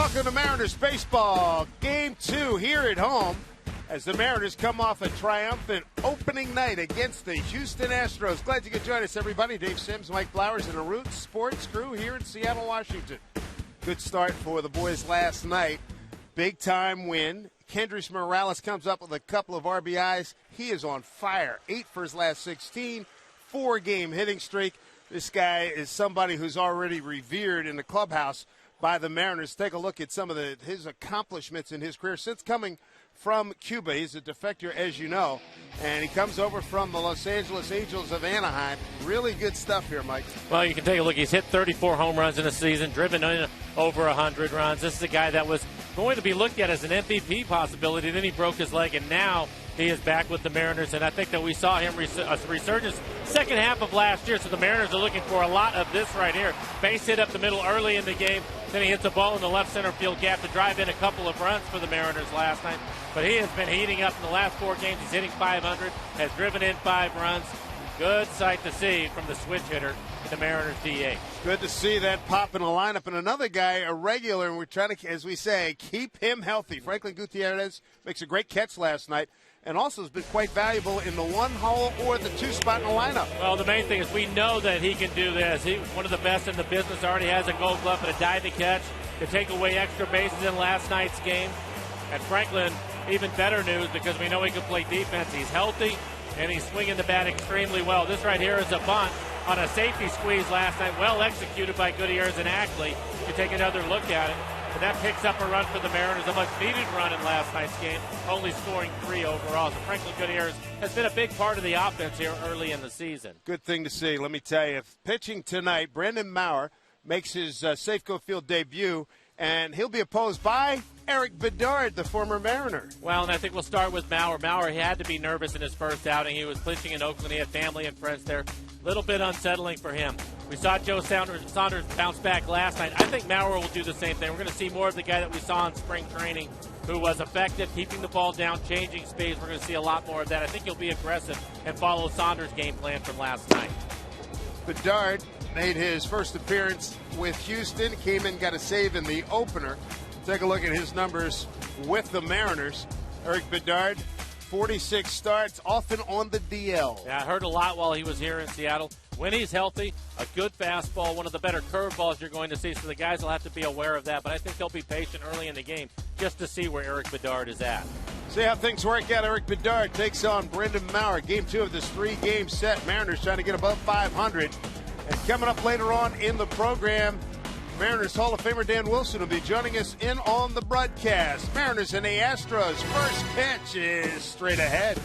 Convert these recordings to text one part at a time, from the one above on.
Welcome to Mariners Baseball, Game 2 here at home as the Mariners come off a triumphant opening night against the Houston Astros. Glad you could join us, everybody. Dave Sims, Mike Flowers, and the Root Sports crew here in Seattle, Washington. Good start for the boys last night. Big-time win. Kendrys Morales comes up with a couple of RBIs. He is on fire. 8 for his last 16, 4-game hitting streak. This guy is somebody who's already revered in the clubhouse by the Mariners. Take a look at some of his accomplishments in his career since coming from Cuba. He's a defector, as you know, and he comes over from the Los Angeles Angels of Anaheim. Really good stuff here, Mike. Well, you can take a look. He's hit 34 home runs in a season, driven in over 100 runs. This is a guy that was going to be looked at as an MVP possibility. Then he broke his leg, and now he is back with the Mariners, and I think that we saw him a resurgence second half of last year, so the Mariners are looking for a lot of this right here. Base hit up the middle early in the game, then he hits a ball in the left center field gap to drive in a couple of runs for the Mariners last night. But he has been heating up in the last 4 games. He's hitting .500, has driven in 5 runs. Good sight to see from the switch hitter in the Mariners DH. Good to see that pop in the lineup. And another guy, a regular, and we're trying to, as we say, keep him healthy. Franklin Gutierrez makes a great catch last night, and also has been quite valuable in the 1-hole or the 2 spot in the lineup. Well, the main thing is we know that he can do this. He's one of the best in the business. Already has a Gold Glove and a diving catch to take away extra bases in last night's game. And Franklin, even better news because we know he can play defense. He's healthy, and he's swinging the bat extremely well. This right here is a bunt on a safety squeeze last night, well executed by Gutierrez and Ackley. You take another look at it. And that picks up a run for the Mariners, a much-needed run in last night's game, only scoring 3 overall. So Franklin Gutierrez has been a big part of the offense here early in the season. Good thing to see. Let me tell you, pitching tonight, Brandon Maurer makes his Safeco Field debut, and he'll be opposed by Eric Bedard, the former Mariner. Well, and I think we'll start with Maurer. Maurer, he had to be nervous in his first outing. He was pitching in Oakland. He had family and friends there. A little bit unsettling for him. We saw Joe Saunders bounce back last night. I think Maurer will do the same thing. We're going to see more of the guy that we saw in spring training who was effective, keeping the ball down, changing speeds. We're going to see a lot more of that. I think he'll be aggressive and follow Saunders' game plan from last night. Bedard made his first appearance with Houston, came in, got a save in the opener. Take a look at his numbers with the Mariners. Eric Bedard, 46 starts, often on the DL. Yeah, I heard a lot while he was here in Seattle. When he's healthy, a good fastball, one of the better curveballs you're going to see, so the guys will have to be aware of that. But I think they'll be patient early in the game just to see where Eric Bedard is at. See how things work out. Eric Bedard takes on Brandon Maurer. Game 2 of this 3-game set. Mariners trying to get above 500. And coming up later on in the program, Mariners Hall of Famer Dan Wilson will be joining us in on the broadcast. Mariners and the Astros. First pitch is straight ahead.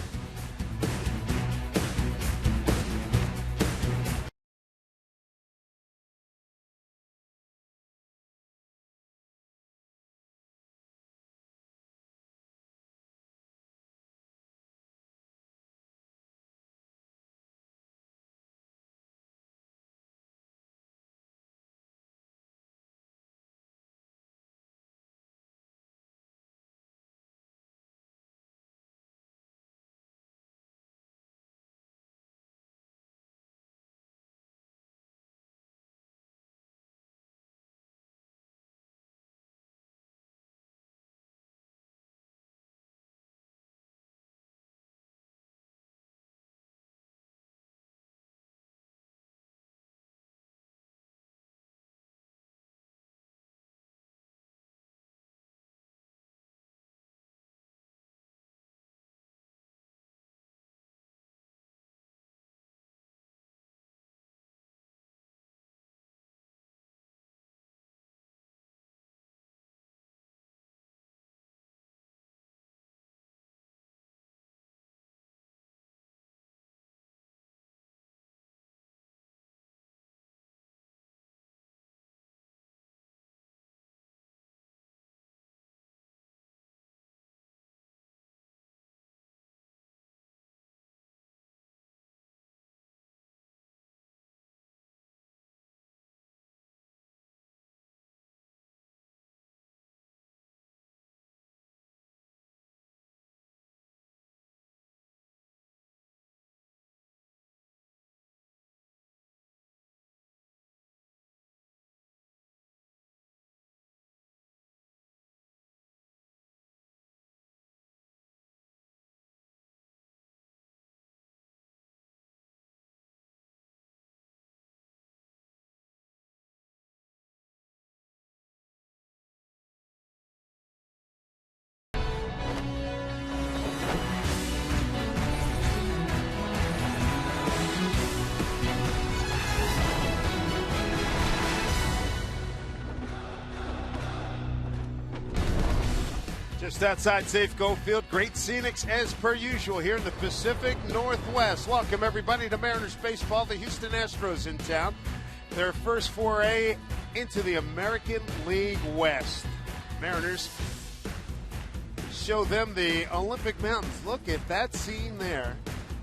Just outside Safeco Field, great scenics as per usual here in the Pacific Northwest. Welcome everybody to Mariners baseball. The Houston Astros in town. Their first foray into the American League West. Mariners show them the Olympic Mountains. Look at that scene there.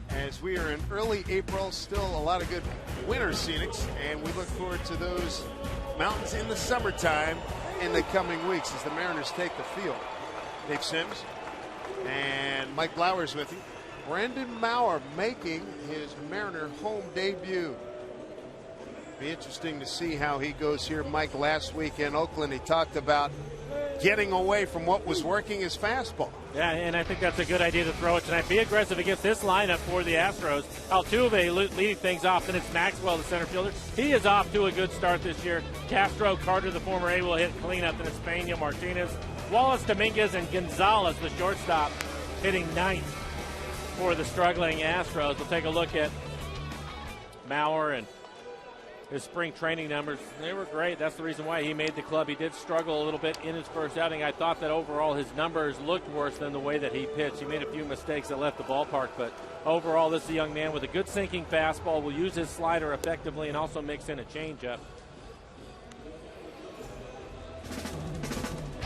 As we are in early April, still a lot of good winter scenics, and we look forward to those mountains in the summertime in the coming weeks as the Mariners take the field. Dave Sims and Mike Blowers with you. Brandon Maurer making his Mariner home debut. Be interesting to see how he goes here. Mike, last week in Oakland, he talked about getting away from what was working his fastball. Yeah, and I think that's a good idea to throw it tonight. Be aggressive against this lineup for the Astros. Altuve leading things off, then it's Maxwell, the center fielder. He is off to a good start this year. Castro, Carter, the former A, will hit cleanup, then it's Peña, Martinez, Wallace, Dominguez, and Gonzalez, the shortstop, hitting ninth for the struggling Astros. We'll take a look at Maurer and his spring training numbers. They were great. That's the reason why he made the club. He did struggle a little bit in his first outing. I thought that overall his numbers looked worse than the way that he pitched. He made a few mistakes that left the ballpark, but overall this is a young man with a good sinking fastball, will use his slider effectively and also mix in a changeup.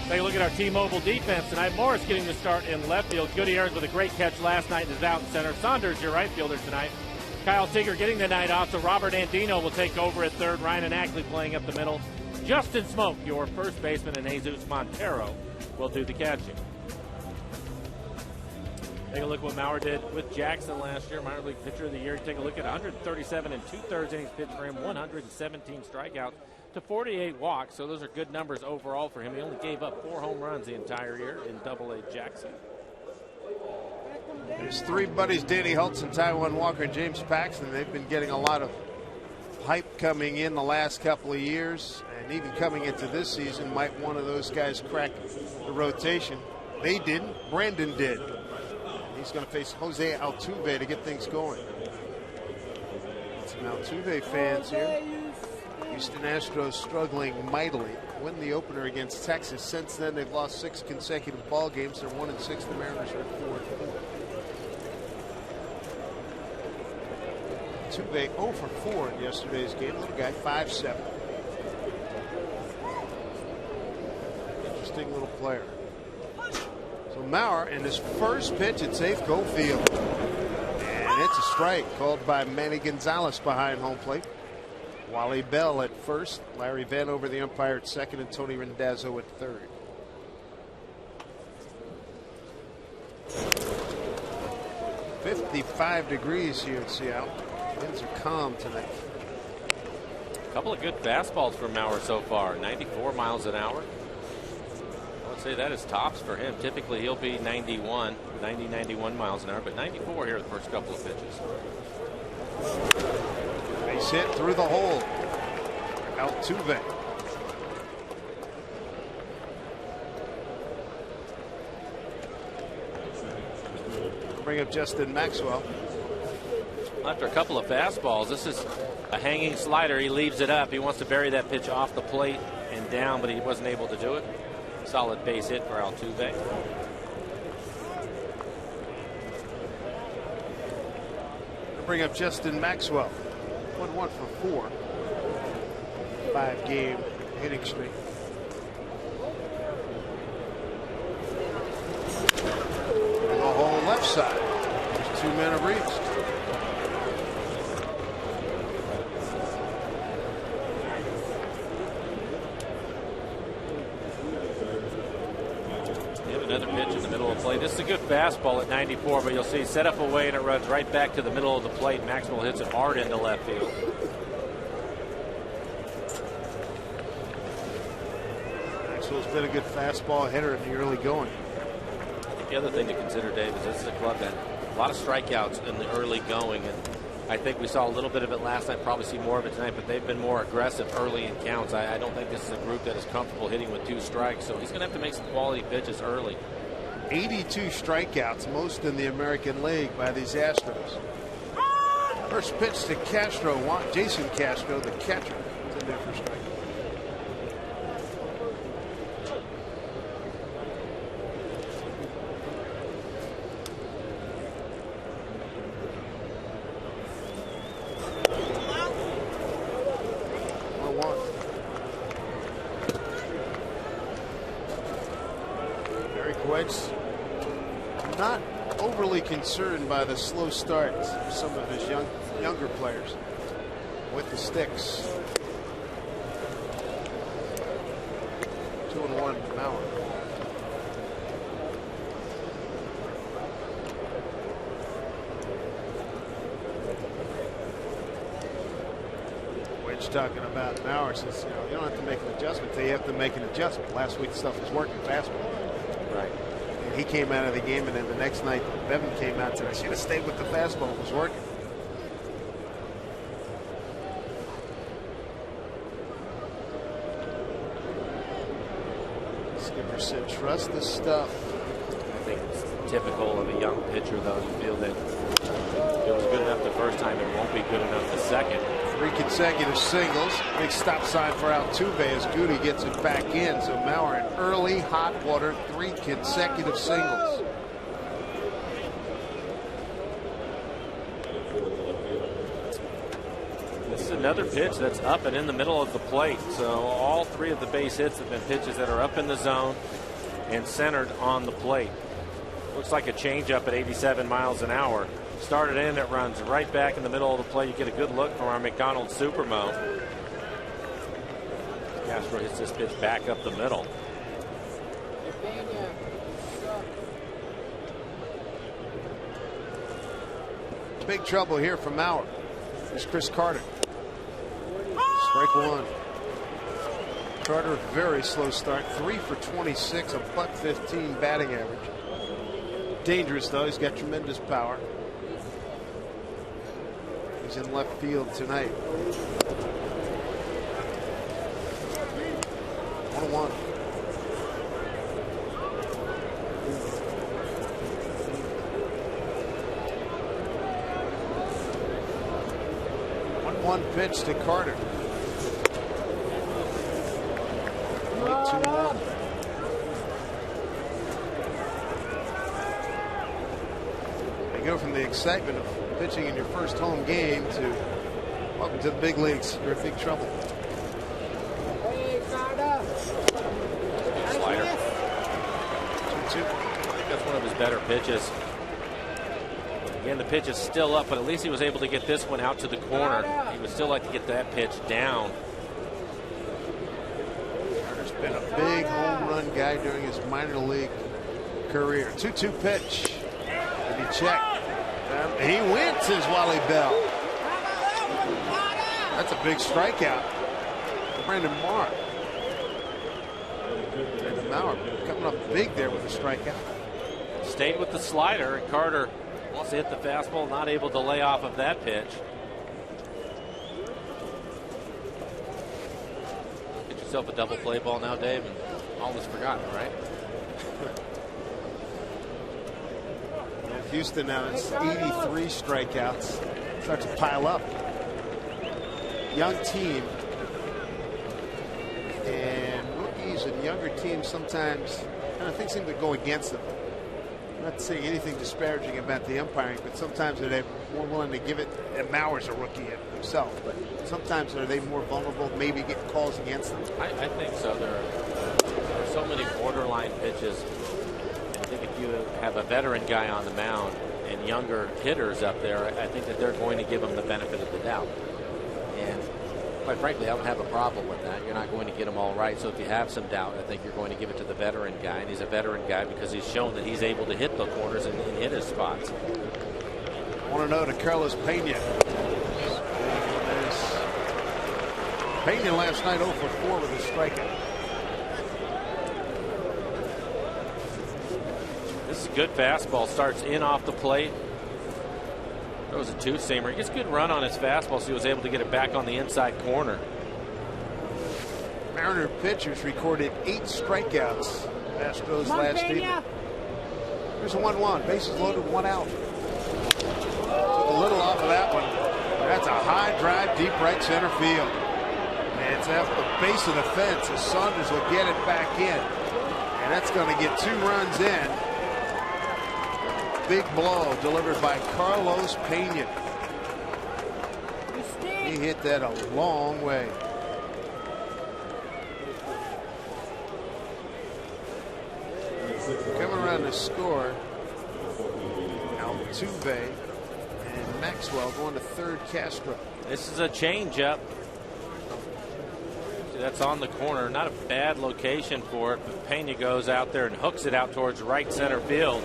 Take a look at our T-Mobile defense tonight. Morris getting the start in left field. Gutierrez with a great catch last night and is out in center. Saunders, your right fielder tonight. Kyle Seager getting the night off, so Robert Andino will take over at third. Ryan and Ackley playing up the middle. Justin Smoke, your first baseman, and Jesus Montero will do the catching. Take a look at what Maurer did with Jackson last year, minor league pitcher of the year. Take a look at 137 and 2/3 innings pitched for him, 117 strikeouts to 48 walks. So those are good numbers overall for him. He only gave up 4 home runs the entire year in Double-A Jackson. There's 3 buddies, Danny Hultzen, Taijuan Walker, and James Paxton. They've been getting a lot of hype coming in the last couple of years, and even coming into this season. Might one of those guys crack the rotation? They didn't. Brandon did. He's going to face Jose Altuve to get things going. Some Altuve fans here. Houston Astros struggling mightily. Win the opener against Texas. Since then, they've lost 6 consecutive ball games. They're 1-6. The Mariners are 4-4. Altuve 0 for 4 in yesterday's game. Little guy, 5'7". Interesting little player. So Maurer in his first pitch at Safeco Field. And it's a strike called by Manny Gonzalez behind home plate. Wally Bell at first, Larry Vanover the umpire at second, and Tony Randazzo at third. "55 degrees here in Seattle. Winds are calm tonight. A couple of good fastballs for Maurer so far. 94 miles an hour. I would say that is tops for him. Typically he'll be 90, 91 miles an hour, but 94 here the first couple of pitches. Base hit through the hole. Altuve. Bring up Justin Maxwell. After a couple of fastballs, this is a hanging slider. He leaves it up. He wants to bury that pitch off the plate and down, but he wasn't able to do it. Solid base hit for Altuve. Bring up Justin Maxwell. 1-1 for 4. 5-game hitting streak. And the whole left side. There's 2 men have reached. Another pitch in the middle of the plate. This is a good fastball at 94, but you'll see set up away and it runs right back to the middle of the plate. Maxwell hits it hard into left field. Maxwell's been a good fastball hitter in the early going. I think the other thing to consider, Dave, is this is a club that a lot of strikeouts in the early going, and I think we saw a little bit of it last night, probably see more of it tonight, but they've been more aggressive early in counts. I don't think this is a group that is comfortable hitting with 2 strikes, so he's going to have to make some quality pitches early. 82 strikeouts, most in the American League by these Astros. First pitch to Castro, Jason Castro, the catcher, is in there for strike. Wedge not overly concerned by the slow starts of some of his younger players with the sticks. 2-1 Mauer. Wedge talking about Mauer says, you don't have to make an adjustment till you have to make an adjustment. Last week stuff was working fastball. Right. And he came out of the game, and then the next night Bevan came out and said, I should have stayed with the fastball. It was working. Skipper said, trust the stuff. I think it's typical of a young pitcher, though. You feel that it was good enough the first time, it won't be good enough the second. 3 consecutive singles. Big stop sign for Altuve as Goody gets it back in. So Mauer in early hot water, 3 consecutive singles. This is another pitch that's up and in the middle of the plate. So all 3 of the base hits have been pitches that are up in the zone and centered on the plate. Looks like a changeup at 87 miles an hour. Started in, it runs right back in the middle of the plate. You get a good look from our McDonald Supermo. Castro hits this pitch back up the middle. Big trouble here for Mauer. Here's Chris Carter. Strike 1. Carter, very slow start. 3 for 26, a .15 batting average. Dangerous though. He's got tremendous power. He's in left field tonight. 1-1. One pitch to Carter. 2-1. They go from the excitement of pitching in your first home game to welcome to the big leagues. You're in big trouble. Slider. 2-2. I think that's one of his better pitches. Again, the pitch is still up, but at least he was able to get this one out to the corner. He would still like to get that pitch down. Carter's been a big home run guy during his minor league career. 2-2 pitch. Did he check? He wins, says Wally Bell. That's a big strikeout. Brandon Marr. Brandon Mauer coming up big there with a strikeout. Stayed with the slider, and Carter wants to hit the fastball, not able to lay off of that pitch. Get yourself a double play ball now, Dave, and all is forgotten, right? Houston now, it's 83 strikeouts. Starts to pile up. Young team. And rookies and younger teams sometimes kind of things seem to go against them. I'm not saying anything disparaging about the umpiring, but sometimes they're more willing to give it. And Mauer's a rookie himself, but sometimes are they more vulnerable, maybe get calls against them? I think so. There are so many borderline pitches. I think if you have a veteran guy on the mound and younger hitters up there, I think that they're going to give them the benefit of the doubt. And quite frankly, I don't have a problem with that. You're not going to get them all right. So if you have some doubt, I think you're going to give it to the veteran guy. And he's a veteran guy because he's shown that he's able to hit the corners and hit his spots. 1-0 to Carlos Pena. Pena last night 0 for 4 with a strikeout. This is a good fastball. Starts in off the plate. Throws a two-seamer. He gets a good run on his fastball, so he was able to get it back on the inside corner. Mariner pitchers recorded 8 strikeouts. Astros last evening. Here's a 1-1. Bases loaded, 1 out. Took a little off of that one. That's a high drive, deep right center field. And it's off the base of the fence as Saunders will get it back in. And that's going to get 2 runs in. Big blow delivered by Carlos Pena. He hit that a long way. Coming around run to score. Altuve and Maxwell going to third. Castro. This is a changeup. That's on the corner. Not a bad location for it, but Pena goes out there and hooks it out towards right center field.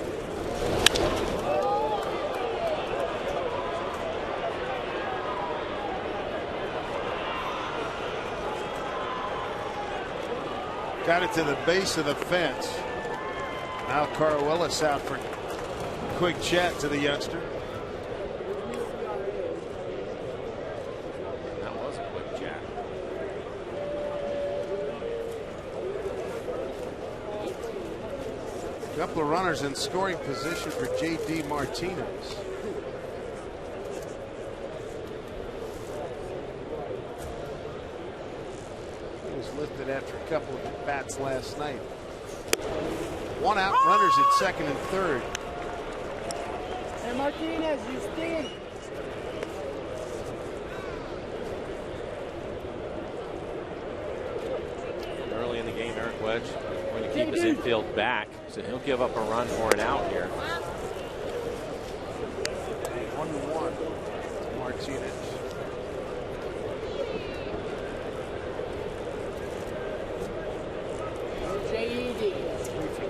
Got it to the base of the fence. Now Willis out for a quick chat to the youngster. That was a quick chat. A couple of runners in scoring position for J.D. Martinez. Lifted after a couple of at-bats last night. One out, runners at second and third. Hey Martinez, you stink. Early in the game, Eric Wedge going to keep his infield back, so he'll give up a run for an out here. 1-1. Martinez.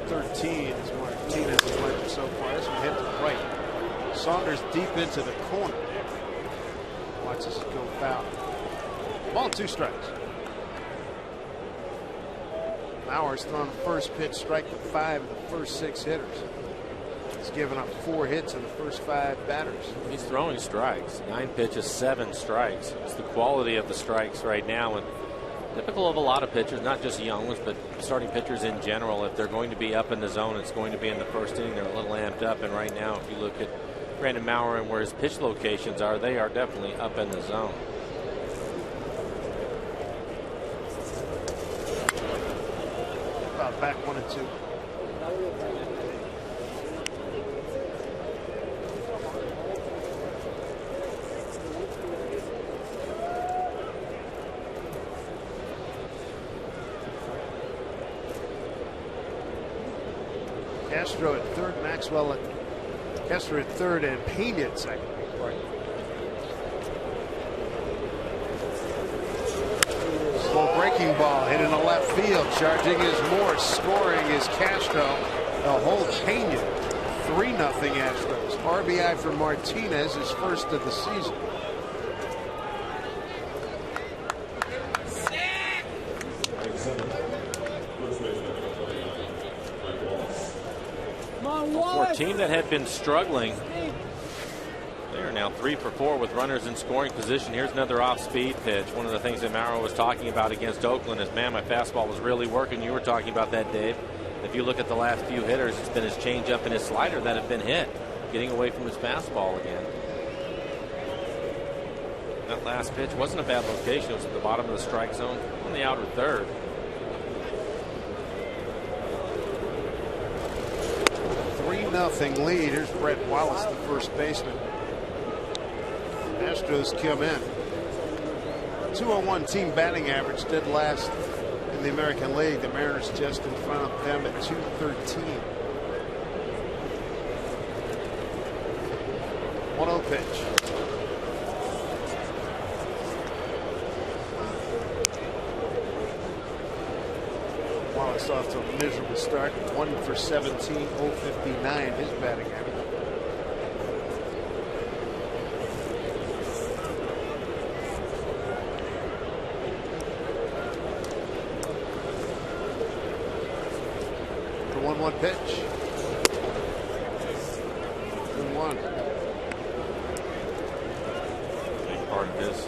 13 is Martinez's left so far. This one hit to the right. Saunders deep into the corner. Watches it go foul. Ball, 2 strikes. Mauer's thrown first pitch, strike to 5 of the first 6 hitters. He's given up 4 hits in the first 5 batters. He's throwing strikes. 9 pitches, 7 strikes. It's the quality of the strikes right now, and typical of a lot of pitchers, not just young ones, but starting pitchers in general. If they're going to be up in the zone, it's going to be in the first inning. They're a little amped up, and right now, if you look at Brandon Mauer and where his pitch locations are, they are definitely up in the zone. About back 1-2. Castro at third, Maxwell at Kessler at third, and Pena at second. Slow breaking ball hit in the left field. Charging is Morse. Scoring is Castro. The whole Pena. 3-0 Astros. RBI for Martinez, his first of the season. For a team that had been struggling, they are now 3 for 4 with runners in scoring position. Here's another off-speed pitch. One of the things that Mauer was talking about against Oakland is, man, my fastball was really working. You were talking about that, Dave. If you look at the last few hitters, it's been his changeup and his slider that have been hit, getting away from his fastball again. That last pitch wasn't a bad location. It was at the bottom of the strike zone on the outer third. Nothing lead. Here's Brett Wallace, the first baseman. Astros come in. 201 team batting average, dead last in the American League. The Mariners just in front of them at 213. 1-0 pitch. Wallace off to a miserable start. 1 for 17, 059 his batting average. The 1-1 pitch. 2-1. Big part of his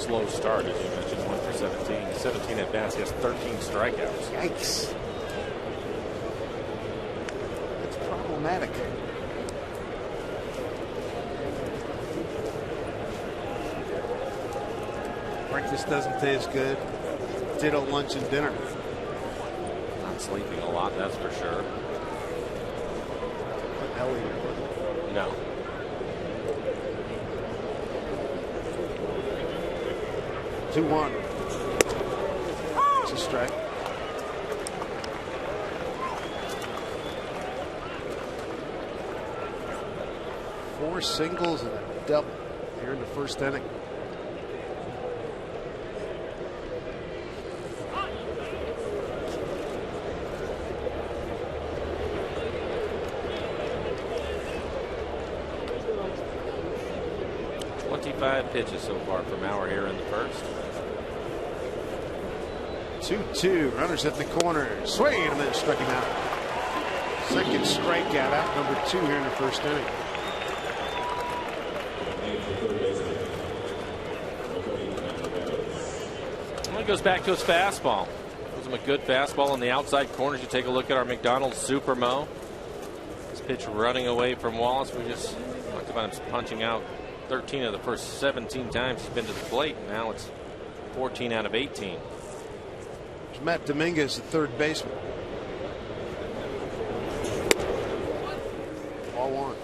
slow start, as you mentioned, 1 for 17. 17 at bats, he has 13 strikeouts. Yikes. That's problematic. Breakfast doesn't taste good. Ditto lunch and dinner. Not sleeping a lot, that's for sure. Elliott. No. Two 1. It's a strike. 4 singles and a double here in the first inning. Pitches so far from Mauer here in the first. 2-2. Runners at the corner. Swing and a minute, struck him out. Second strikeout, out number 2 here in the first inning. Well, it goes back to his fastball. Gives him a good fastball in the outside corners. You take a look at our McDonald's Super Mo. This pitch running away from Wallace. We just talked about him punching out 13 of the first 17 times he's been to the plate. Now it's 14 out of 18. There's Matt Dominguez, the third baseman. Ball 1.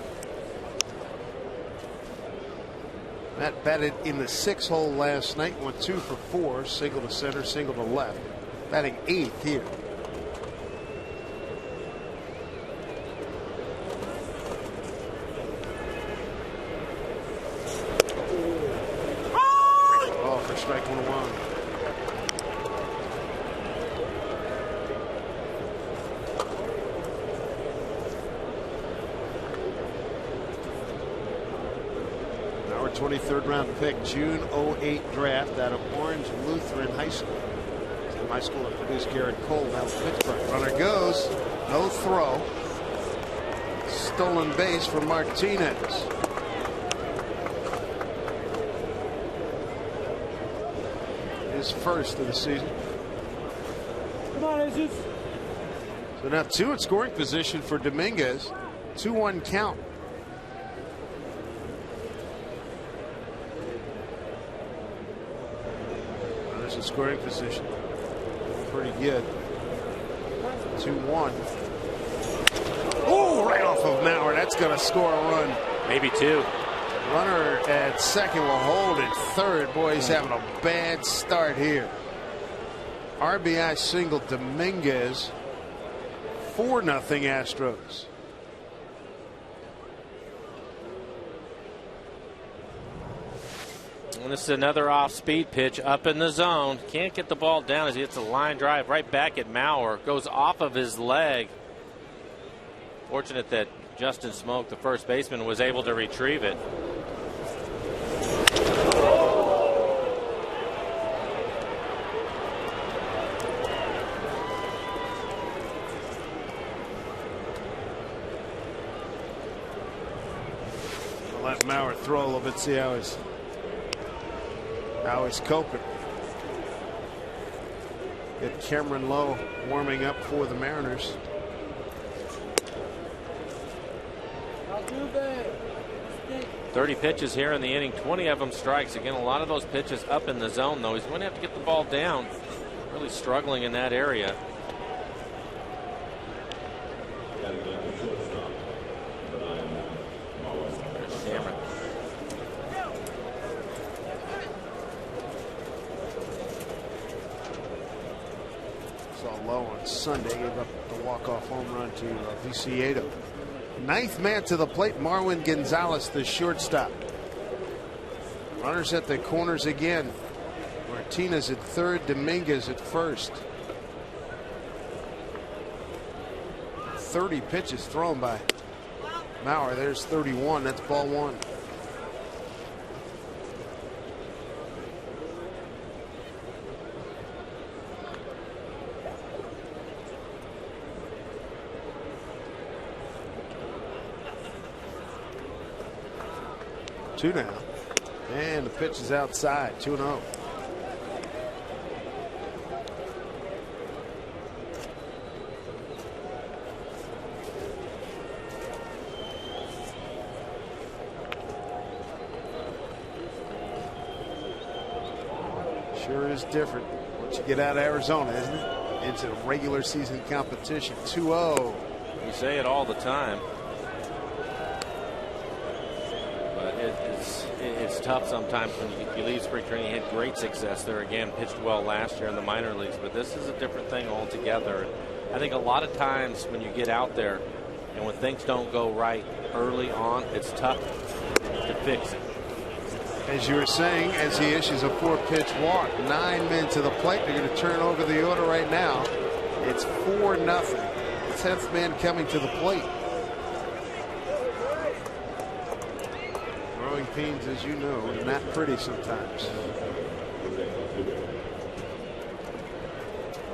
Matt batted in the 6th hole last night. Went 2 for 4. Single to center, single to left. Batting 8th here. Strike 1-1. Our 23rd round pick, June 08 draft out of Orange Lutheran High School. High school that produced Garrett Cole out of Pittsburgh. Runner goes, no throw. Stolen base for Martinez. His first of the season. Come on, Jesus. So now 2 at scoring position for Dominguez. 2-1 count. There's a scoring position. Pretty good. 2-1. Oh, right off of Mauer. That's going to score a run. Maybe 2. Runner at second will hold at third. Boy, he's having a bad start here. RBI single Dominguez. 4-0 Astros. And this is another off-speed pitch up in the zone. Can't get the ball down as he hits a line drive right back at Mauer. Goes off of his leg. Fortunate that Justin Smoke, the first baseman, was able to retrieve it. I'll let Mauer throw a little bit, see how he's coping. Get Cameron Lowe warming up for the Mariners. 30 pitches here in the inning, 20 of them strikes. Again, a lot of those pitches up in the zone, though. He's going to have to get the ball down. Really struggling in that area. There's Cameron. Saw Lowe on Sunday, gave up the walk-off home run to Viciedo. 9th man to the plate, Marwin Gonzalez, the shortstop. Runners at the corners again. Martinez at third, Dominguez at first. 30 pitches thrown by Mauer. There's 31. That's ball 1. Two now. And the pitch is outside. 2-0. Sure is different once you get out of Arizona, isn't it? Into regular season competition. 2-0. You say it all the time. It's tough sometimes when you leave spring training. He had great success there again, pitched well last year in the minor leagues, but this is a different thing altogether. I think a lot of times when you get out there and when things don't go right early on, it's tough to fix it. As you were saying, as he issues a 4-pitch walk, 9 men to the plate. They're going to turn over the order right now. It's 4-0. 10th man coming to the plate. Growing pains, as you know, are not pretty sometimes.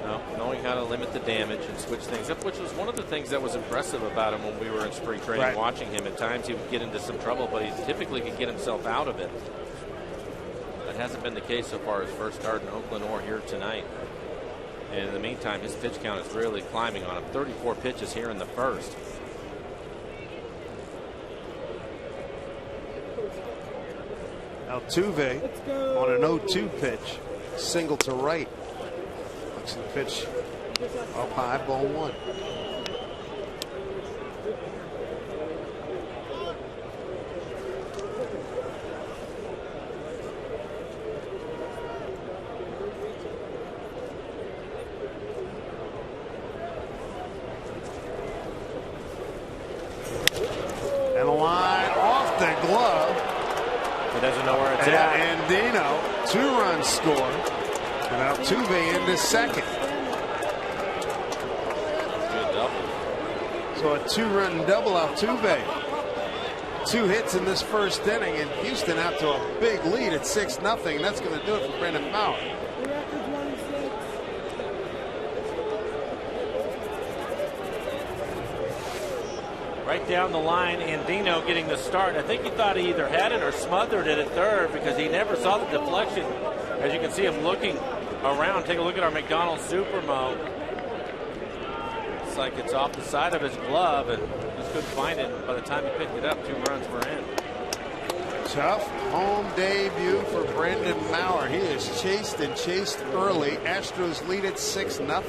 No, knowing how to limit the damage and switch things up, which was one of the things that was impressive about him when we were in spring training, right. Watching him. At times he would get into some trouble, but he typically could get himself out of it. That hasn't been the case so far his first start in Oakland or here tonight. And in the meantime, his pitch count is really climbing on him. 34 pitches here in the first. Altuve on an 0-2 pitch, single to right. Looks at the pitch up high, ball 1. And the line off the glove. He doesn't know where it's at. And Dino, 2-run score. And Altuve into second. Good double. So a 2-run double Altuve. 2 hits in this first inning, and Houston out to a big lead at 6-0. That's going to do it for Brandon Maurer. Right down the line, Andino getting the start. I think he thought he either had it or smothered it at third because he never saw the deflection. As you can see him looking around. Take a look at our McDonald's Supermo. It's like it's off the side of his glove and just couldn't find it. By the time he picked it up, 2 runs were in. Tough home debut for Brandon Maurer. He is chased and chased early. Astros lead at 6-0.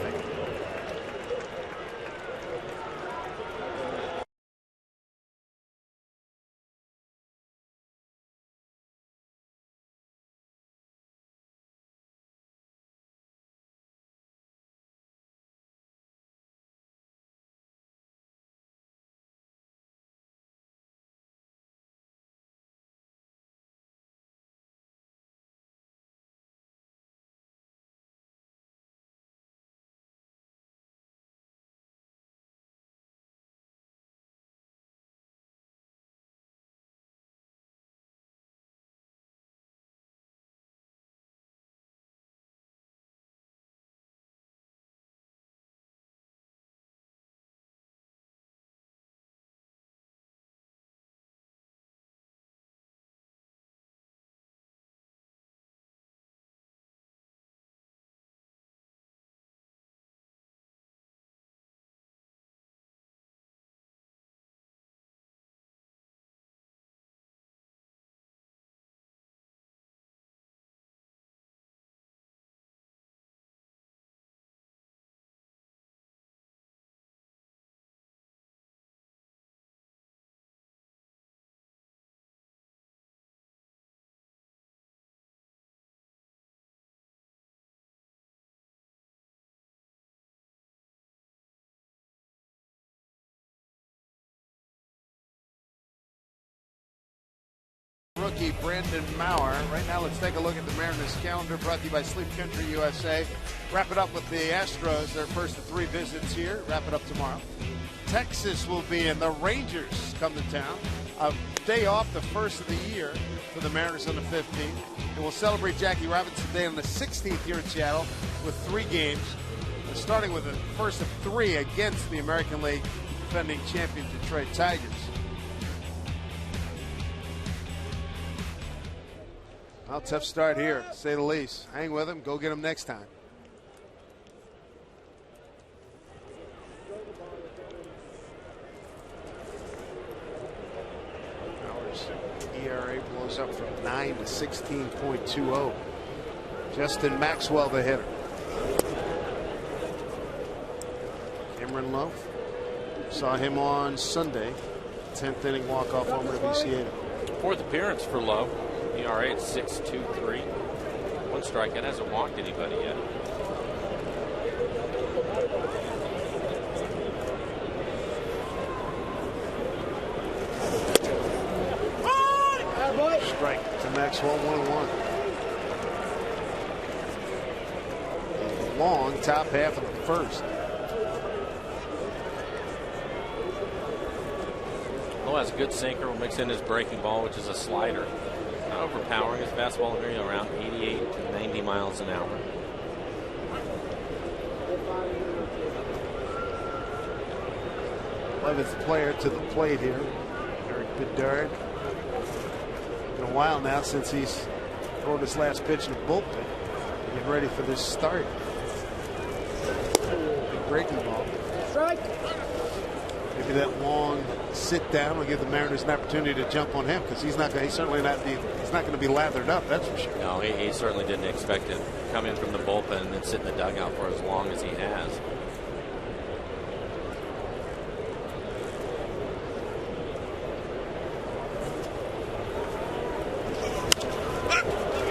Rookie Brandon Maurer. Right now, let's take a look at the Mariners calendar, brought to you by Sleep Country USA. Wrap it up with the Astros, their first of 3 visits here. Wrap it up tomorrow. Texas will be in. The Rangers come to town. A day off, the first of the year for the Mariners on the 15th. And we'll celebrate Jackie Robinson Day on the 16th here in Seattle with 3 games. We're starting with the first of 3 against the American League defending champion Detroit Tigers. Well, tough start here, to say the least. Hang with him. Go get him next time. Maurer's ERA blows up from 9 to 16.20. Justin Maxwell, the hitter. Cameron Love. Saw him on Sunday. 10th inning walk-off homer to BCA. 4th appearance for Love. ERA at 6.23. 1 strikeout. Hasn't walked anybody yet. Maxwell, 1-1. Long top half of the first. Lowe has a good sinker. Will mix in his breaking ball, which is a slider. Not overpowering. His fastball very around 88 to 90 miles an hour. Eleventh player to the plate here, Eric Bedard. In a while now since he's thrown his last pitch in the bullpen. Getting ready for this start. Big breaking ball. Strike. Maybe that long sit down will give the Mariners an opportunity to jump on him, because he's not going to be lathered up, that's for sure. No, he certainly didn't expect to come in from the bullpen and then sit in the dugout for as long as he has.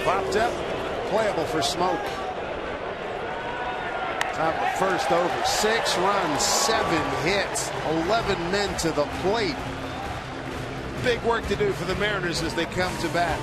Popped up, playable for Smoke. Top of the first over. 6 runs, 7 hits, 11 men to the plate. Big work to do for the Mariners as they come to bat.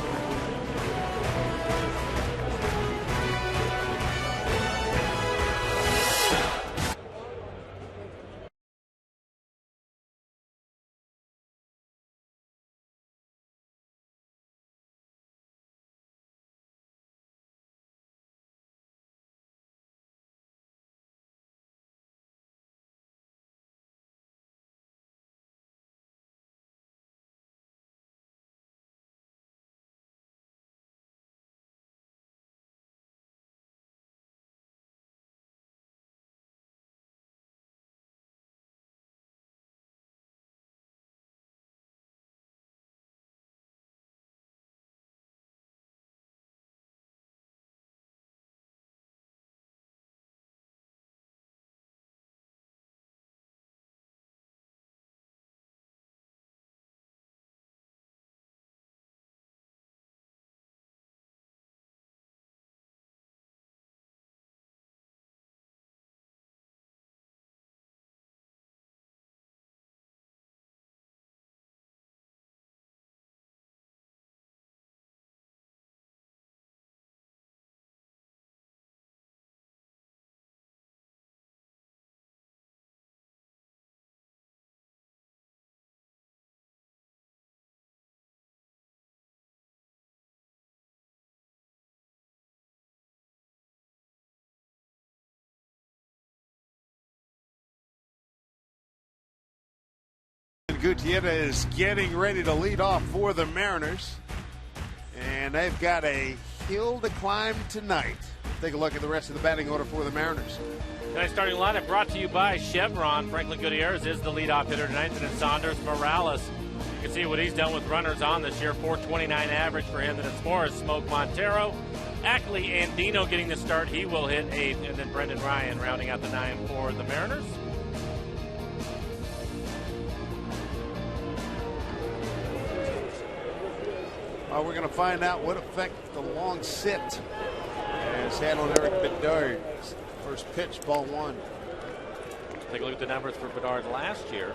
Gutierrez is getting ready to lead off for the Mariners, and they've got a hill to climb tonight. Take a look at the rest of the batting order for the Mariners. Tonight's starting lineup brought to you by Chevron. Franklin Gutierrez is the leadoff hitter tonight, and then Saunders Morales. You can see what he's done with runners on this year. 429 average for him. Then it's Morris, Smoke, Montero, Ackley, Andino getting the start. He will hit 8th, and then Brendan Ryan rounding out the 9 for the Mariners. We're going to find out what effect the long sit has had on Eric Bedard. First pitch, ball 1. Take a look at the numbers for Bedard last year.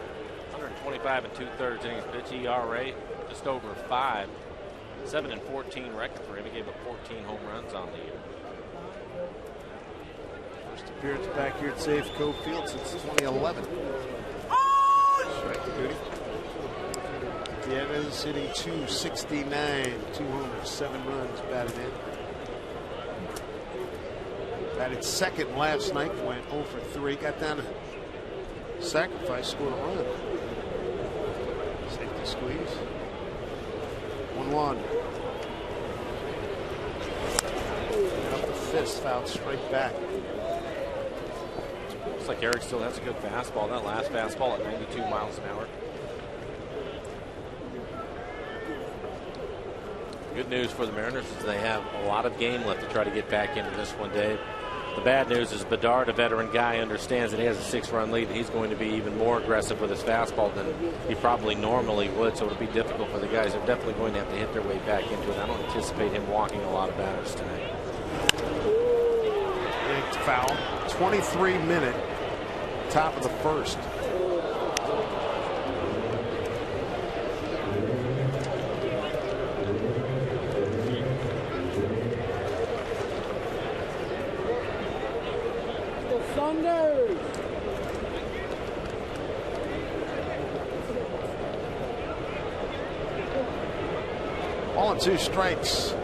125 and 2/3 innings pitch, ERA just over 5. 7-14 record for him. He gave up 14 home runs on the year. First appearance back here at Safeco Field since 2011. Strike to Goody. Gutierrez hitting .269, 2 homers, 7 runs batted in. Batted second last night, went 0 for 3, got down to sacrifice, scored a run. Safety squeeze. 1-1. And up the fist, fouled straight back. Looks like Eric still has a good fastball. That last fastball at 92 miles an hour. Good news for the Mariners is they have a lot of game left to try to get back into this one, Dave. The bad news is Bedard, a veteran guy, understands that he has a 6-run lead, and he's going to be even more aggressive with his fastball than he probably normally would, so it'll be difficult for the guys. They're definitely going to have to hit their way back into it. I don't anticipate him walking a lot of batters tonight. Big foul. 23-minute top of the first. Saunders. Ball and 2 strikes.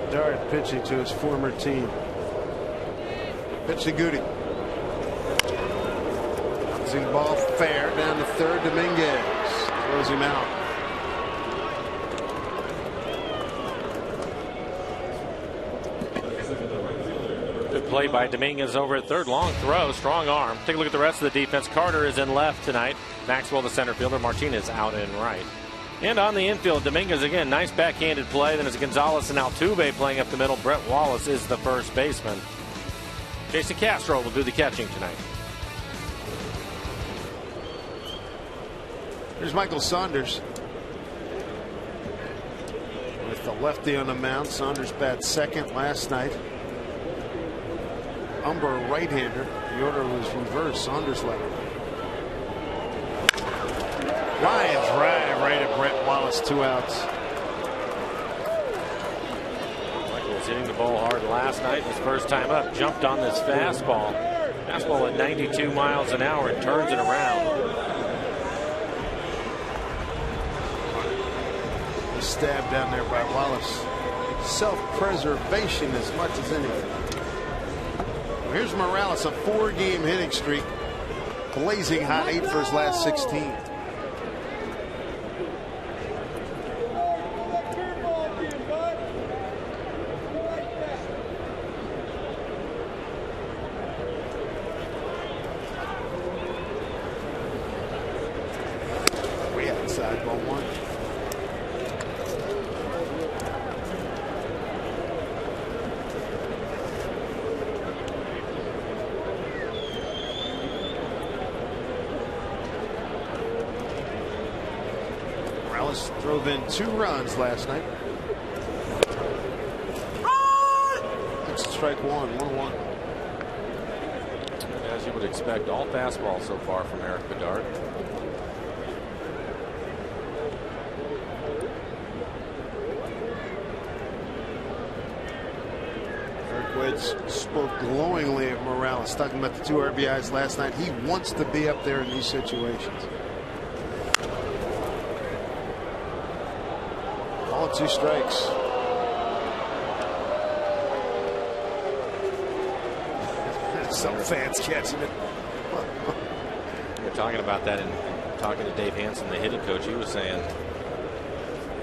Bedard pitching to his former team. Pitch to Goody. Bouncing ball fair down to third. Dominguez throws him out. Good play by Dominguez over at third. Long throw, strong arm. Take a look at the rest of the defense. Carter is in left tonight. Maxwell, the center fielder. Martinez out in right. And on the infield, Dominguez again, nice backhanded play. Then it's Gonzalez and Altuve playing up the middle. Brett Wallace is the first baseman. Jason Castro will do the catching tonight. Here's Michael Saunders. With the lefty on the mound. Saunders bats second last night. Umber right-hander. The order was reversed. Saunders left. Line drive right at Brett Wallace. 2 outs. Michael was hitting the ball hard last night. His first time up, jumped on this fastball. Fastball at 92 miles an hour and turns it around. The stab down there by Wallace. Self-preservation as much as anything. Here's Morales, a 4-game hitting streak. Blazing hot, 8 for his last 16. Way outside, ball 1. Morales drove in 2 runs last night. That's strike 1, 1-1. As you would expect, all fastballs so far from Eric Bedard. Eric Woods spoke glowingly of Morales, talking about the 2 RBIs last night. He wants to be up there in these situations. All 2 strikes. Some fans catching it. We're talking about that and talking to Dave Hansen, the hitting coach. He was saying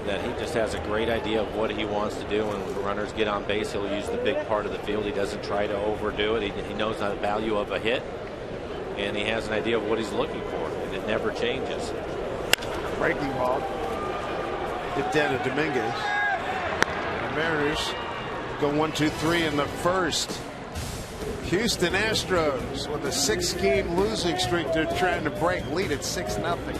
that he just has a great idea of what he wants to do, and when runners get on base, he'll use the big part of the field. He doesn't try to overdo it. He knows the value of a hit, and he has an idea of what he's looking for, and it never changes. Breaking ball. Hit down to Dominguez. The Mariners go 1-2-3 in the first. Houston Astros with a 6-game losing streak. They're trying to break, lead at 6-0.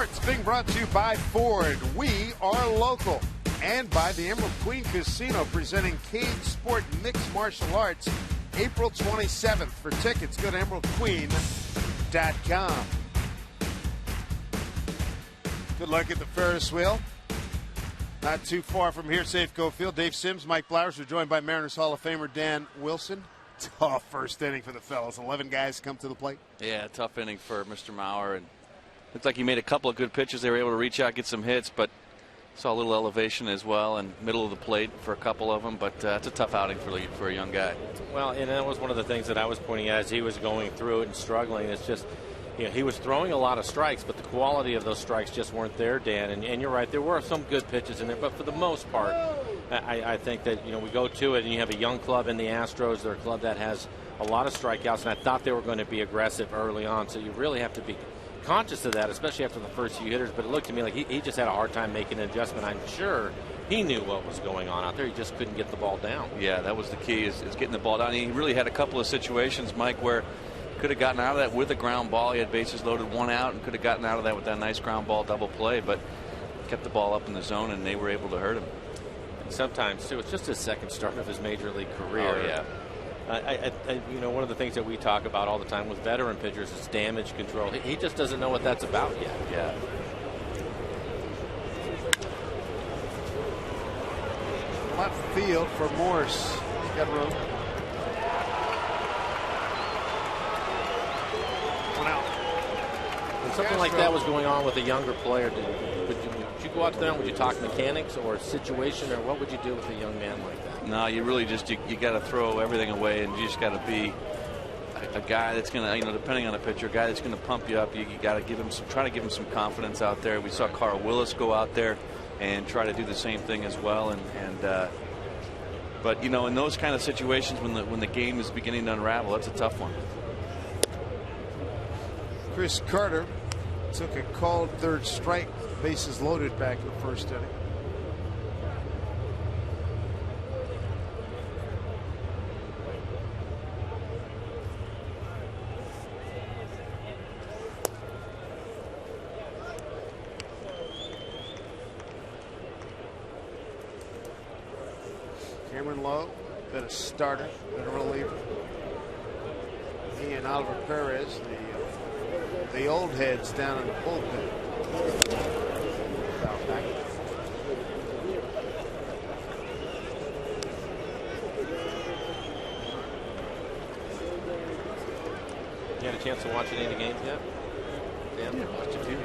Sports being brought to you by Ford. We are local. And by the Emerald Queen Casino presenting Cage Sport Mixed Martial Arts April 27th. For tickets, go to emeraldqueen.com. Good luck at the Ferris wheel. Not too far from here, Safeco Field. Dave Sims, Mike Flowers. We're joined by Mariners Hall of Famer Dan Wilson. Tough first inning for the fellas. 11 guys come to the plate. Yeah, tough inning for Mr. Mauer. And looked like he made a couple of good pitches. They were able to reach out, get some hits, but saw a little elevation as well and middle of the plate for a couple of them. But it's a tough outing for a young guy. Well, and that was one of the things that I was pointing at as he was going through it and struggling. It's just, he was throwing a lot of strikes, but the quality of those strikes just weren't there, Dan. And you're right, there were some good pitches in there, but for the most part, I think that, we go to it and you have a young club in the Astros. They're a club that has a lot of strikeouts, and I thought they were going to be aggressive early on, so you really have to be conscious of that, especially after the first few hitters. But it looked to me like he just had a hard time making an adjustment. I'm sure he knew what was going on out there. He just couldn't get the ball down. Yeah, that was the key, is getting the ball down. He really had a couple of situations, Mike, where he could have gotten out of that with a ground ball. He had bases loaded, one out, and could have gotten out of that with that nice ground ball double play, but kept the ball up in the zone, and they were able to hurt him. And sometimes, too, it's just his second start of his major league career. Oh, yeah. One of the things that we talk about all the time with veteran pitchers is damage control. He just doesn't know what that's about yet. Yeah. Left field for Morse. He's got room. One out. When something like that was going on with a younger player, would you go out there and would you talk mechanics or situation, or what would you do with a young man like that? No, you really just you got to throw everything away, and you just got to be a guy that's going to, depending on the pitcher, a guy that's going to pump you up. You got to try to give him some confidence out there. We saw Carl Willis go out there and try to do the same thing as well, but in those kind of situations when the game is beginning to unravel, that's a tough one. Chris Carter took a called third strike, bases loaded back in the first inning. Cameron Lowe, been a starter, been a reliever. He and Oliver Perez, the old heads down in the bullpen. Foul back. You had a chance to watch any of the games yet? Yeah, watched a few.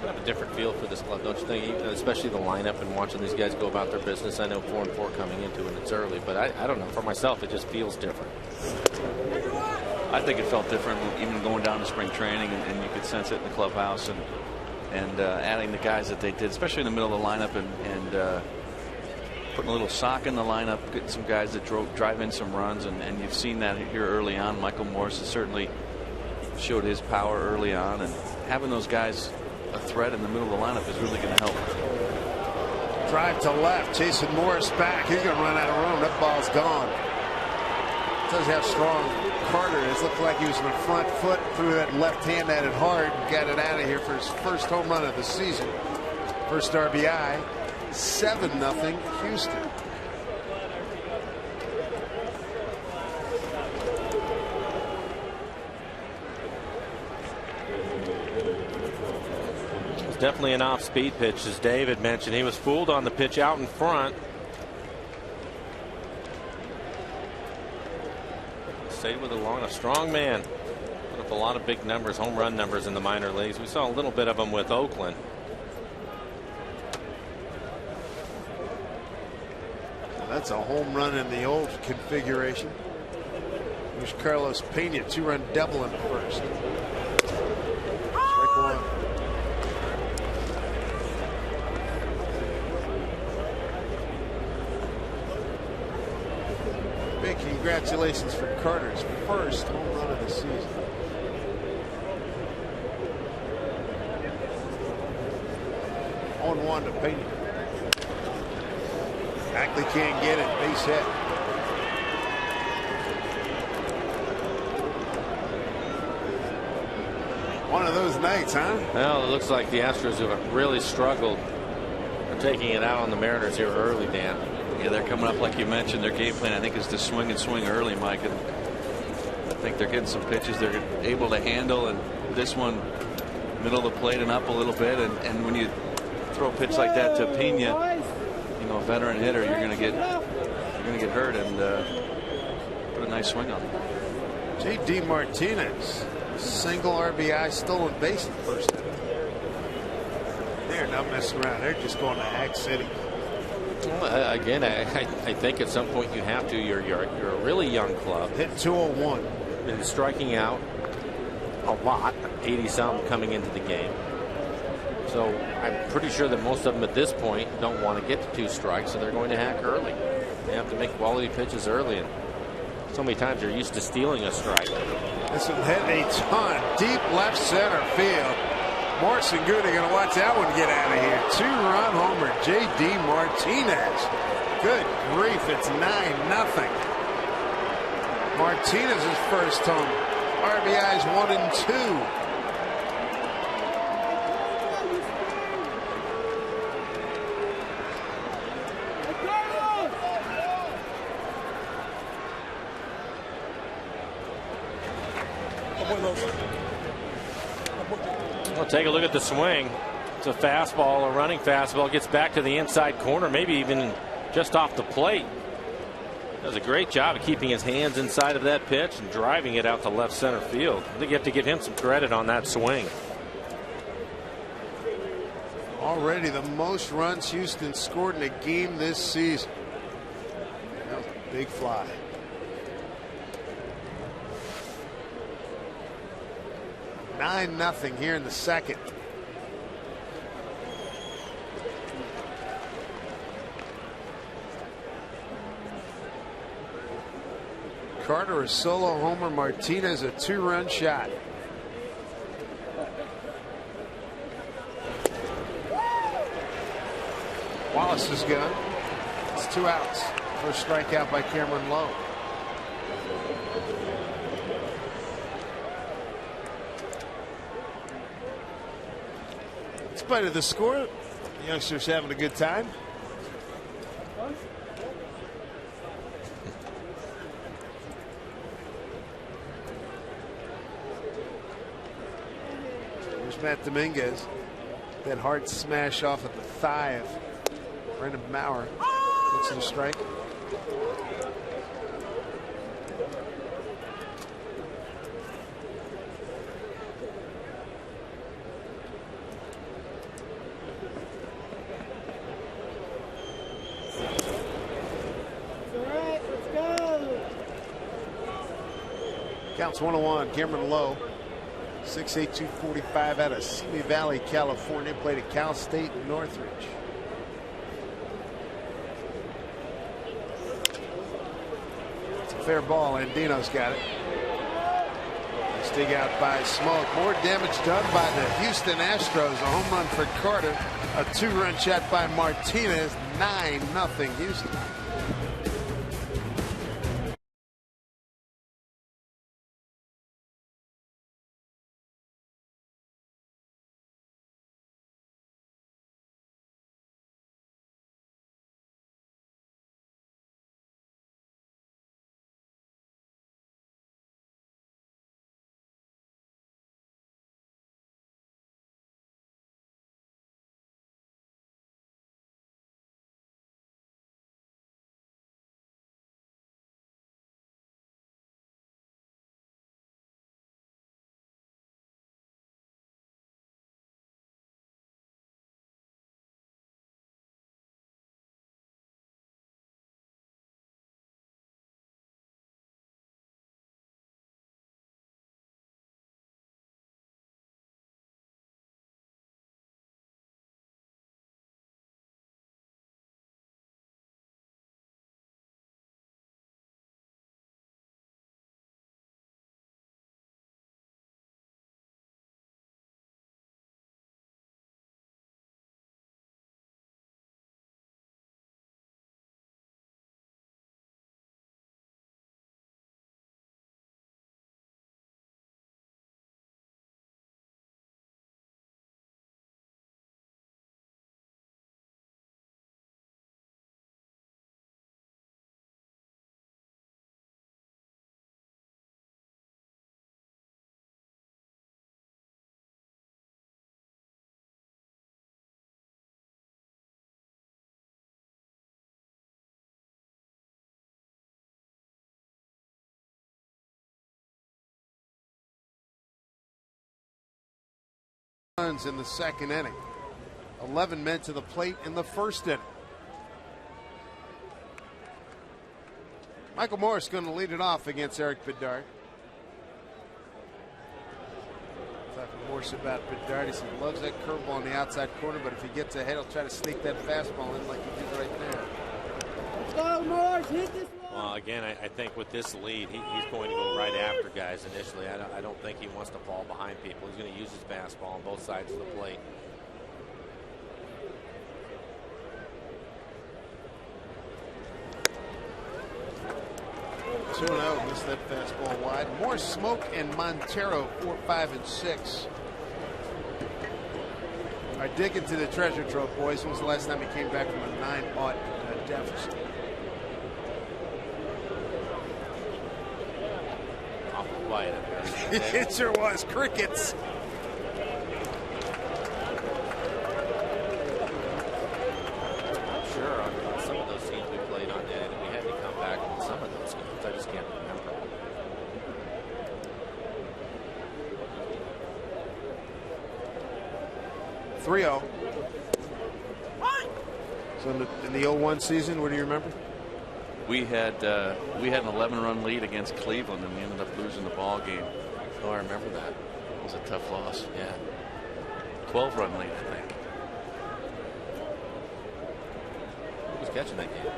Kind of a different feel for this club, don't you think? Especially the lineup and watching these guys go about their business. I know 4-4 coming into it, and it's early, but I don't know. For myself, it just feels different. I think it felt different even going down to spring training, and you could sense it in the clubhouse, and adding the guys that they did, especially in the middle of the lineup, and putting a little sock in the lineup, getting some guys that drive in some runs, and you've seen that here early on. Michael Morse has certainly showed his power early on, and having those guys a threat in the middle of the lineup is really going to help. Drive to left, Jason Morris back. He's going to run out of room. That ball's gone. Tells you how strong Carter is. Looked like he was in the front foot, threw that left hand at it hard, got it out of here for his first home run of the season. First RBI. 7-0 Houston. It's definitely an off-speed pitch, as David mentioned. He was fooled on the pitch out in front. Stayed with a strong man. Put up a lot of big numbers, home run numbers in the minor leagues. We saw a little bit of them with Oakland. That's a home run in the old configuration. Here's Carlos Pena, 2-run double in the first. Strike one. Big congratulations for Carter's first home run of the season. On 1 to Pena. Ackley can't get it. Base hit. One of those nights, huh? Well, it looks like the Astros have really struggled. They're taking it out on the Mariners here early, Dan. Yeah, they're coming up like you mentioned. Their game plan, I think, is to swing and swing early, Mike. And I think they're getting some pitches they're able to handle, and this one, middle of the plate and up a little bit. And when you throw a pitch like that to Pena, you know, a veteran hitter, you're going to get hurt, and put a nice swing on him. J.D. Martinez, single RBI, stolen base in the first inning. They're not messing around. They're just going to Hack City. Well, again, I think at some point you have to. You're a really young club. Hit 201. Been striking out a lot, 80-something coming into the game. So I'm pretty sure that most of them at this point don't want to get to 2 strikes, so they're going to hack early. They have to make quality pitches early, and so many times you're used to stealing a strike. This one hit a ton, deep left center field. Morrison Good are going to watch that one get out of here. 2-run homer, J.D. Martinez. Good grief, it's 9-0. Martinez's first home. RBIs 1 and 2. Well, take a look at the swing. It's a fastball, a running fastball, gets back to the inside corner, maybe even just off the plate. Does a great job of keeping his hands inside of that pitch and driving it out to left center field. I think you have to give him some credit on that swing. Already the most runs Houston scored in a game this season. That was a big fly. Nothing here in the second. Carter a solo homer, Martinez a 2-run shot. Wallace is gone. It's 2 outs. First strikeout by Cameron Lowe. In spite of the score, the youngsters having a good time. Here's Matt Dominguez. That hard smash off at the thigh of Brendan Maurer. Looks at a strike. Counts 1-1. Cameron Lowe, 6'8", 245 out of Simi Valley, California. Played at Cal State Northridge. It's a fair ball. Andino's got it. Nice dig out by Smoke. More damage done by the Houston Astros. A home run for Carter. A 2-run shot by Martinez. 9-0 Houston. runs in the second inning. 11 men to the plate in the first inning. Michael Morris going to lead it off against Eric Bedard. Talking Morris about Bedard. He said he loves that curveball on the outside corner, but if he gets ahead, he'll try to sneak that fastball in like he did right there. Let's go, Morris. Hit this one. Well, again, I think with this lead, he's going to go right after guys initially. I don't think he wants to fall behind people. He's going to use his fastball on both sides of the plate. Two and 0, missed that fastball wide. More Smoke and Montero 4, 5, and 6 are digging to the treasure trove, boys. When was the last time he came back from a 9-0 deficit? Awful quiet. It sure was. Crickets. I'm sure on some of those teams we played on, we had to come back on some of those games. I just can't remember. .30. So in the 01 season, what do you remember? We had an 11-run lead against Cleveland, and we ended up losing the ball game. Oh, I remember that. It was a tough loss. Yeah. 12-run lead, I think. Who was catching that game?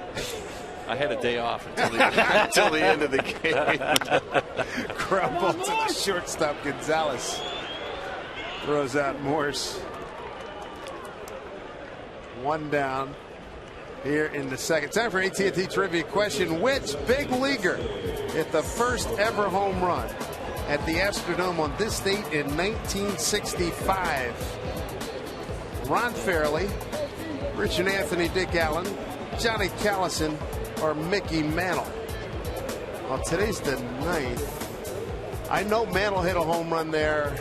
I had a day off until the end of the game. Ground ball to the shortstop. Gonzalez throws out Morse. One down here in the second. Time for AT&T trivia question. Which big leaguer hit the first ever home run at the Astrodome on this date in 1965? Ron Fairley, Richard Anthony, Dick Allen, Johnny Callison, or Mickey Mantle? Well, today's the 9th. I know Mantle hit a home run there.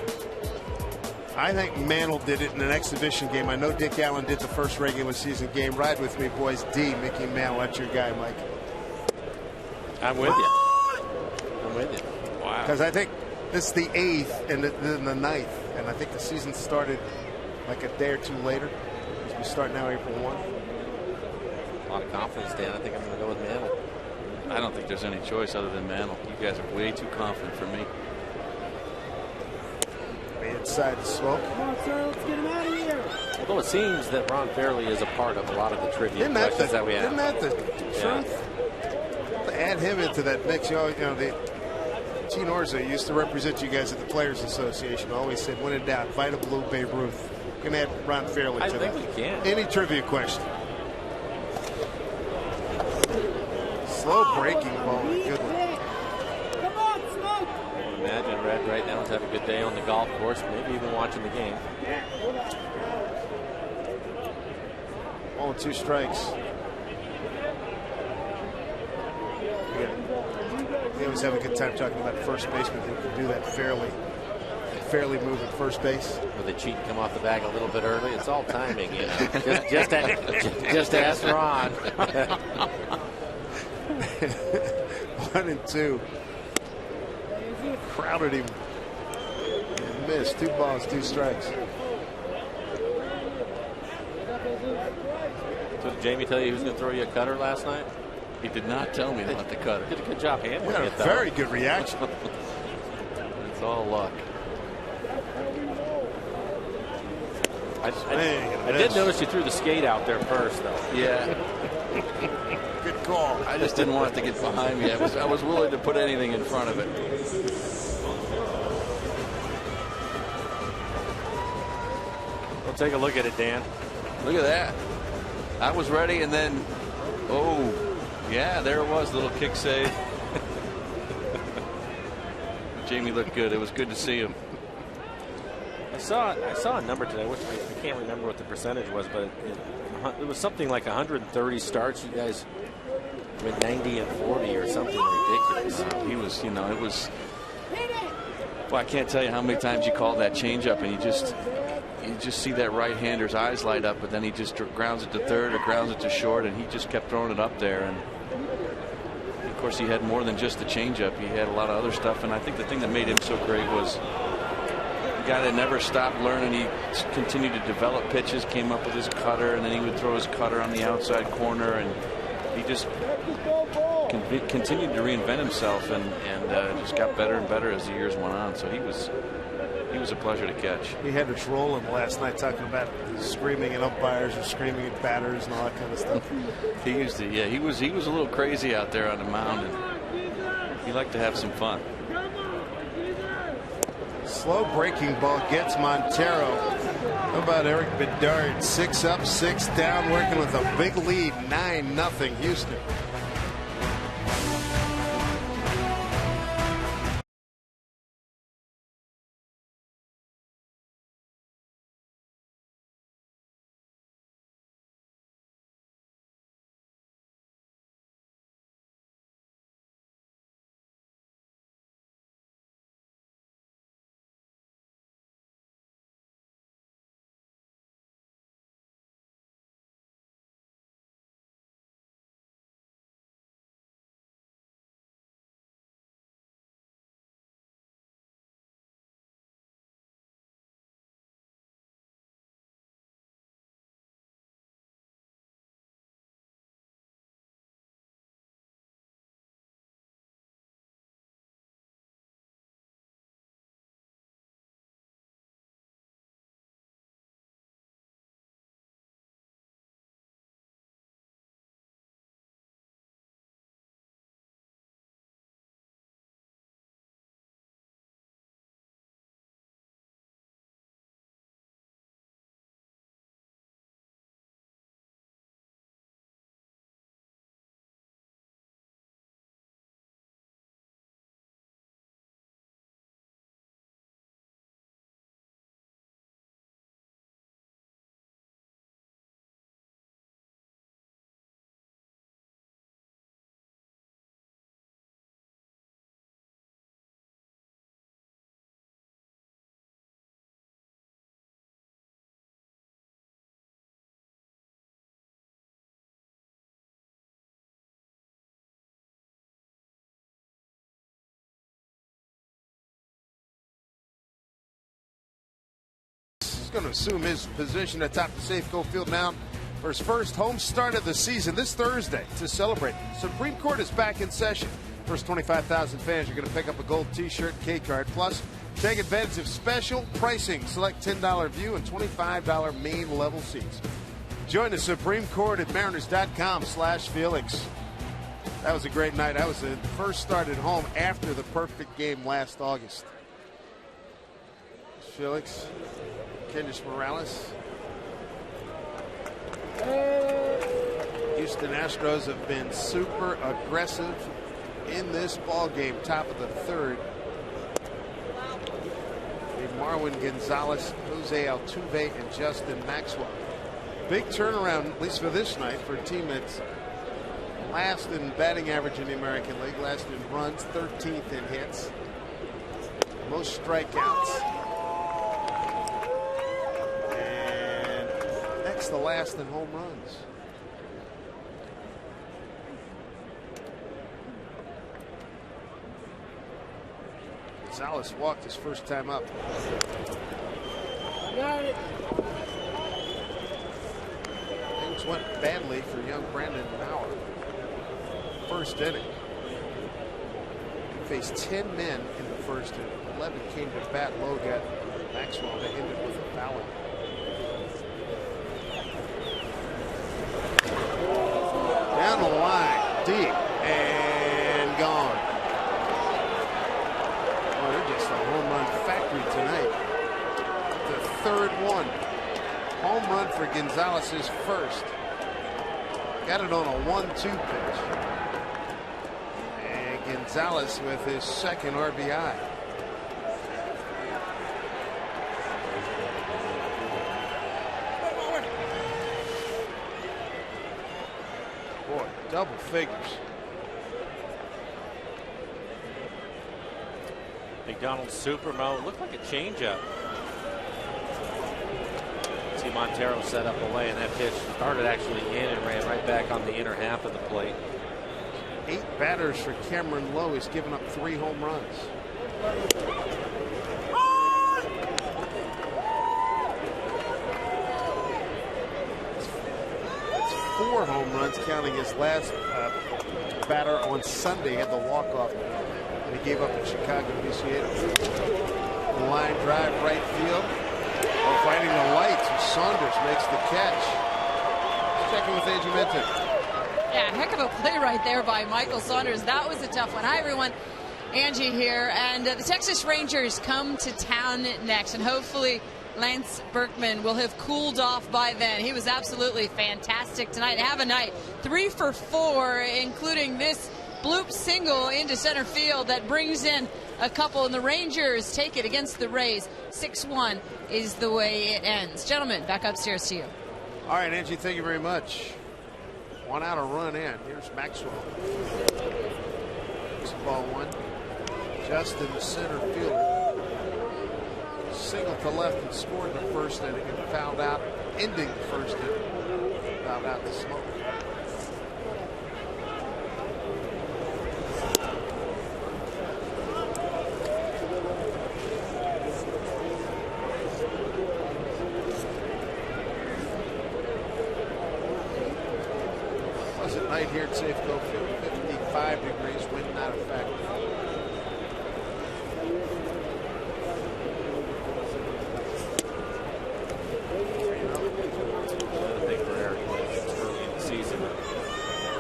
I think Mantle did it in an exhibition game. I know Dick Allen did the first regular season game. Ride with me, boys. D, Mickey Mantle. That's your guy, Mike. I'm with you. I'm with you. Wow. Because I think this is the 8th and then the 9th. And I think the season started like a day or two later. As we start now April 1. A lot of confidence, Dan. I think I'm going to go with Mantle. I don't think there's any choice other than Mantle. You guys are way too confident for me. Inside the Smoke. Come on, sir. Let's get him out of here. Although it seems that Ron Fairley is a part of a lot of the trivia questions that we have. Isn't that the truth? To add him into that mix, Gene Orza used to represent you guys at the Players Association. Always said, when in doubt, Vita Blue, Babe Ruth. We're going to add Ron Fairley to that. I think we can. Any trivia question? Slow breaking ball. Good one. Come on, Smoke. Imagine Red right now is having a good day on the golf course, maybe even watching the game. 0-2 strikes. We always have a good time talking about first baseman who can do that fairly move at first base. Where they cheat and come off the bag a little bit early. It's all timing, you know. just ask Ron. 1-2. Crowded him. And missed. 2 balls, 2 strikes. So did Jamie tell you he was going to throw you a cutter last night? He did not tell me about the cutter. Did a good job handling it, though. Very good reaction. It's all luck. I did notice you threw the skate out there first, though. Yeah. Good call. I just didn't want it to get behind me. I was willing to put anything in front of it. We'll take a look at it, Dan. Look at that. I was ready, and then, oh, yeah, there it was, little kick save. Jamie looked good. It was good to see him. I saw a number today. I can't remember what the percentage was, but it was something like 130 starts. You guys went 90 and 40 or something ridiculous. He was, it was. Well, I can't tell you how many times you call that changeup, and you just see that right-hander's eyes light up, but then he just grounds it to third or grounds it to short, and he just kept throwing it up there. And of course, he had more than just the changeup. He had a lot of other stuff, and I think the thing that made him so great was guy that never stopped learning. He continued to develop pitches, came up with his cutter, and then he would throw his cutter on the outside corner, and he just continued to reinvent himself, and just got better and better as the years went on. So he was a pleasure to catch. He had us rolling last night talking about screaming at umpires and screaming at batters and all that kind of stuff. He used to, yeah. He was a little crazy out there on the mound, and he liked to have some fun. Slow breaking ball gets Montero. How about Eric Bedard? 6 up, 6 down, working with a big lead, 9-0 Houston. Going to assume his position atop the Safeco Field mound for his first home start of the season this Thursday to celebrate. Supreme Court is back in session. First 25,000 fans are going to pick up a gold T-shirt, K-card. Plus, take advantage of special pricing. Select $10 view and $25 main level seats. Join the Supreme Court at Mariners.com/Felix. That was a great night. That was the first start at home after the perfect game last August. Felix. Kendrys Morales. Houston Astros have been super aggressive in this ball game. Top of the third. Marwin Gonzalez, Jose Altuve, and Justin Maxwell. Big turnaround, at least for this night, for a team that's last in batting average in the American League, last in runs, 13th in hits, most strikeouts. The last in home runs. Gonzalez walked his first time up. Got it. Things went badly for young Brandon Maurer. First inning. He faced 10 men in the first inning. 11 came to bat low, got Maxwell to end it with a foul. Down the line, deep, and gone. Oh, they're just a home run factory tonight. The third one. Home run for Gonzalez, his first. Got it on a 1-2 pitch. And Gonzalez with his second RBI. Double figures. McDonald's super mode looked like a changeup. See Montero set up away, and that pitch started actually in and ran right back on the inner half of the plate. 8 batters for Cameron Lowe. He's given up 3 home runs. 4 home runs, counting his last batter on Sunday. Had the walk-off that he gave up in Chicago to BCA. Line drive right field. Fighting the lights. Saunders makes the catch. Checking with Angie Minton. Yeah, heck of a play right there by Michael Saunders. That was a tough one. Hi, everyone. Angie here. And the Texas Rangers come to town next. And hopefully Lance Berkman will have cooled off by then. He was absolutely fantastic tonight. Have a night. 3 for 4, including this bloop single into center field that brings in a couple, and the Rangers take it against the Rays. 6-1 is the way it ends. Gentlemen, back upstairs to you. All right, Angie, thank you very much. 1 out, a run in. Here's Maxwell. It's ball 1. Just in the center field. Single to left and scored the first inning and fouled out, ending the first inning. Fouled out the smoke. Night here at Safeco Field, 55 degrees, wind not a factor. Another thing for Eric Wedge early in the season.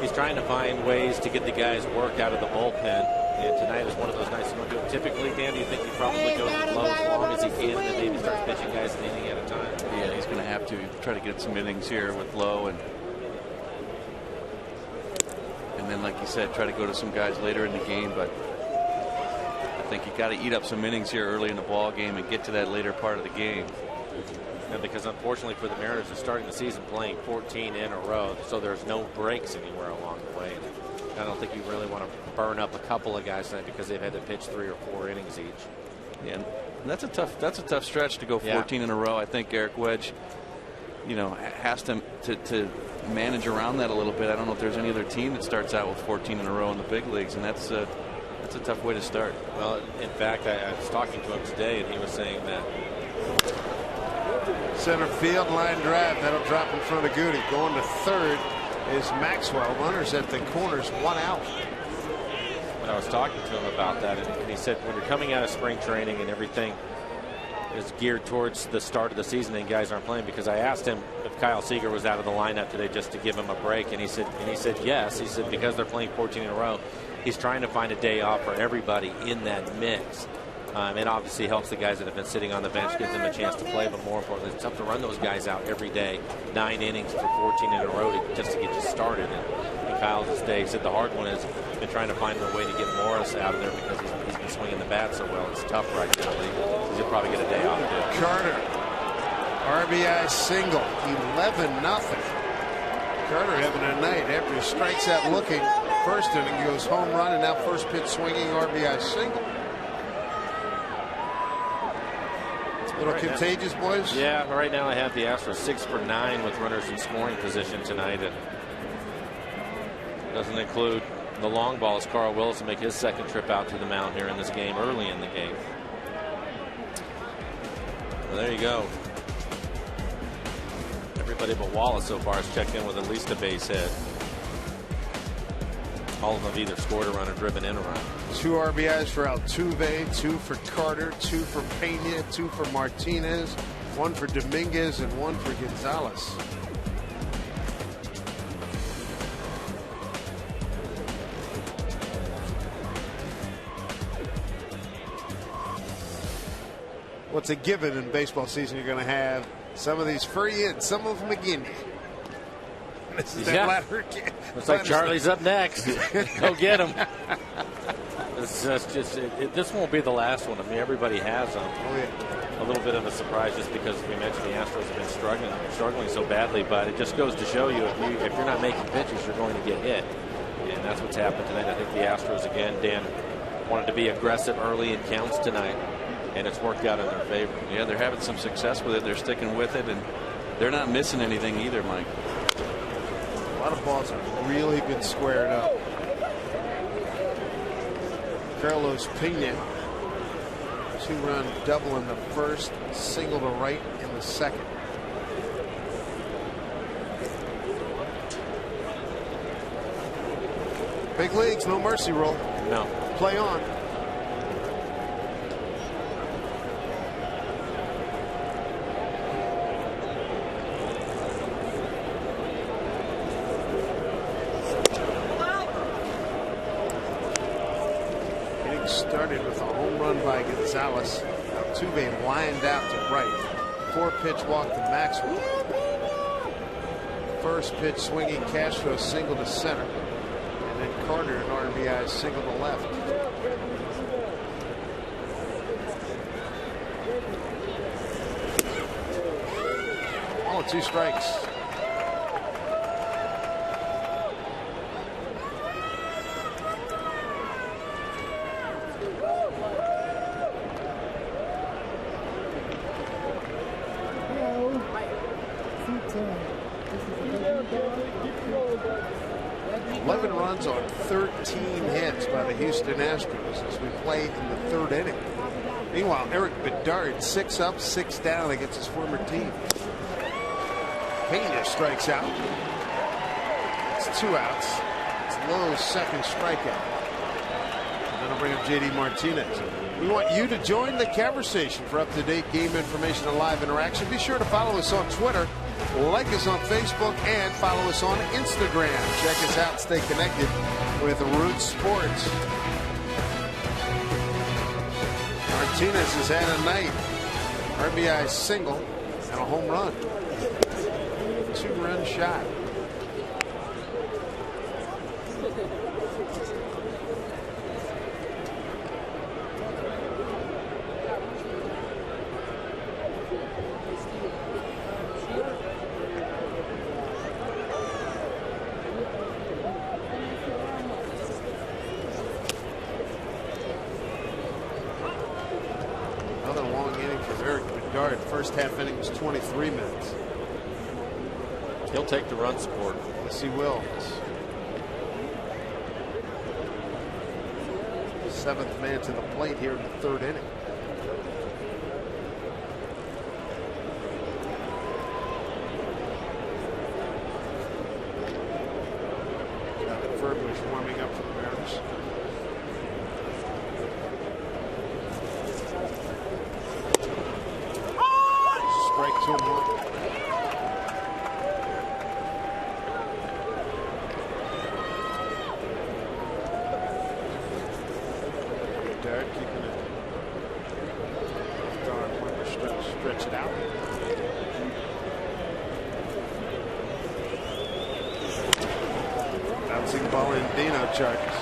He's trying to find ways to get the guys work out of the bullpen, and tonight is one of those nights you don't do it. Typically, Dan, do you think he probably goes with Lowe as long as he can and then maybe starts pitching guys an inning at a time? Yeah, he's going to have to try to get some innings here with Lowe, and then, like you said, try to go to some guys later in the game. But I think you got to eat up some innings here early in the ball game and get to that later part of the game. And because unfortunately for the Mariners, they're starting the season playing 14 in a row, so there's no breaks anywhere along the way. And I don't think you really want to burn up a couple of guys tonight because they've had to pitch 3 or 4 innings each. Yeah, and that's a tough stretch to go 14 in a row. I think Eric Wedge, has to manage around that a little bit. I don't know if there's any other team that starts out with 14 in a row in the big leagues, and that's a tough way to start. Well, in fact, I was talking to him today, and he was saying that center field line drive that'll drop in front of Goody. Going to third is Maxwell. Runners at the corners, 1 out. When I was talking to him about that, and he said when you're coming out of spring training and everything is geared towards the start of the season and guys aren't playing, because I asked him if Kyle Seager was out of the lineup today just to give him a break, and he said yes. He said because they're playing 14 in a row, he's trying to find a day off for everybody in that mix. It obviously helps the guys that have been sitting on the bench, gives them a chance to play, but more importantly, it's tough to run those guys out every day. 9 innings for 14 in a row just to get you started. And Kyle's this day, he said the hard one is been trying to find a way to get Morris out of there because he's been swinging the bat so well. It's tough right now. He'll probably get a day off too. Carter, RBI single, 11-0. Carter having a night after he strikes out looking. First inning goes home run, and now first pitch swinging, RBI single. Little right contagious, now, boys. Yeah, right now I have the Astros 6 for 9 with runners in scoring position tonight. It doesn't include the long ball as Carl Willis will make his second trip out to the mound here in this game, early in the game. Well, there you go. Everybody but Wallace so far has checked in with at least a base hit. All of them have either scored a run or driven in a run. 2 RBIs for Altuve, 2 for Carter, 2 for Pena, 2 for Martinez, 1 for Dominguez, and 1 for Gonzalez. What's a given in baseball season? You're going to have some of these free and some of them again. This is that ladder. Looks like Charlie's up next. Go get him. This won't be the last one. I mean, everybody has them. Oh, yeah. A little bit of a surprise just because we mentioned the Astros have been struggling so badly, but it just goes to show you if you're not making pitches, you're going to get hit. And that's what's happened tonight. I think the Astros, again, Dan, wanted to be aggressive early in counts tonight, and it's worked out in their favor. Yeah, they're having some success with it. They're sticking with it, and they're not missing anything either, Mike. A lot of balls have really been squared up. Carlos Pena, 2-run double in the first, single to right in the second. Big leagues, no mercy rule. No. Play on. Inning started with a home run by Gonzalez. Altuve lined out to right. 4-pitch walk to Maxwell. First pitch swinging, Castro single to center. And then Carter an RBI single to left. All 2 strikes. Runs on 13 hits by the Houston Astros as we play in the 3rd inning. Meanwhile, Eric Bedard 6 up, 6 down against his former team. Pena strikes out. It's 2 outs. It's Lowe's 2nd strikeout. And then I'll bring up JD Martinez. We want you to join the conversation for up-to-date game information and live interaction. Be sure to follow us on Twitter, like us on Facebook, and follow us on Instagram. Check us out. Stay connected with Root Sports. Martinez has had a night. RBI single and a home run. 2-run shot. First half inning was 23 minutes. He'll take the run support. Yes, he will. 7th man to the plate here in the 3rd inning. Ferd was warming up for the Mariners. Strike 2 and 1. Bedard keeping it left arm under, stretch it out. Bouncing ball in, Dino charges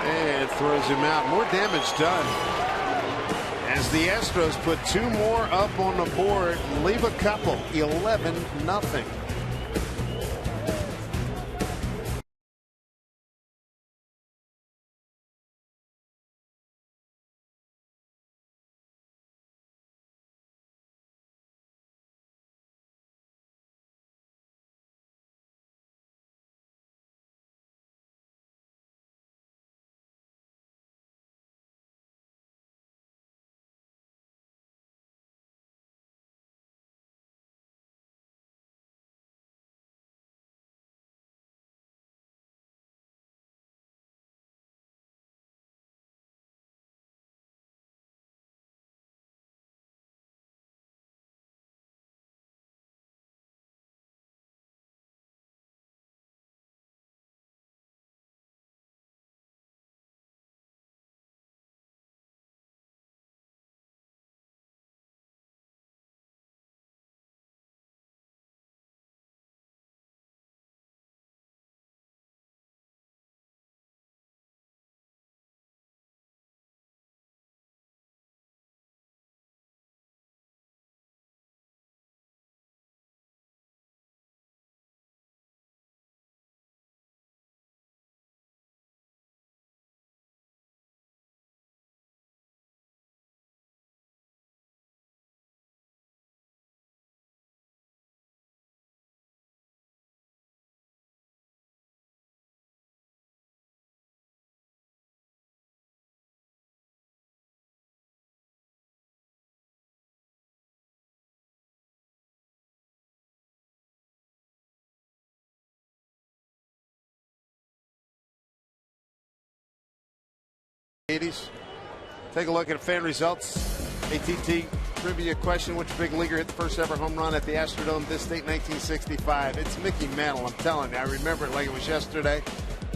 and throws him out. More damage done as the Astros put 2 more up on the board, leave a couple. 11-0. 80s. Take a look at fan results. ATT trivia question: which big leaguer hit the first ever home run at the Astrodome this date, 1965? It's Mickey Mantle. I'm telling you, I remember it like it was yesterday.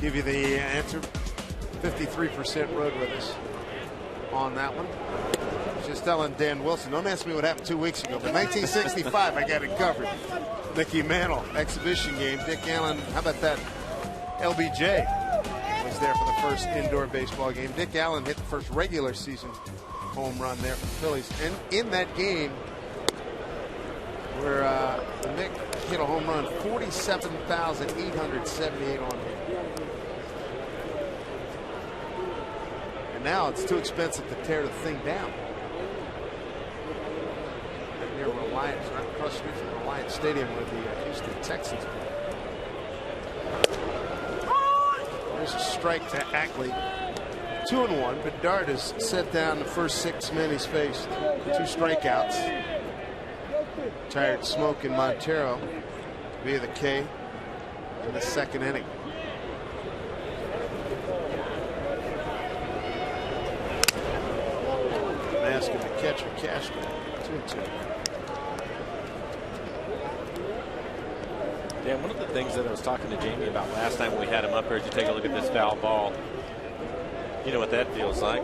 Give you the answer. 53% rode with us on that one. Just telling Dan Wilson, don't ask me what happened 2 weeks ago, but 1965, I got it covered. Mickey Mantle, exhibition game. Dick Allen, how about that? LBJ was there for the first indoor baseball game. Dick Allen hit the first regular season home run there for the Phillies. And in that game, where Mick hit a home run, 47,878 on him. And now it's too expensive to tear the thing down. And near Reliance, right across the street from Reliance Stadium, where the Houston Texans play. There's a strike to Ackley. 2-1. Bedard has set down the first 6 men he's faced. 2 strikeouts. Tired Smoke and Montero via the K in the second inning. Asking the catcher Castro. 2-2. Dan, one of the things that I was talking to Jamie about last time when we had him up here, is you take a look at this foul ball. You know what that feels like.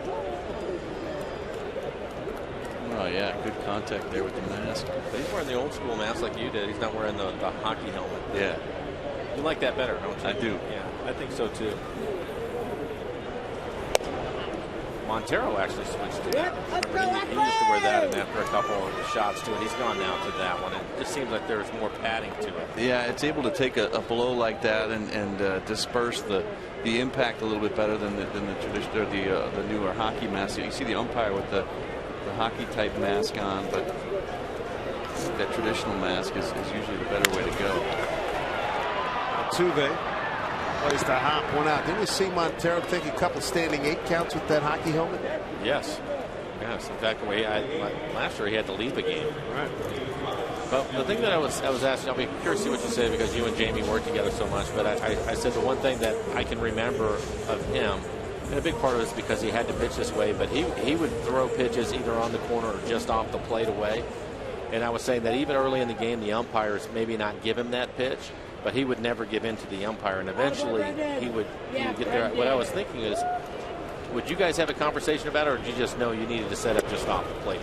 Oh yeah, good contact there with the mask. But he's wearing the old school mask like you did. He's not wearing the hockey helmet. Yeah. You like that better, don't you? I do. Yeah, I think so too. Montero actually switched to that. He used to wear that, and after a couple of shots to it, he's gone now to that one. It just seems like there's more padding to it. Yeah, it's able to take a blow like that and disperse the impact a little bit better than the traditional or the newer hockey mask. You see the umpire with the hockey type mask on, but that traditional mask is usually the better way to go. Altuve plays the hop, 1 out. Didn't we see Montero take a couple standing 8 counts with that hockey helmet? Yes. Yes. In fact, last year he had to leave the game. Right. But the thing that I was asking, I'll be curious to see what you say because you and Jamie work together so much. But I said the one thing that I can remember of him, and a big part of it is because he had to pitch this way, but he would throw pitches either on the corner or just off the plate away. And I was saying that even early in the game, the umpires maybe not give him that pitch, but he would never give in to the umpire, and eventually he would get there. What I was thinking is, would you guys have a conversation about it, or did you just know you needed to set up just off the plate?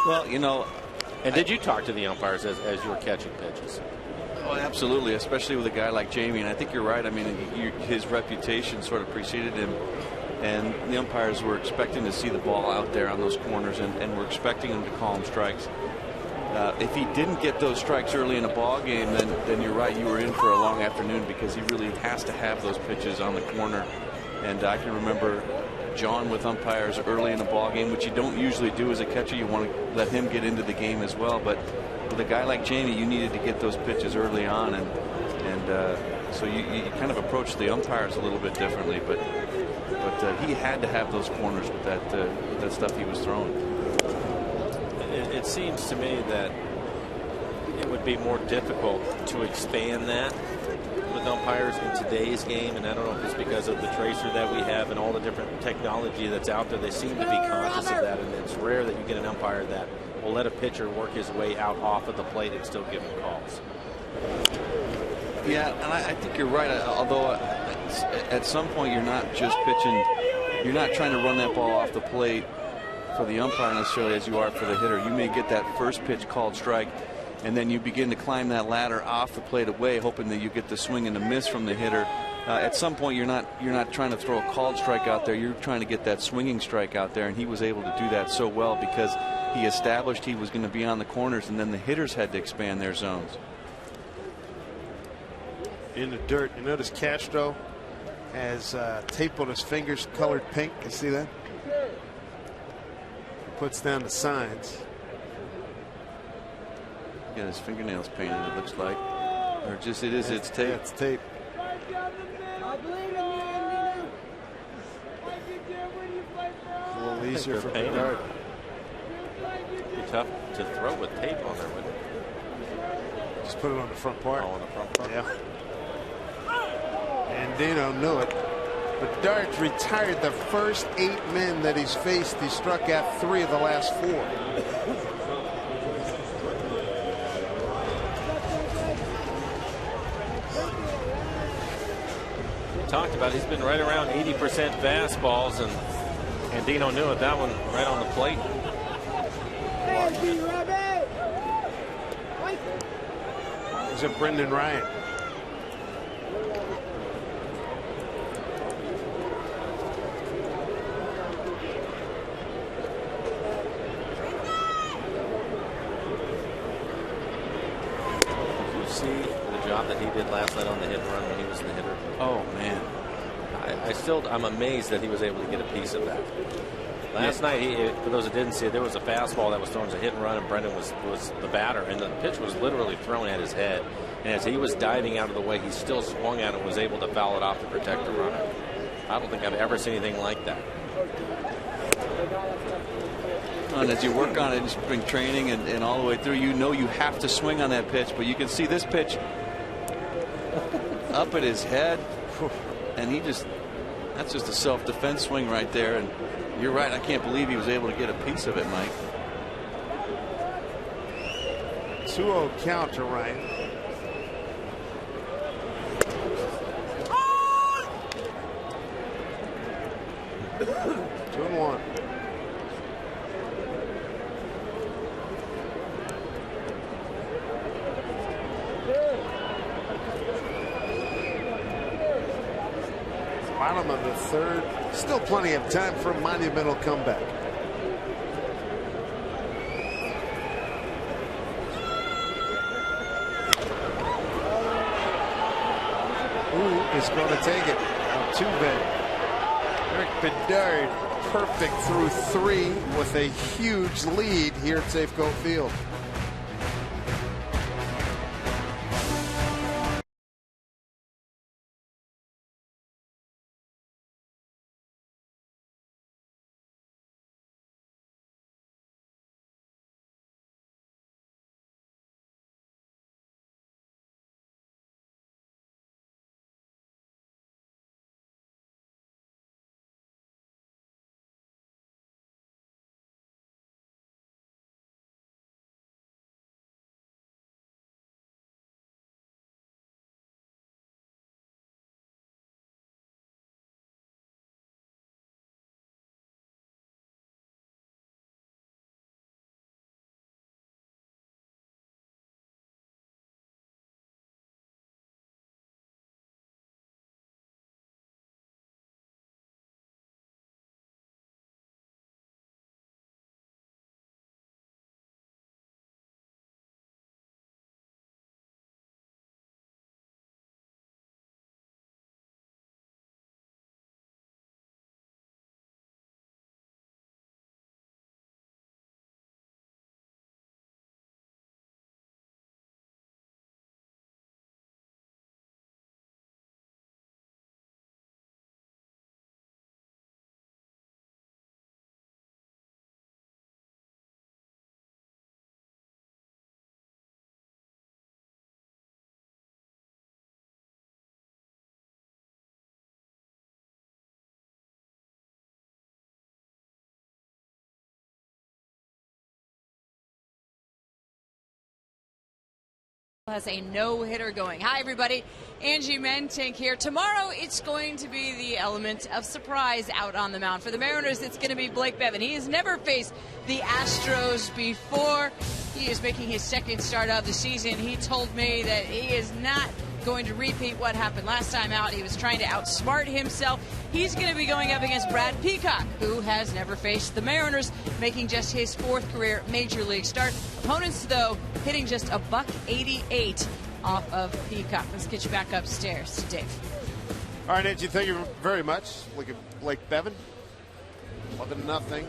Well, you know. And did you talk to the umpires as you were catching pitches? Oh, absolutely, especially with a guy like Jamie. And I think you're right. I mean, his reputation sort of preceded him. And the umpires were expecting to see the ball out there on those corners and were expecting him to call him strikes. If he didn't get those strikes early in a ball game, then you're right. You were in for a long afternoon because he really has to have those pitches on the corner. And I can remember John with umpires early in a ball game, which you don't usually do as a catcher. You want to let him get into the game as well. But with a guy like Jamie, you needed to get those pitches early on, and so you kind of approach the umpires a little bit differently. But he had to have those corners with that stuff he was throwing. It seems to me that it would be more difficult to expand that with umpires in today's game, and I don't know if it's because of the tracer that we have and all the different technology that's out there. They seem to be conscious of that, and it's rare that you get an umpire that will let a pitcher work his way out off of the plate and still give him calls. Yeah, and I think you're right. Although at some point you're not just pitching, you're not trying to run that ball off the plate for the umpire necessarily as you are for the hitter. You may get that first pitch called strike, and then you begin to climb that ladder off the plate away, hoping that you get the swing and a miss from the hitter. At some point, you're not trying to throw a called strike out there. You're trying to get that swinging strike out there, and he was able to do that so well because he established he was going to be on the corners, and then the hitters had to expand their zones. In the dirt, you notice Castro has tape on his fingers colored pink. You see that? He puts down the signs. Got his fingernails painted, it looks like. Or just it's tape. Yeah, it's tape. A little easier for Bedard. Be tough to throw with tape on there, wouldn't it? Just put it on the front part. Oh, on the front part. Yeah. And Dino knew it. Bedard retired the first 8 men that he's faced. He struck out 3 of the last 4. Talked about he's been right around 80% fastballs, and Dino knew it. That one right on the plate. Here's a Brendan Ryan. That he did last night on the hit and run when he was the hitter. Oh man, I'm amazed that he was able to get a piece of that. Last night, for those that didn't see it, there was a fastball that was thrown as a hit and run, and Brendan was the batter, and the pitch was literally thrown at his head. And as he was diving out of the way, he still swung at it and was able to foul it off to protect the runner. I don't think I've ever seen anything like that. And as you work on it in spring training and all the way through, you know you have to swing on that pitch, but you can see this pitch up at his head, and that's just a self-defense swing right there. And you're right, I can't believe he was able to get a piece of it, Mike. 2-0 count to Ryan. Two and one. Bottom of the 3rd. Still plenty of time for a monumental comeback. Who is going to take it? Altuve. Eric Bedard, perfect through 3 with a huge lead here at Safeco Field. Has a no-hitter going. Hi, everybody. Angie Mentink here. Tomorrow, it's going to be the element of surprise out on the mound. For the Mariners, it's going to be Blake Bevan. He has never faced the Astros before. He is making his 2nd start of the season. He told me that he is not going to repeat what happened last time out. He was trying to outsmart himself. He's going to be going up against Brad Peacock, who has never faced the Mariners, making just his 4th career major league start. Opponents, though, hitting just a $188 off of Peacock. Let's get you back upstairs to Dave. All right, Angie, thank you very much. Look at Blake Bevan. 11-0.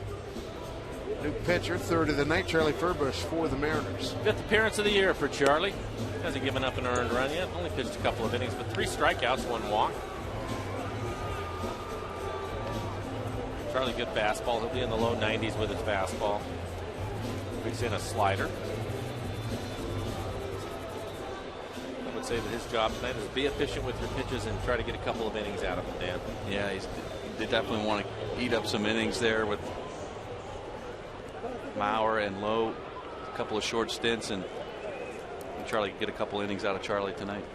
New pitcher, 3rd of the night, Charlie Furbush for the Mariners. 5th appearance of the year for Charlie. Hasn't given up an earned run yet. Only pitched a couple of innings, but 3 strikeouts, 1 walk. Charlie, good fastball. He'll be in the low 90s with his fastball. He's in a slider. That would say that his job tonight is be efficient with your pitches and try to get a couple of innings out of them, Dan. Yeah, they definitely want to eat up some innings there with Mauer and Lowe. A couple of short stints, and Charlie get a couple innings out of Charlie tonight.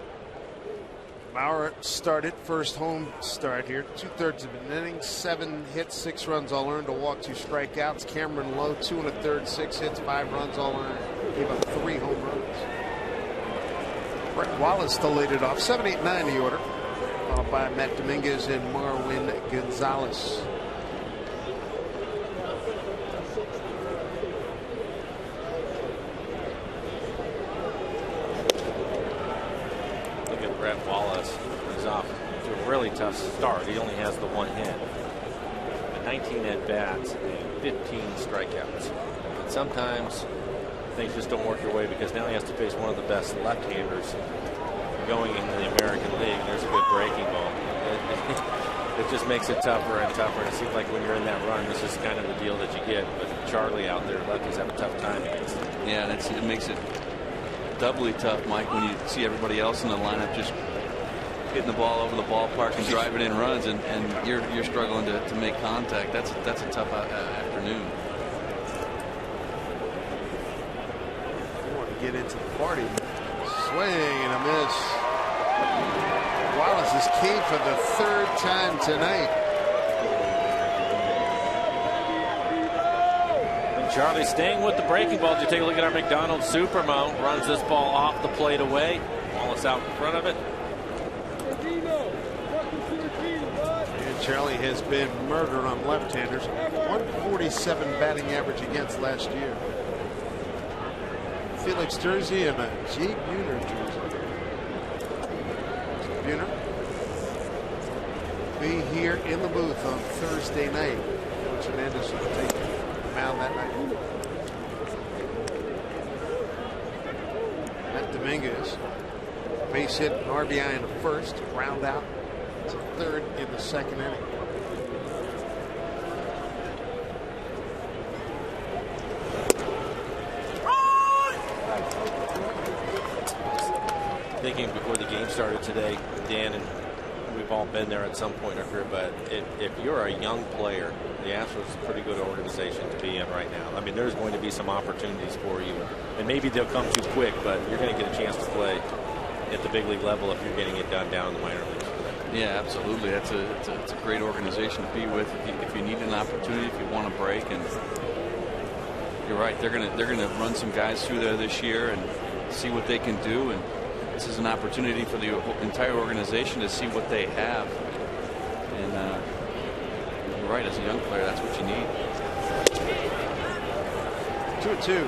Mauer started first home start here. 2/3 of an inning, 7 hits, 6 runs all earned, a walk, 2 strikeouts. Cameron Lowe 2 1/3, 6 hits, 5 runs all earned. Gave up 3 home runs. Brett Wallace still laid it off. 7, 8, 9 the order. Followed by Matt Dominguez and Marwin Gonzalez. Brett Wallace is off to a really tough start. He only has the 1 hit, 19 at bats, and 15 strikeouts. And sometimes things just don't work your way because now he has to face one of the best left-handers going into the American League. There's a good breaking ball. It just makes it tougher and tougher. And it seems like when you're in that run, this is kind of the deal that you get. But Charlie out there, lefties have a tough time against him. Yeah, and it makes it doubly tough, Mike, when you see everybody else in the lineup just hitting the ball over the ballpark and driving in runs, and you're struggling to make contact. That's a tough afternoon. You want to get into the party. Swing and a miss. Wallace is caved for the 3rd time tonight. Charlie staying with the breaking ball. You take a look at our McDonald's Supermo. Runs this ball off the plate away. Wallace out in front of it. And Charlie has been murdered on left-handers. 147 batting average against last year. Felix jersey and a Jade Buhner jersey. Buhner be here in the booth on Thursday night. Coach Hernandez will take the mound that night. Matt Dominguez, base hit, an RBI in the first, ground out to 3rd in the 2nd inning. Thinking before the game started today, Dan, and we've all been there at some point in our career, but if you're a young player, the Astros is a pretty good organization to be in right now. I mean, there's going to be some opportunities for you, and maybe they'll come too quick, but you're going to get a chance to play at the big league level if you're getting it done down in the minor leagues. Yeah, absolutely. It's a great organization to be with. If you need an opportunity, if you want to break, and you're right, they're gonna run some guys through there this year and see what they can do. And this is an opportunity for the entire organization to see what they have. And you're right, as a young player, that's what you need. 2-2.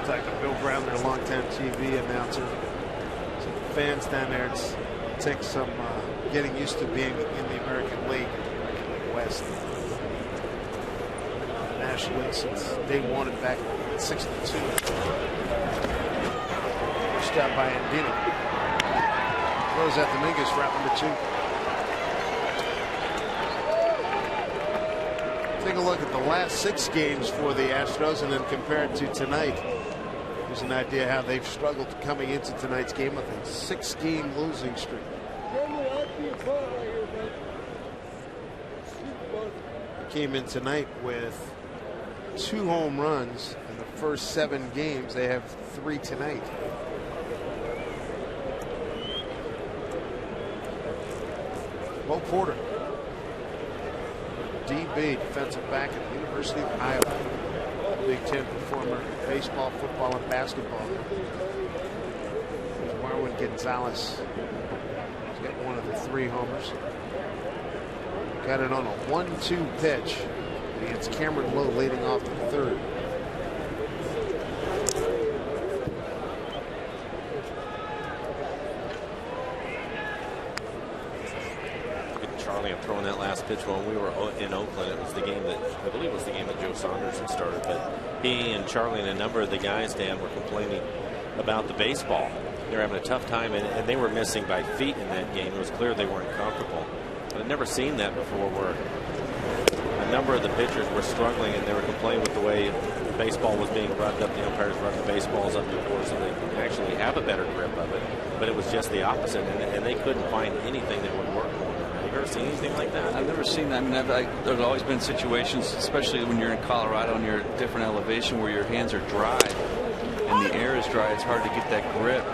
Like Bill Brown, their longtime TV announcer. So the fans down there, it takes some getting used to being in the American League, American League West. National League since day 1 and back in 62. First out by Andino. Throws at Dominguez for out number 2. Take a look at the last 6 games for the Astros and then compare it to tonight. There's an idea how they've struggled coming into tonight's game with a 6-game losing streak. They came in tonight with 2 home runs in the first 7 games. They have 3 tonight. Bo Porter, DB, defensive back at the University of Iowa. Big Ten performer in baseball, football, and basketball. There's Marwin Gonzalez. He's got 1 of the 3 homers. Got it on a 1-2 pitch against Cameron Lowe leading off the 3rd. Charlie, I'm throwing that last pitch when we were in Oakland. It was the game that, I believe it was the game that Joe Saunders had started, but he and Charlie and a number of the guys, Dan, were complaining about the baseball. They were having a tough time, and they were missing by feet in that game. It was clear they weren't comfortable. But I've never seen that before where a number of the pitchers were struggling, and they were complaining with the way baseball was being rubbed up. The umpires rubbed the baseballs up the course, and they could actually have a better grip of it. But it was just the opposite, and they couldn't find anything that would work for them. Have you ever seen anything like that? I've never seen that. I mean, there's always been situations, especially when you're in Colorado and you're at a different elevation, where your hands are dry and the air is dry. It's hard to get that grip.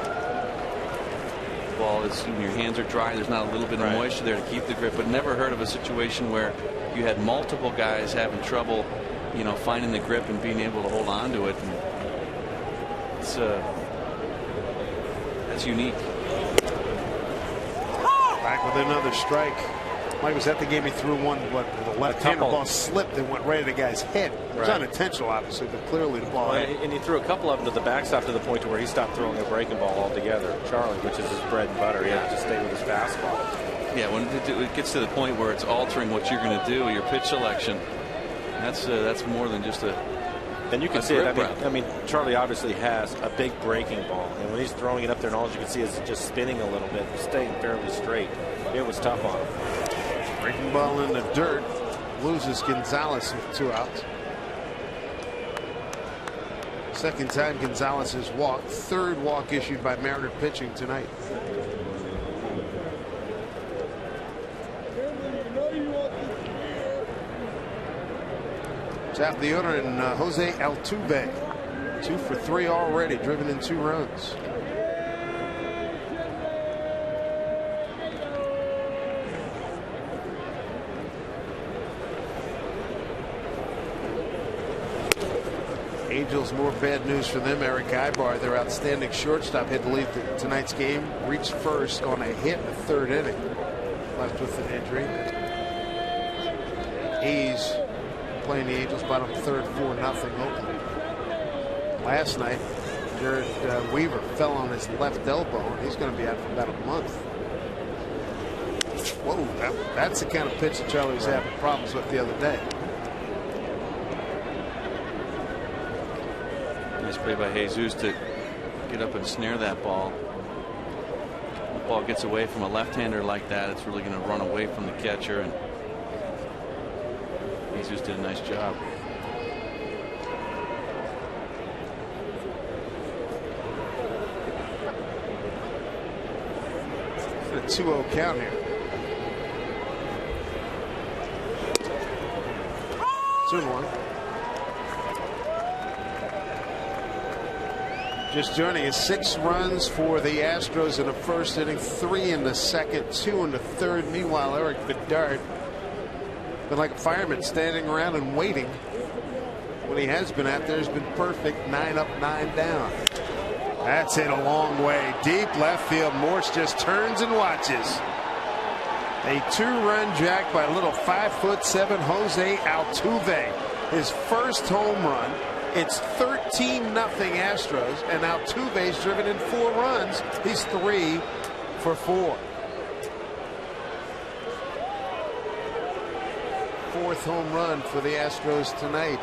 Ball is, your hands are dry. There's not a little bit of moisture there to keep the grip. But never heard of a situation where you had multiple guys having trouble, finding the grip and being able to hold on to it. And that's unique. Back with another strike. Mike was at the game. He threw one, the left-hander ball slipped and went right at the guy's head. It was unintentional, obviously, but clearly the ball. And he threw a couple of them to the backstop to the point to where he stopped throwing a breaking ball altogether. Charlie, which is his bread and butter, he had to stay with his fastball. Yeah, when it gets to the point where it's altering what you're going to do, your pitch selection, that's more than just a. And you can see it. I mean, Charlie obviously has a big breaking ball, and when he's throwing it up there, and all you can see is just spinning a little bit, staying fairly straight. It was tough on him. Breaking ball in the dirt, loses Gonzalez with 2 outs. Second time Gonzalez has walked. Third walk issued by Mariner pitching tonight. Tap the order in Jose Altuve. 2 for 3 already, driven in 2 runs. Angels, more bad news for them. Eric Ibar, their outstanding shortstop, had to leave tonight's game. Reached first on a hit in the 3rd inning. Left with an injury. A's playing the Angels, bottom 3rd, 4-0 Oakland. Last night, Jared Weaver fell on his left elbow, and he's going to be out for about a month. Whoa, that's the kind of pitch that Charlie was having problems with the other day. Nice play by Jesus to get up and snare that ball. The ball gets away from a left-hander like that, it's really going to run away from the catcher, and Jesus did a nice job. It's a 2-0 count here. 2-1. Just joining us, 6 runs for the Astros in the 1st inning, 3 in the 2nd, 2 in the 3rd. Meanwhile, Eric Bedard been like a fireman, standing around and waiting. When he has been out there, has been perfect. 9 up, 9 down. That's hit a long way, deep left field. Morse just turns and watches. A 2-run jack by little 5'7" Jose Altuve. His first home run. It's 13-0 Astros, and Altuve's driven in 4 runs. He's 3 for 4. 4th home run for the Astros tonight.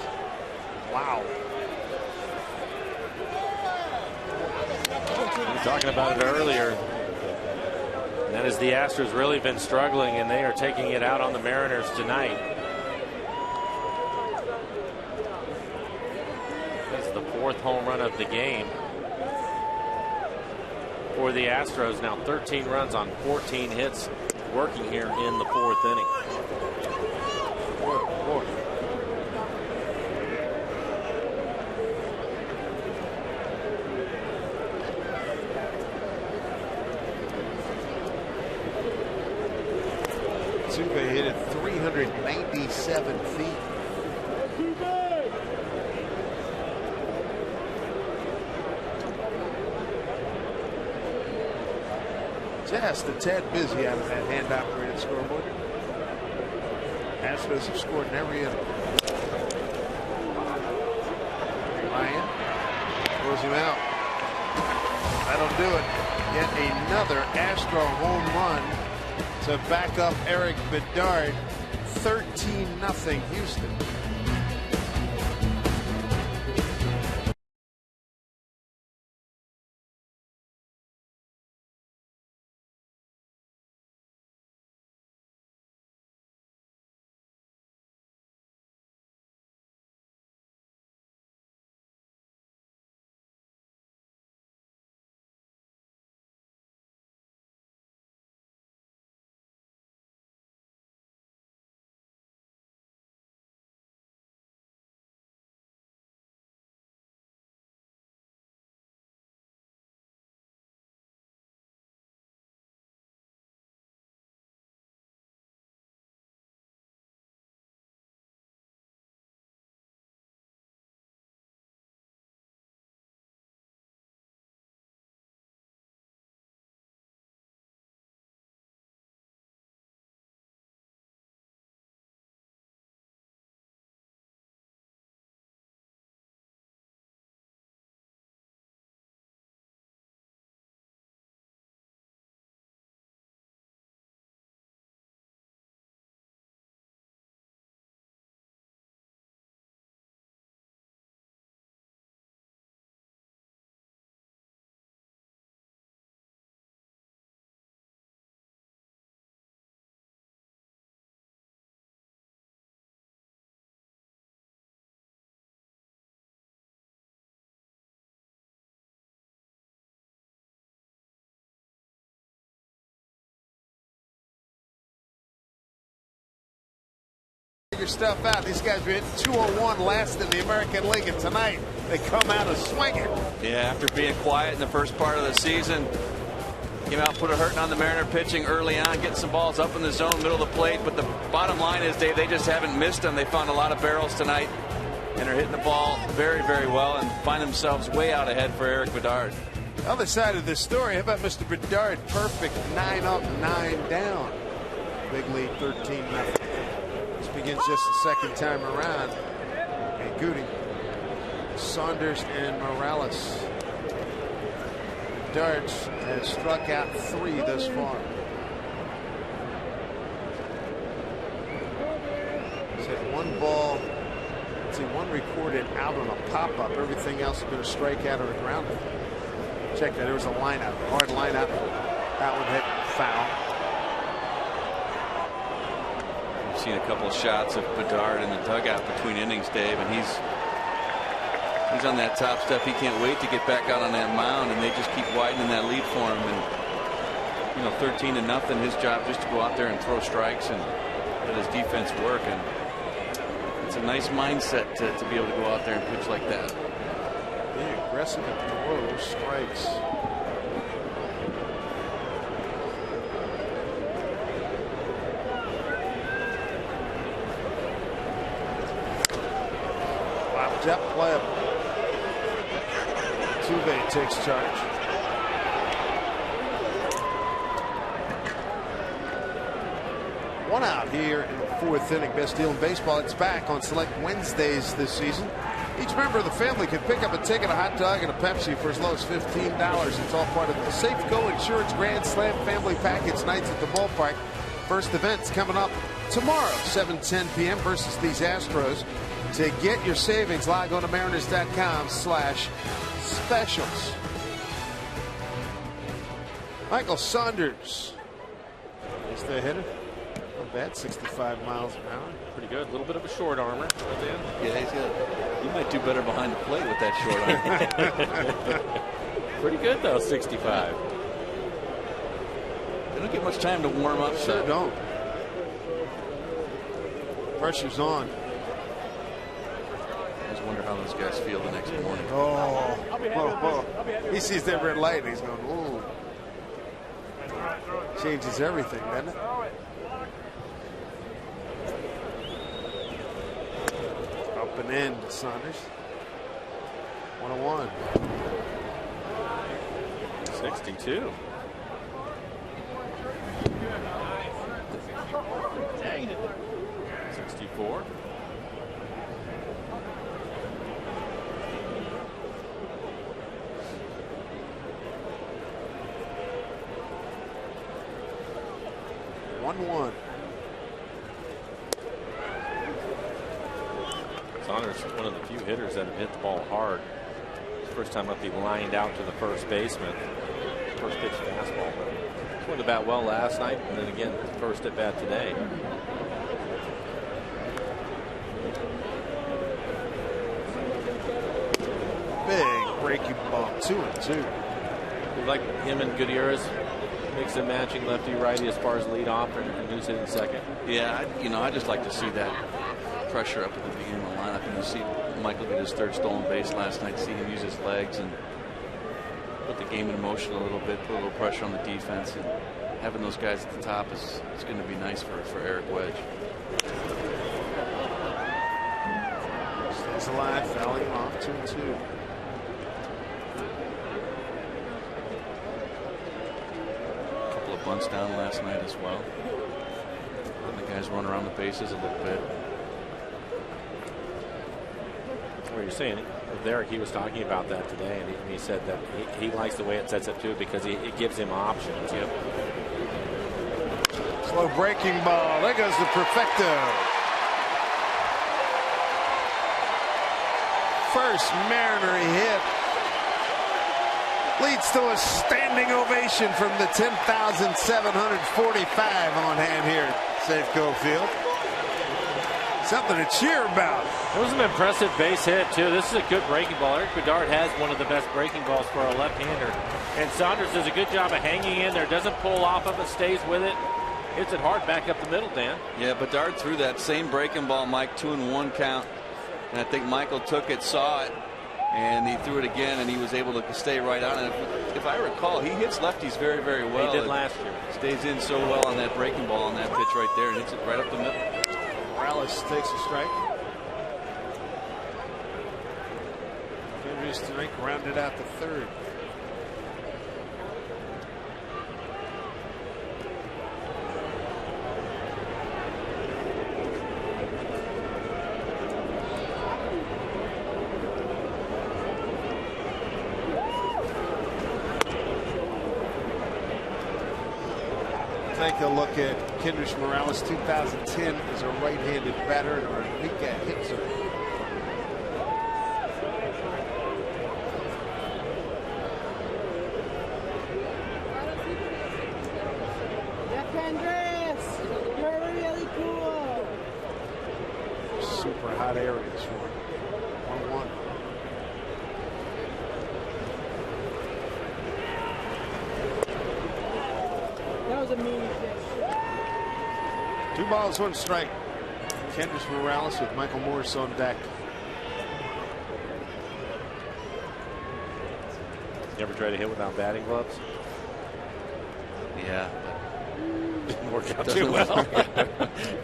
Wow. We were talking about it earlier. And that is, the Astros really been struggling, and they are taking it out on the Mariners tonight. That's the 4th home run of the game for the Astros. Now 13 runs on 14 hits, working here in the 4th inning. Boy. Altuve hit it 397 feet. Just a tad busy out of that hand-operated scoreboard. Astros have scored in every inning. Ryan throws him out. That'll do it. Yet another Astro home run to back up Eric Bedard. 13-0 Houston. figure stuff out. These guys were hitting 201 last in the American League, and tonight they come out of swinging. Yeah, after being quiet in the first part of the season, came out, put a hurting on the Mariner pitching early on, getting some balls up in the zone, middle of the plate. But the bottom line is, Dave, they just haven't missed them. They found a lot of barrels tonight, and are hitting the ball very, very well, and find themselves way out ahead for Eric Bedard. Other side of the story, how about Mr. Bedard? Perfect, 9 up, 9 down. Big lead, 13-0. This begins just the second time around. And Goody, Saunders, and Morales. Bedard has struck out 3 thus far. He's had 1 ball. Let's see, 1 recorded out on a pop-up. Everything else has been a strikeout or a grounder. Check that. There was a lineup, hard lineup. That one hit foul. We've seen a couple of shots of Bedard in the dugout between innings, Dave, and he's on that top step. He can't wait to get back out on that mound, and they just keep widening that lead for him. And 13-0. His job just to go out there and throw strikes and let his defense work. And it's a nice mindset to be able to go out there and pitch like that. Being aggressive at the low strikes. Wow, jet play. Tuve takes charge. One out here in the 4th inning. Best deal in baseball. It's back on select Wednesdays this season. Each member of the family can pick up a ticket, a hot dog, and a Pepsi for as low as $15. It's all part of the Safeco Insurance Grand Slam Family Package nights at the ballpark. First event's coming up tomorrow, 7:10 p.m. versus these Astros. To get your savings, log on to Mariners.com/specials. Michael Saunders is the hitter. Not bad, 65 miles an hour. Pretty good. A little bit of a short armor. Yeah, he's good. He might do better behind the plate with that short arm. Pretty good, though, 65. They don't get much time to warm up. Sure don't. Pressure's on. I just wonder how those guys feel the next morning. Oh. He sees that red light and he's going, ooh. Changes everything, doesn't it? Up and in, Saunders. 101. 62. Dang it. 64. Saunders is one of the few hitters that have hit the ball hard. First time up, he lined out to the first baseman. First pitch fastball. Swung the bat well last night, and then again, first at bat today. Big breaking ball, 2-2. We like him and Gutierrez. Mix and matching lefty righty as far as lead off and who's hitting second. Yeah, I just like to see that pressure up at the beginning of the lineup, and you see Michael get his 3rd stolen base last night, see him use his legs and put the game in motion a little bit, put a little pressure on the defense, and having those guys at the top is going to be nice for Eric Wedge. Stays alive, fouling off, 2-2. Bunts down last night as well. And the guys run around the bases a little bit. Well, you're saying with Derek, he was talking about that today, and he said that he likes the way it sets up too because it gives him options. Yep. Slow breaking ball. There goes the perfecto. First Mariner hit. Leads to a standing ovation from the 10,745 on hand here at Safeco Field. Something to cheer about. It was an impressive base hit, too. This is a good breaking ball. Eric Bedard has one of the best breaking balls for a left-hander. And Saunders does a good job of hanging in there. Doesn't pull off of it, stays with it. hits it hard back up the middle, Dan. Yeah, Bedard threw that same breaking ball, Mike, 2-1 count. And I think Michael took it, saw it, and he threw it again, and he was able to stay right on it. If I recall, he hits lefties very, very well. He did last year. Stays in so well on that breaking ball on that pitch right there and hits it right up the middle. Morales takes a strike. Henry's strike rounded out the third. Take a look at Kendrys Morales, 2010 as a right-handed batter and a weak hitter. Yeah, Kendrys, you're really cool. Super hot areas for him. 1-1. That was a mean pitch. 2 balls, 1 strike. Kendrys Morales with Michael Morse on deck. You ever try to hit without batting gloves? Yeah. Didn't work out too well.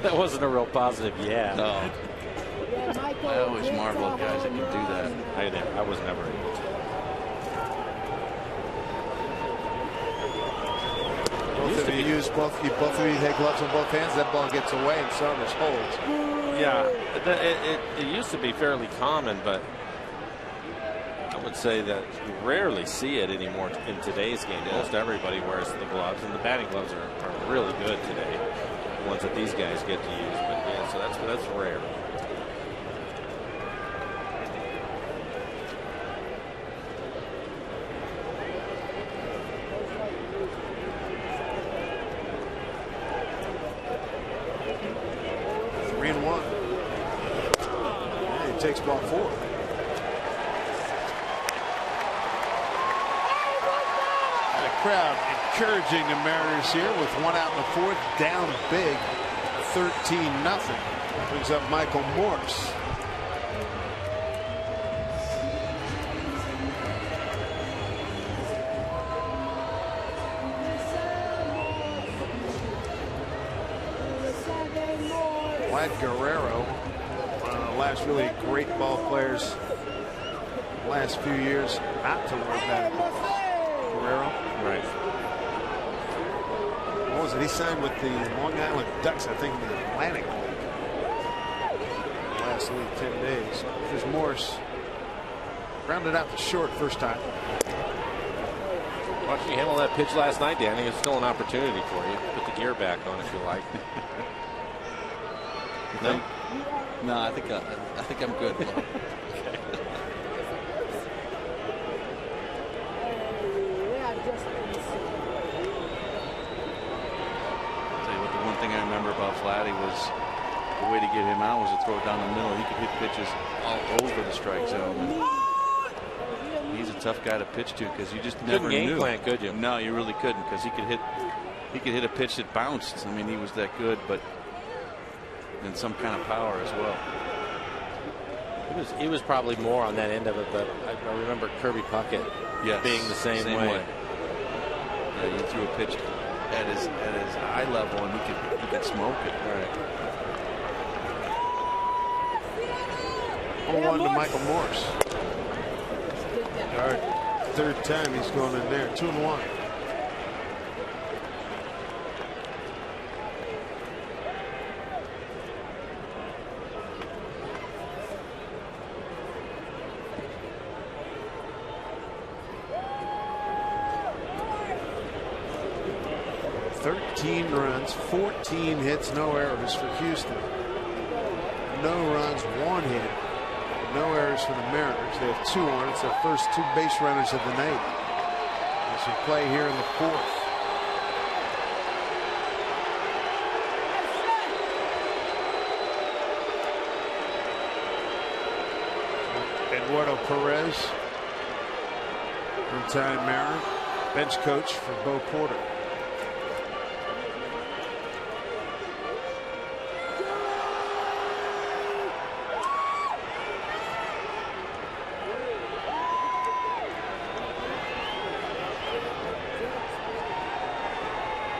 That wasn't a real positive. Yeah. No. Yeah, Michael, I always hits marvel a at guys that can home do that. run. I was never able to. Both of you take gloves on both hands, that ball gets away and Saunders holds. Yeah, it used to be fairly common, but I would say that you rarely see it anymore in today's game. Most everybody wears the gloves, and the batting gloves are really good today. The ones that these guys get to use, but yeah, so that's rare. Takes ball 4. And the crowd encouraging the Mariners here with 1 out in the 4th, down big, 13-0. Brings up Michael Morse. Vlad Guerrero. Last really great ball players last few years not to wear batting gloves. Guerrero. Right. What was it? He signed with the Long Island Ducks, I think, in the Atlantic last week, 10 days. Here's Morse. Rounded out to short first time. Watching you handle that pitch last night, Danny, it's still an opportunity for you. Put the gear back on if you like. No? No, I think I'm good. Okay. Tell you what, the one thing I remember about Vladdy was the way to get him out was to throw it down the middle. He could hit pitches all over the strike zone. And he's a tough guy to pitch to because you just never knew. Game plan, could you? No, you really couldn't, because he could hit a pitch that bounced. I mean, he was that good, but and some kind of power as well. He was probably more on that end of it, but I remember Kirby Puckett being the same way. Yeah, you threw a pitch at his eye level and he could smoke it. Right. 1-1 to Michael Morse. All right, 3rd time he's going in there. 2-1. Runs, 14 hits, no errors for Houston. No runs, 1 hit, no errors for the Mariners. They have 2 on. It's their first 2 base runners of the night. They should play here in the 4th. Eduardo Perez, one-time Mariner, bench coach for Bo Porter.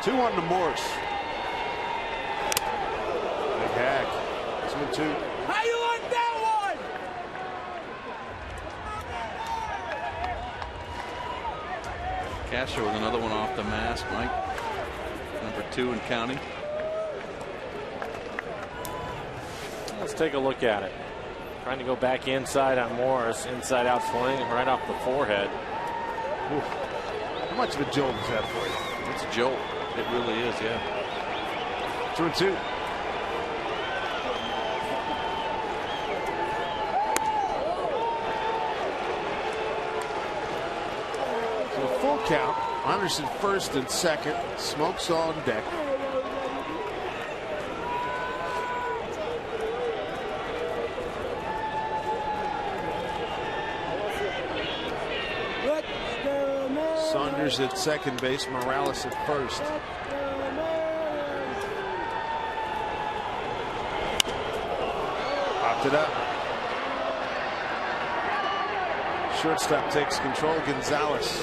2-1 to Morse. Big hack. 2-2. How you like that one? Castro with another one off the mask, Mike. Number 2 and counting. Let's take a look at it. Trying to go back inside on Morris. Inside out swing right off the forehead. Oof. How much of a jolt is that for you? It's a jolt. It really is, yeah. 2-2. So full count. Anderson first and second. Smokes on deck. Saunders at second base, Morales at first. Popped it up. Shortstop takes control. Gonzalez.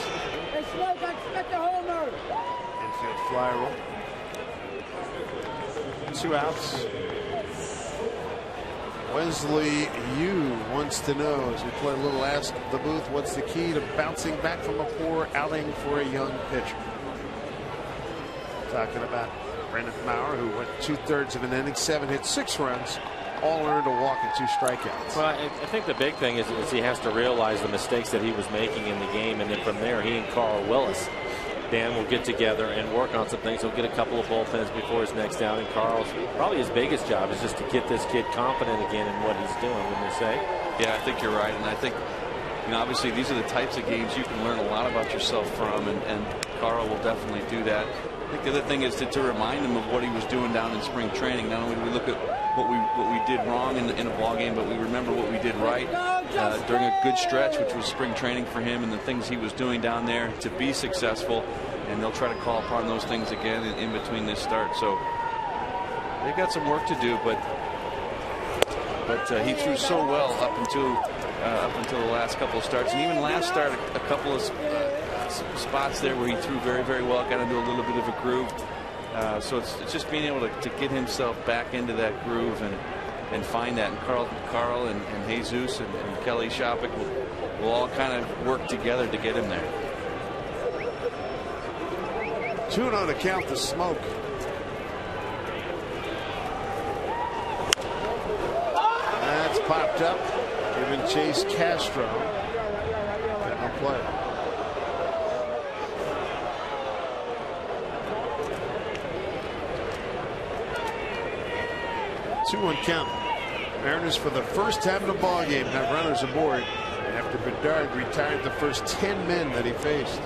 Hey, Smoke, I expect a homer. Infield fly roll. 2 outs. Wesley Yu wants to know, as we play a little Ask the Booth, what's the key to bouncing back from a poor outing for a young pitcher? Talking about Brendan Maurer, who went 2/3 of an inning, 7 hits, 6 runs, all earned a walk and 2 strikeouts. Well, I think the big thing is he has to realize the mistakes that he was making in the game, and then from there, he and Carl Willis, Dan, will get together and work on some things. He'll get a couple of bullpens before his next outing. Carl's probably his biggest job is just to get this kid confident again in what he's doing, wouldn't you say? Yeah, I think you're right. And I think, obviously these are the types of games you can learn a lot about yourself from, and Carl will definitely do that. I think the other thing is to remind him of what he was doing down in spring training. Not only do we look at what we did wrong in a ball game, but we remember what we did right during a good stretch, which was spring training for him, and the things he was doing down there to be successful. And they'll try to call upon those things again in between this start. So they've got some work to do, but he threw so well up until the last couple of starts, and even last start a couple of spots there where he threw very, very well, got into a little bit of a groove. So it's just being able to get himself back into that groove and find that. And Carl and Jesus and Kelly Shopik will all kind of work together to get him there. 2-0 to count the Smoke. That's popped up, giving Chase Castro no play. Two-one count. Mariners, for the first time in the ball game, have runners aboard after Bedard retired the first 10 men that he faced.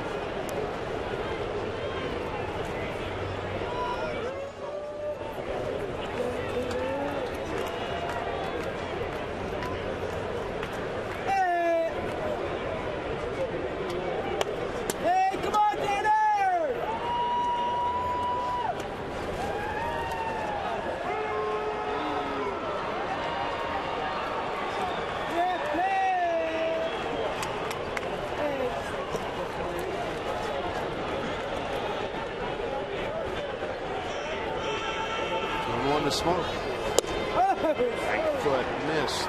The Smoke. Right foot missed.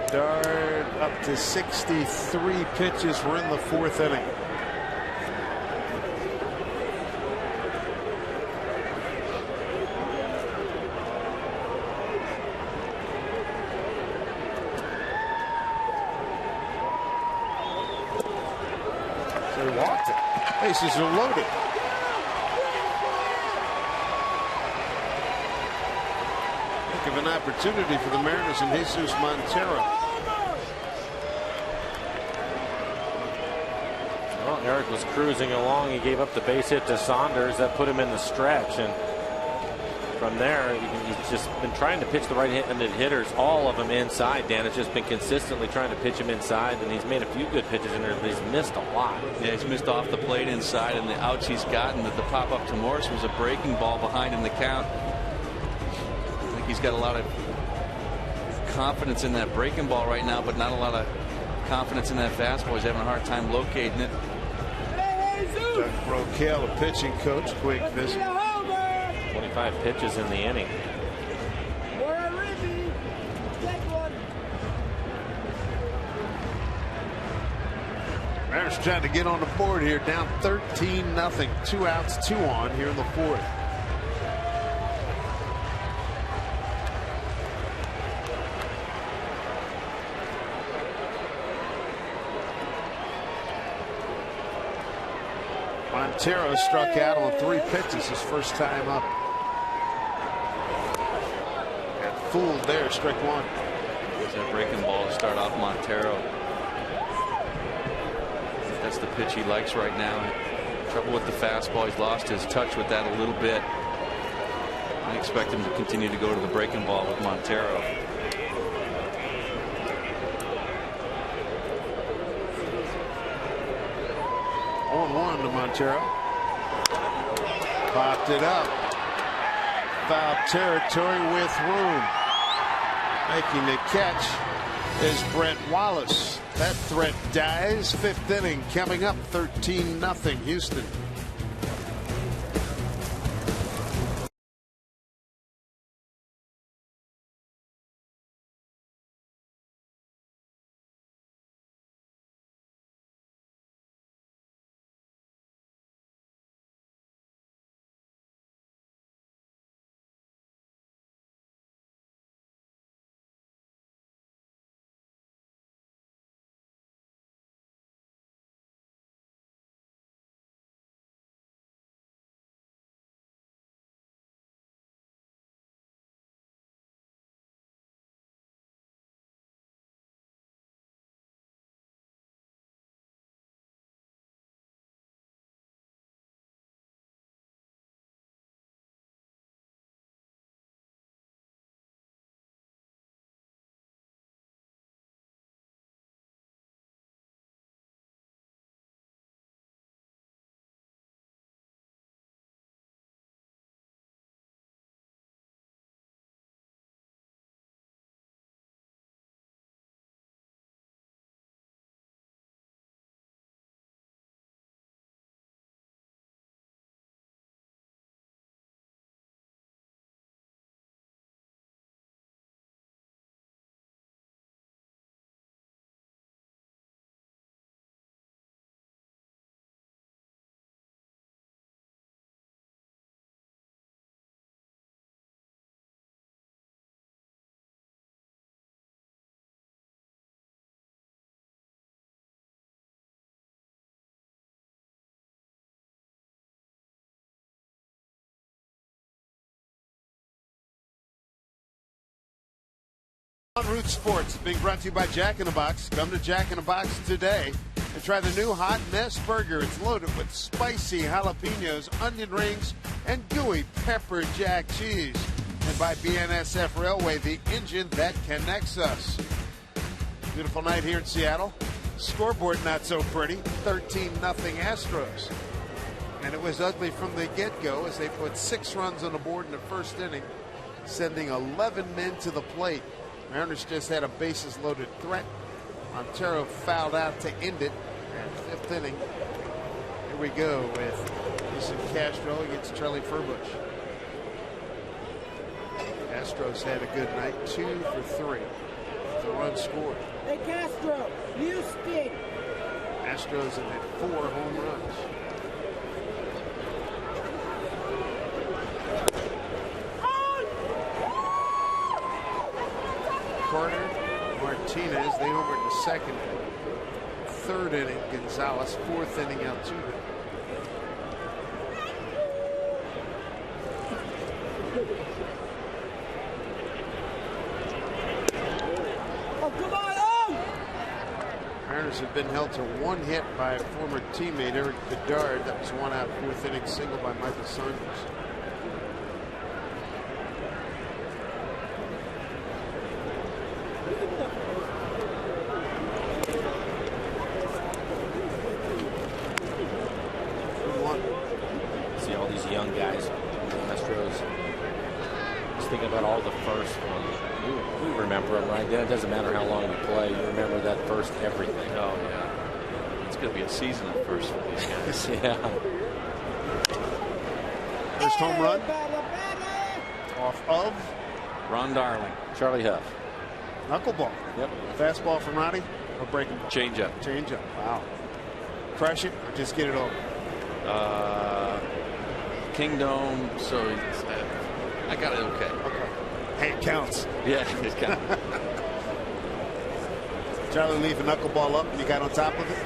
Bedard up to 63 pitches. We're in the 4th inning. Walked it. Bases are loaded. Think of an opportunity for the Mariners and Jesus Montero. Well, Eric was cruising along. He gave up the base hit to Saunders. That put him in the stretch. And from there, he's just been trying to pitch the right-handed hitters, all of them inside. Dan has just been consistently trying to pitch him inside, and he's made a few good pitches in there, but he's missed a lot. Yeah, he's missed off the plate inside, and the outs he's gotten. That the pop up to Morris was a breaking ball behind in the count. I think he's got a lot of confidence in that breaking ball right now, but not a lot of confidence in that fastball. He's having a hard time locating it. Doug Brocail, a pitching coach, quick visit. 25 pitches in the inning. Mariners trying to get on the board here, down 13-0. 2 outs, 2 on here in the 4th. Montero struck out on 3 pitches his first time up. Got fooled there, strike 1. There's that breaking ball to start off Montero. That's the pitch he likes right now. Trouble with the fastball. He's lost his touch with that a little bit. I expect him to continue to go to the breaking ball with Montero. On 1 to Montero. Popped it up. Foul territory with room. Making the catch is Brent Wallace. That threat dies. 5th inning coming up. 13-0 Houston. On Root Sports, being brought to you by Jack in the Box. Come to Jack in the Box today and try the new Hot Mess Burger. It's loaded with spicy jalapenos, onion rings, and gooey pepper jack cheese. And by BNSF Railway, the engine that connects us. Beautiful night here in Seattle. Scoreboard not so pretty. 13-0 Astros. And it was ugly from the get-go as they put 6 runs on the board in the first inning, sending 11 men to the plate. Mariners just had a bases loaded threat. Montero fouled out to end it. And 5th inning. Here we go with Jason Castro against Charlie Furbush. Astros had a good night, 2 for 3. The run scored. Hey Castro, Houston. Astros have had 4 home runs. Carter, Martinez, they over in the 2nd. 3rd inning, Gonzalez. 4th inning, Altuve. Oh, come on, oh! Mariners have been held to 1 hit by a former teammate, Eric Bedard. That was 1 out, 4th inning single by Michael Saunders. think about all the first ones. We remember them, right? Then it doesn't matter how long you play. You remember that first everything. Oh, yeah. It's going to be a season at first for these guys. Yeah. First home run off of Ron Darling. Charlie Huff. knuckleball. Yep. Fastball from Ronnie or breaking ball? Change up. Change up. Wow. Crush it or just get it over? Kingdom. So I got it okay. Okay. Hey, it counts. Yeah, it counts. Charlie leave a knuckleball up and you got on top of it?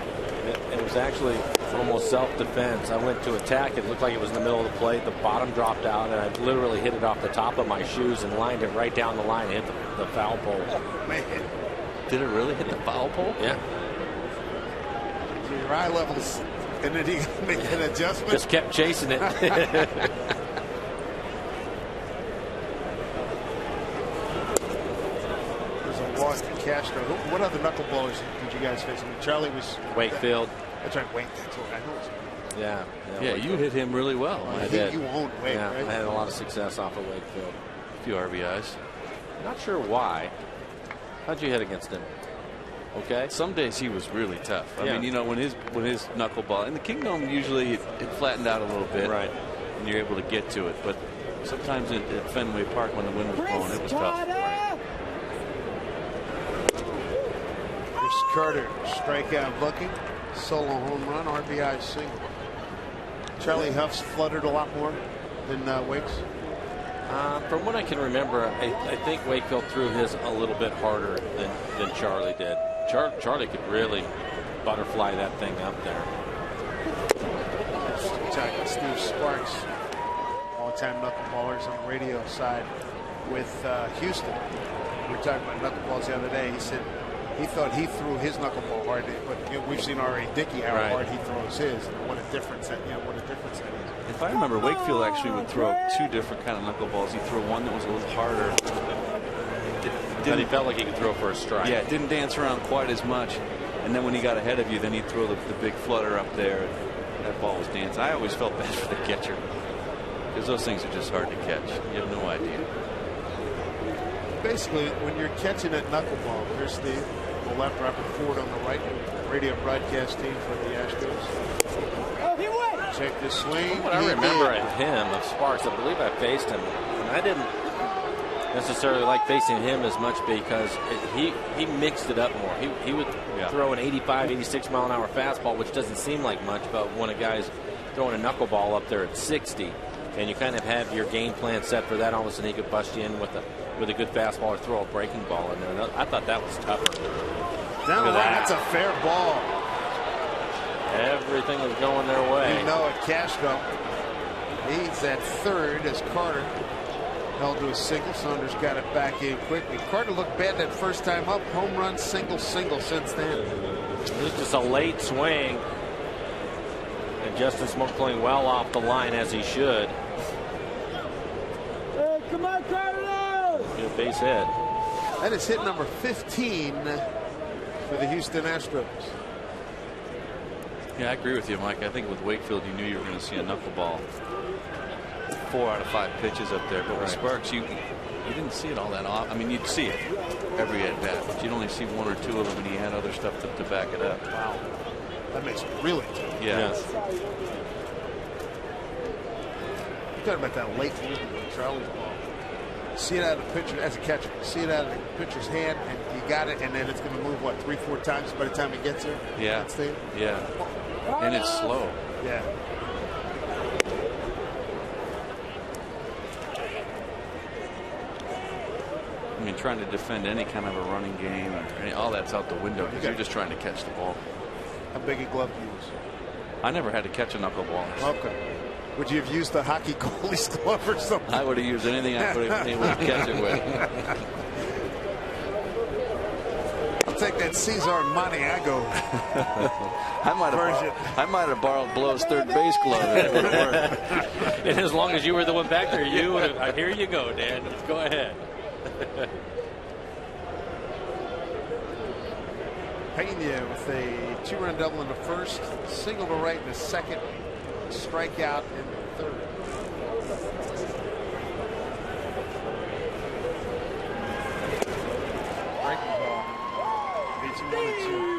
It was actually almost self-defense. I went to attack. It looked like it was in the middle of the plate. The bottom dropped out, and I literally hit it off the top of my shoes and lined it right down the line and hit the foul pole. Oh, man. Did it really hit the foul pole? Yeah. Your eye levels, and then he made an adjustment. Just kept chasing it. There's a walk to Castro. What other knuckleballers did you guys face? I mean, Charlie was Wakefield. That's right, Wake. That's what I know. Yeah. Yeah, you hit him really well. I did. You owned Wake, yeah, right? I had a lot of success off of Wakefield. A few RBIs. Not sure why. How'd you hit against him? Okay. Some days he was really tough. I Yeah. mean, you know, when his knuckleball in the Kingdom, usually it flattened out a little bit, Right? And you're able to get to it. But sometimes at Fenway Park, when the wind was blowing, it was tough. Chris Carter, strikeout looking, solo home run, RBI single. Charlie Huff's fluttered a lot more than Wake's. From what I can remember, I think Wakefield threw his a little bit harder than Charlie did. Charlie could really butterfly that thing up there. Talking Steve Sparks, all-time knuckleballers on the radio side with Houston. We were talking about knuckleballs the other day. He said he thought he threw his knuckleball hard, but we've seen R.A. Dickey how hard he throws his. What a difference that is. If I remember, Wakefield actually would throw two different kind of knuckleballs. He'd throw one that was a little harder. And he felt like he could throw for a strike. Yeah, it didn't dance around quite as much. And then when he got ahead of you, then he'd throw the big flutter up there. And that ball was dancing. I always felt bad for the catcher because those things are just hard to catch. You have no idea. Basically, when you're catching that knuckleball, here's the left, Robert Ford on the right, radio broadcast team for the Astros. Check the swing. What I remember of him, of Sparks, I believe I faced him, and I didn't necessarily like facing him as much because he mixed it up more. He would throw an 85, 86 mile an hour fastball, which doesn't seem like much, but when a guy's throwing a knuckleball up there at 60, and you kind of have your game plan set for that, all of a sudden he could bust you in with a good fastball or throw a breaking ball in there. I thought that was tougher. Down the line, that's a fair ball. Everything was going their way. You know it, Castro. He's at third as Carter held to a single. Saunders got it back in quickly. Carter looked bad that first time up. Home run, single since then. It was just a late swing. And Justin Smoke playing well off the line as he should. Hey, come on, Carter! Good base hit. That is hit number 15 for the Houston Astros. Yeah, I agree with you, Mike. I think with Wakefield, you knew you were going to see a knuckleball. 4 out of 5 pitches up there. But with Sparks, you didn't see it all that often. I mean, you'd see it every at bat, but you'd only see 1 or 2 of them, and he had other stuff to back it up. Wow. That makes it really tough. Yeah. Yes. You're talking about that late movement with Charlie's ball. See it out of the pitcher as a catcher. See it out of the pitcher's hand, and you got it, and then it's going to move, what, 3-4 times by the time it gets there? Yeah. That's the, Yeah. And it's slow. yeah. I mean, trying to defend any kind of a running game, all that's out the window because you're just trying to catch the ball. How big a glove do you use? I never had to catch a knuckleball. Okay. Would you have used the hockey goalie's glove or something? I would have used anything I could have able to catch it with. I'll take that Cesar Maniago version. I might have borrowed Blow's third base glove. And as long as you were the one back there, here you go, Dan. Let's go ahead. Pena with a 2-run double in the first, single to right in the second, strikeout in the third. Breaking ball. 18-1-2.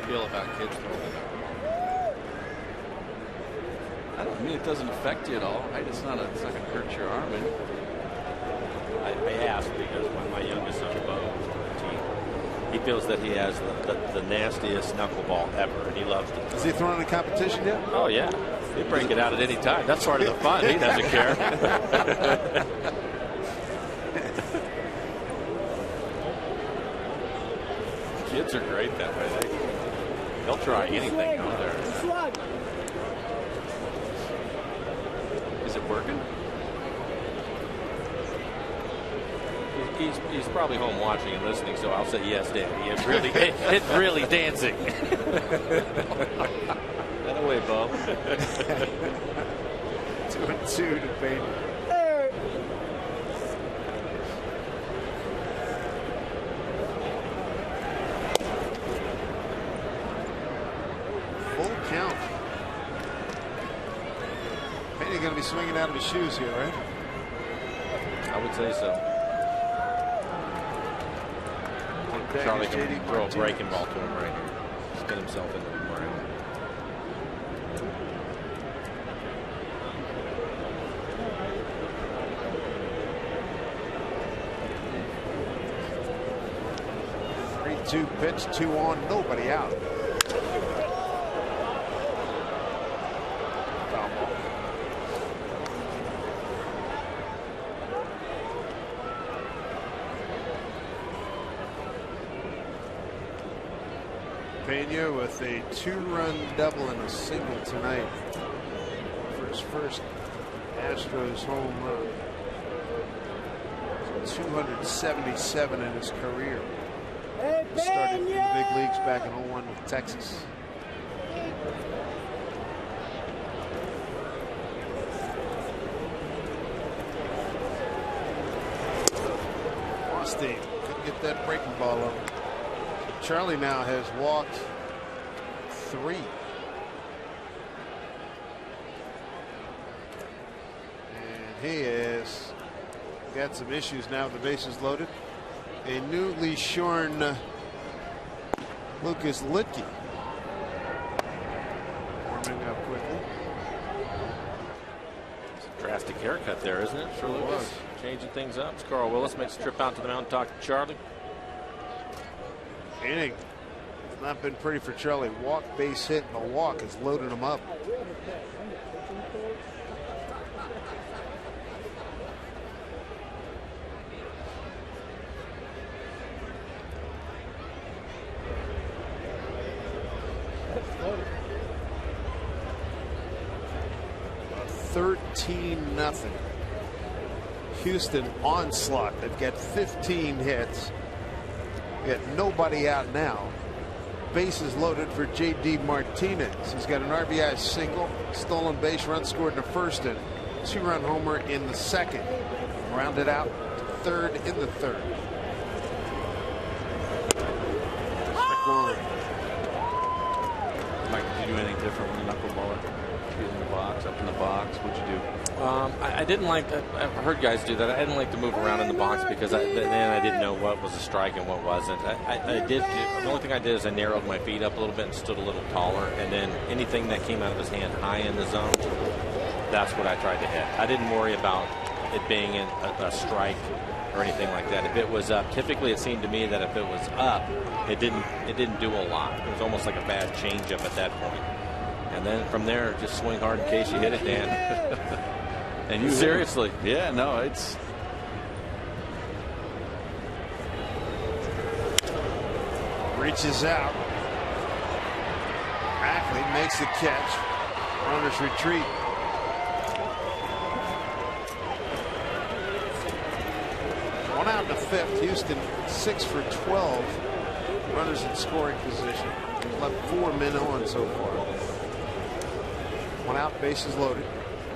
Feel about kids throwing. I don't mean it doesn't affect you at all, right? It's not going to hurt your arm. And I asked because when my youngest son, Bo, he feels that he has the nastiest knuckleball ever, and he loves it. Is he throwing in competition yet? Oh, yeah. He'd break it out at any time. That's part of the fun. He doesn't care. Kids are great that way. They'll try anything out there. is it working? He's probably home watching and listening, so I'll say yes, Daddy. It's really dancing. That away, Bob. 2-2 to Payne. Full count. Payne going to be swinging out of his shoes here, right? I would say so. Charlie can throw a breaking ball to him right here. Just get himself into the ground. Two pitch, 2 on, nobody out. Foul ball. Pena with a 2-run double and a single tonight for his first Astros home run. 277 in his career. Started in the big leagues back in 01 with Texas. Austin couldn't get that breaking ball over. Charlie now has walked 3. And he has got some issues now with the bases loaded. A newly shorn Lucas Litke warming up quickly. It's a drastic haircut there, isn't it, for Lucas? Changing things up. Carl Willis makes a trip out to the mound, talk to Charlie. Inning. It's not been pretty for Charlie. Walk, base hit, and a walk has loaded him up. A 13-0 Houston onslaught. They've got 15 hits. Got nobody out now. Bases loaded for J.D. Martinez. He's got an RBI single, stolen base run scored in the first and 2-run homer in the second. Rounded out to third in the third. Strike one. Mike, did you do anything different when the knuckleballer? In the box, up in the box. What'd you do? I didn't like that. I've heard guys do that. I didn't like to move around in the box because then I didn't know what was a strike and what wasn't. The only thing I did is I narrowed my feet up a little bit and stood a little taller, and then anything that came out of his hand high in the zone, that's what I tried to hit. I didn't worry about it being a strike or anything like that. If it was up, typically it seemed to me that if it was up, it didn't do a lot. It was almost like a bad changeup at that point. And then from there, just swing hard in case you hit it, Dan. And you seriously? Yeah, no, it's. Reaches out. Ackley makes the catch. Runners retreat. One out in the fifth. Houston 6 for 12. Runners in scoring position. Left 4 men on so far. One out, bases loaded.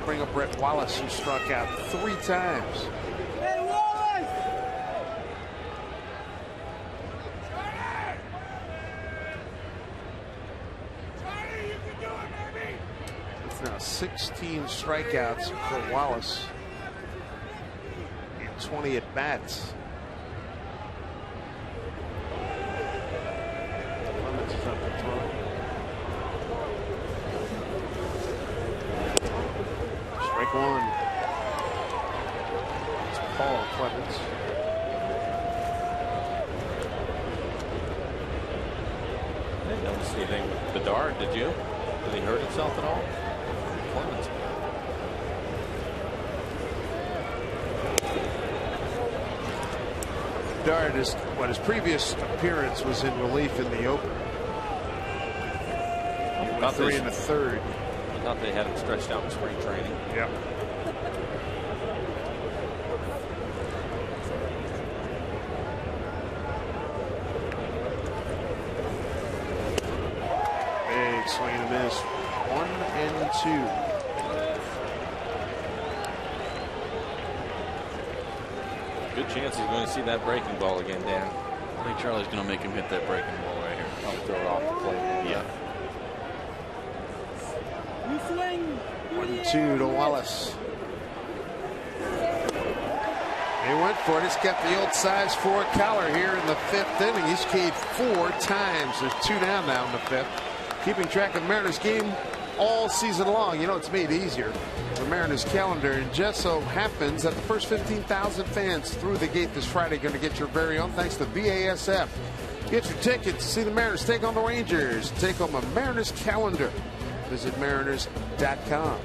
Bring up Brett Wallace, who struck out 3 times. Hey, Wallace! It's now 16 strikeouts for Wallace in 20 at bats. Clemens is up to throw. Strike one. It's Paul Clemens. I didn't notice anything with Bedard, did you? Did he hurt himself at all? Clemens. Bedard, his previous appearance was in relief in the opener. About 3 in the third. I thought they had him stretched out in spring training. Yeah. Big swing and a miss. 1 and 2. Good chance he's going to see that breaking ball again, Dan. I think Charlie's going to make him hit that breaking ball right here. I'll throw it off the plate. Yeah. You swing. 1-2 to Wallace. He went for it. He's got the old size 4 collar here in the 5th inning. He's K'd 4 times. There's 2 down now in the 5th. Keeping track of the Mariners game all season long. You know, it's made easier. The Mariners calendar, and just so happens that the first 15,000 fans through the gate this Friday are going to get your very own, thanks to BASF. Get your tickets to see the Mariners take on the Rangers. Take home a Mariners calendar. Visit mariners.com.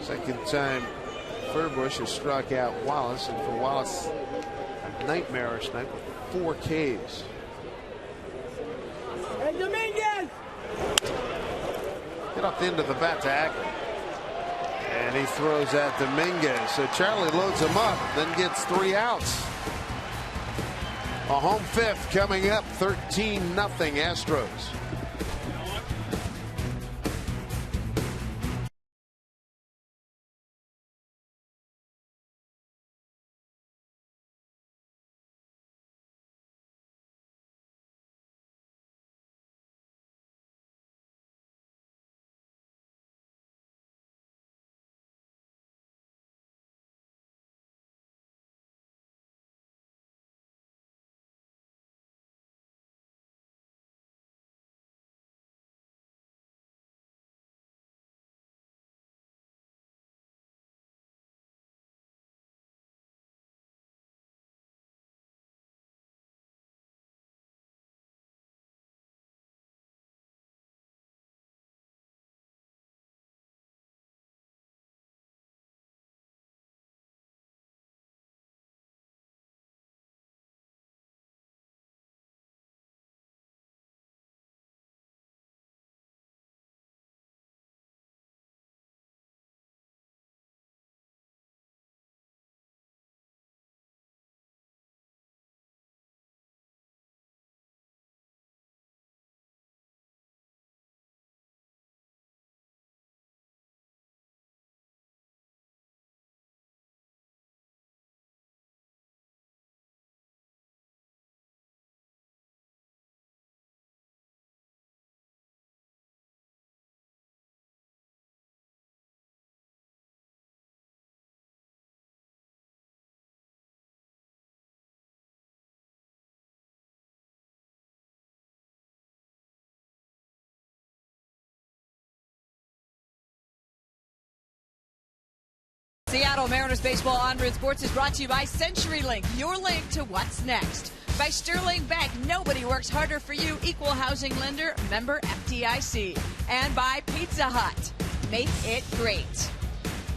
Second time Furbush has struck out Wallace, and for Wallace, a nightmarish night with 4 Ks. Hey, Dominguez! Get off the end of the bat to Ackley. And he throws at Dominguez. So Charlie loads him up, then gets 3 outs. A home 5th coming up, 13-0 Astros. Seattle Mariners baseball on Root Sports is brought to you by CenturyLink, your link to what's next. By Sterling Bank, nobody works harder for you. Equal housing lender, member FDIC. And by Pizza Hut, make it great.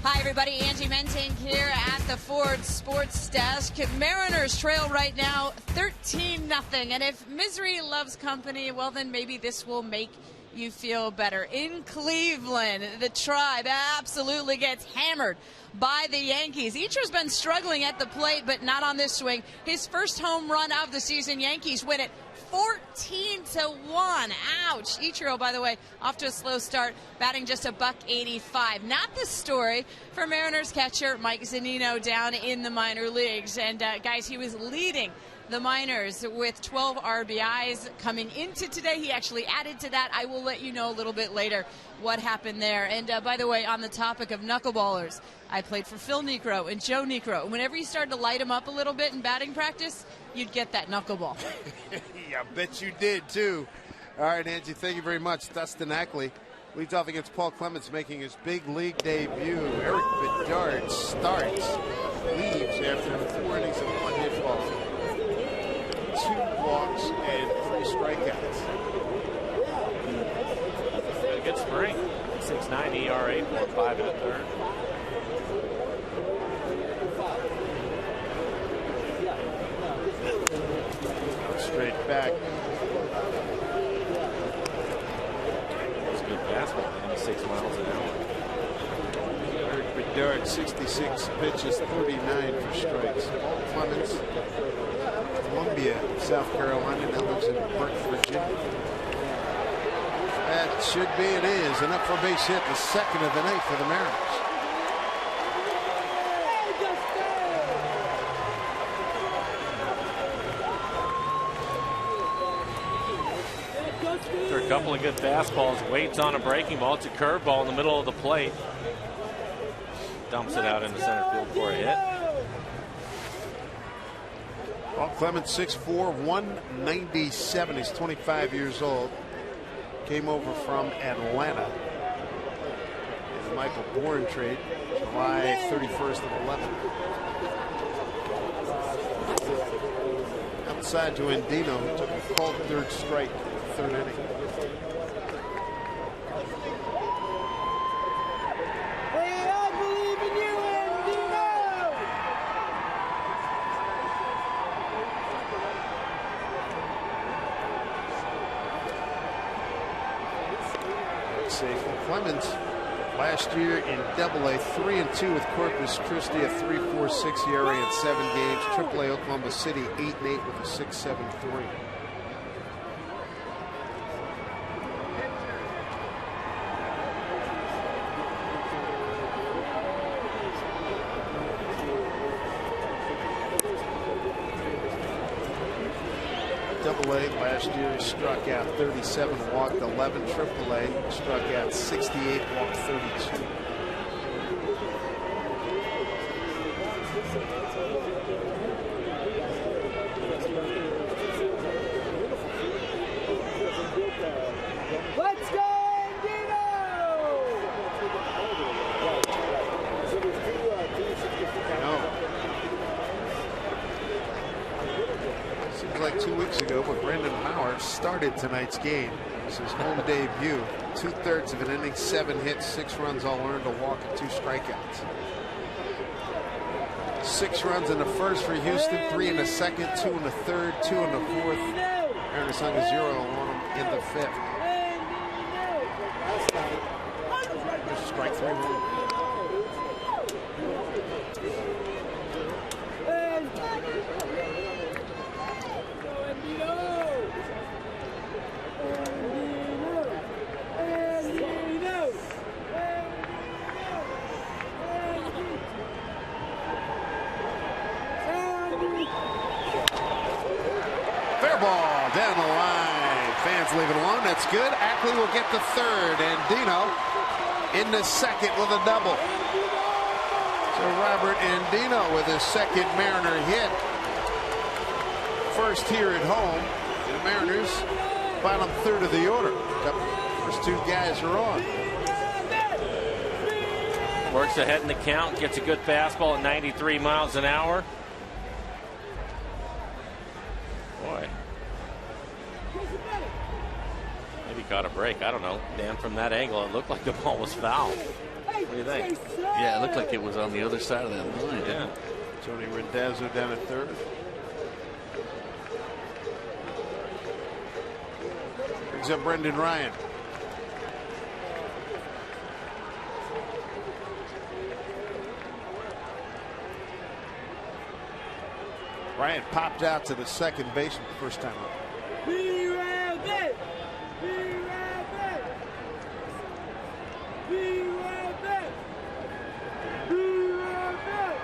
Hi, everybody. Angie Mentink here at the Ford Sports Desk. Mariners trail right now 13-0. And if misery loves company, well, then maybe this will make you feel better. In Cleveland, the Tribe absolutely gets hammered by the Yankees. Ichiro's been struggling at the plate, but not on this swing. His first home run of the season. Yankees win it 14-1. Ouch. Ichiro, by the way, off to a slow start, batting just $185. Not the story for Mariners catcher Mike Zunino down in the minor leagues. And guys, he was leading the minors with 12 RBIs coming into today. He actually added to that. I will let you know a little bit later what happened there. And by the way, on the topic of knuckleballers, I played for Phil Necro and Joe Necro. And whenever you started to light them up a little bit in batting practice, you'd get that knuckleball. Yeah, I bet you did, too. All right, Angie, thank you very much. Dustin Ackley leads off against Paul Clements, making his big league debut. Eric Bedard starts, leaves after 4 innings and 1 hit ball. 2 walks and 3 strikeouts. A good spring. 6.9 ERA, 4.5 in the third. Straight back. It's good fastball, 96 miles an hour. Eric Bedard, 66 pitches, 39 for strikes. Paul Clements, Columbia, South Carolina, now lives in Burke, Virginia. That should be, it is, an up for a base hit, the second of the night for the Mariners. After a couple of good fastballs, waits on a breaking ball. It's a curveball in the middle of the plate. Dumps it out into center field for a hit. Paul Clements, 6'4", 197. He's 25 years old. Came over from Atlanta in the Michael Bourne trade, July 31st of 11. Outside to Andino, who took a called third strike, 3rd inning. Clemens last year in Double-A, 3-2 with Corpus Christi, a 3.46 ERA in 7 games. Triple-A Oklahoma City, 8-8 with a 6.73. Double-A last year he struck out 37, walked 11. Triple-A struck out 68, walked 32. Let's go, Andino! Seems like 2 weeks ago, but Brandon Maurer started tonight's game. This is his home debut. 2/3 of an inning, 7 hits, 6 runs all earned, a walk and 2 strikeouts. 6 runs in the first for Houston, 3 in the second, 2 in the third, 2 in the fourth. Mariners hung a 0 on him in the 5th. Strike 3 rule. Fair ball down the line. Fans leave it alone. That's good. Ackley will get the 3rd, and Dino in the 2nd with a double. So Robert Andino with his 2nd Mariner hit. First here at home. The Mariners bottom 3rd of the order. The first 2 guys are on. Works ahead in the count, gets a good fastball at 93 miles an hour. Boy. Maybe caught a break. I don't know. Dan, from that angle, it looked like the ball was foul. What do you think? Yeah, it looked like it was on the other side of that line. Yeah. Tony Rendazzo down at 3rd. Brings up Brendan Ryan. Ryan popped out to the second baseman the first time up. Be right back. Be right back. Be right back. Be right back.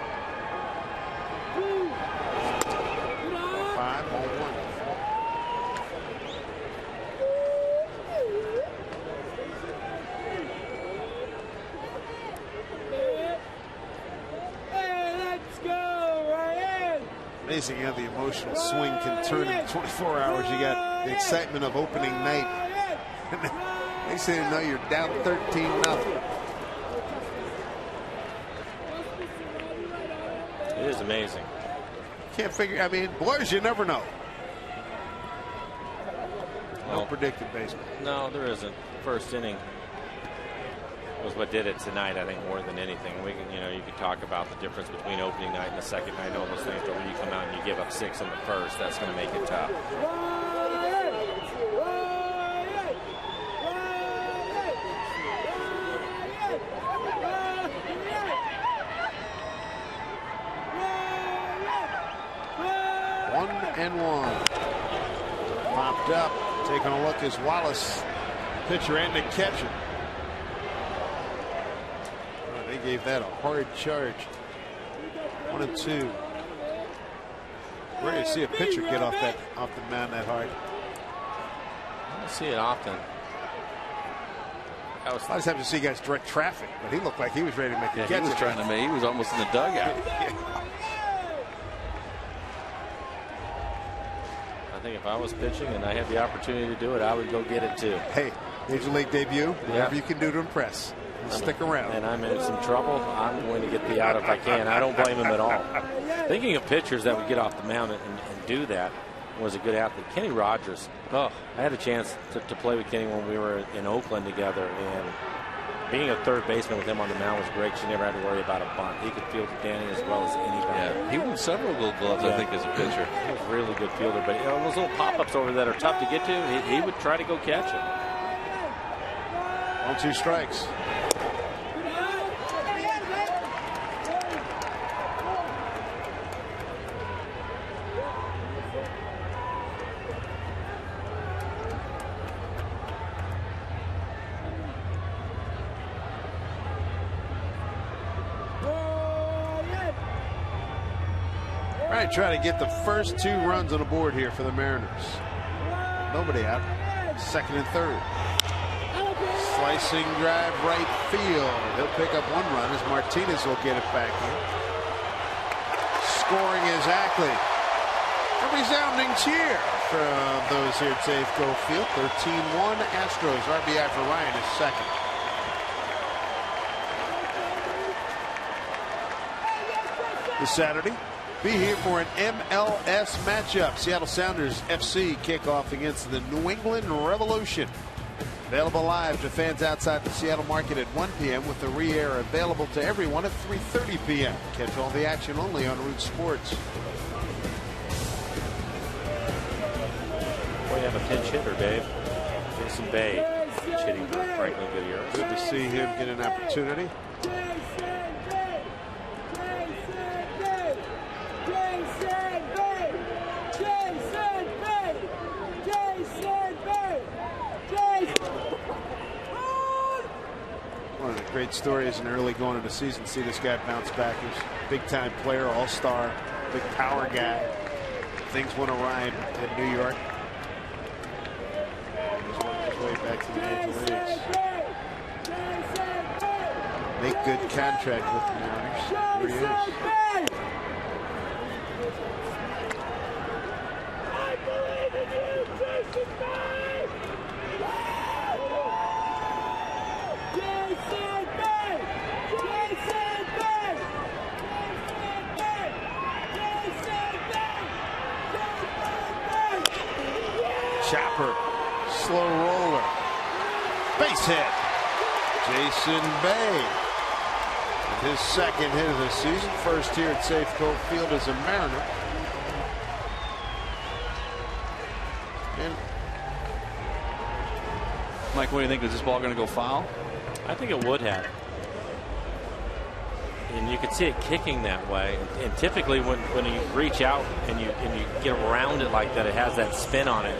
5. Amazing how the emotional swing can turn in 24 hours. You got the excitement of opening night. They say, no, you're down 13-0. It is amazing. Can't figure. I mean, boys, you never know. No predicted baseball. No, there isn't. First inning was what did it tonight, I think, more than anything. We can, you could talk about the difference between opening night and the second night, all those things, but when you come out and you give up 6 in the first, that's going to make it tough. And 1. Popped up. Taking a look as Wallace, pitcher and the catcher. Oh, they gave that a hard charge. 1 and 2. Rare to see a pitcher get off the mound that hard. I don't see it often. A lot of times you see guys direct traffic, but he looked like he was ready to make a catch. He was trying to make. He was almost in the dugout. I think if I was pitching and I had the opportunity to do it, I would go get it too. Hey, Major League debut, whatever you can do to impress. Stick around. And I'm in some trouble. I'm going to get the out if I can. I don't blame him at all. Thinking of pitchers that would get off the mound and do that, was a good athlete. Kenny Rogers. I had a chance to play with Kenny when we were in Oakland together, and being a third baseman with him on the mound was great. You never had to worry about a bunt. He could field the Danny as well as anybody. Yeah, he won several Gold Gloves, I think, as a pitcher. He was a really good fielder, but those little pop-ups over that are tough to get to, he would try to go catch it. 1-2 strikes. Try to get the first 2 runs on the board here for the Mariners. Nobody out. Second and third. Slicing drive right field. He'll pick up 1 run as Martinez will get it back in. Scoring is Ackley. A resounding cheer from those here at Safeco Field. 13-1 Astros. RBI for Ryan is second. This Saturday, be here for an MLS matchup. Seattle Sounders FC kickoff against the New England Revolution. Available live to fans outside the Seattle market at 1 p.m. with the re-air available to everyone at 3:30 p.m. Catch all the action only on Root Sports. We have a pinch hitter, Dave. Jason Bay, pinch hitting for Franklin Goodyear. Good to see him get an opportunity. One of the great stories in early going into the season, see this guy bounce back. He's a big-time player, all-star, big power guy. Things went awry in New York. He's worked his way back to the major leagues. Make good contract with the Mariners. Here he is. Chopper, slow roller, base hit. Jason Bay with his second hit of the season, first here at Safeco Field as a Mariner. And Mike, what do you think? Is this ball going to go foul? I think it would have. And you could see it kicking that way. And typically when you reach out and you get around it like that, it has that spin on it.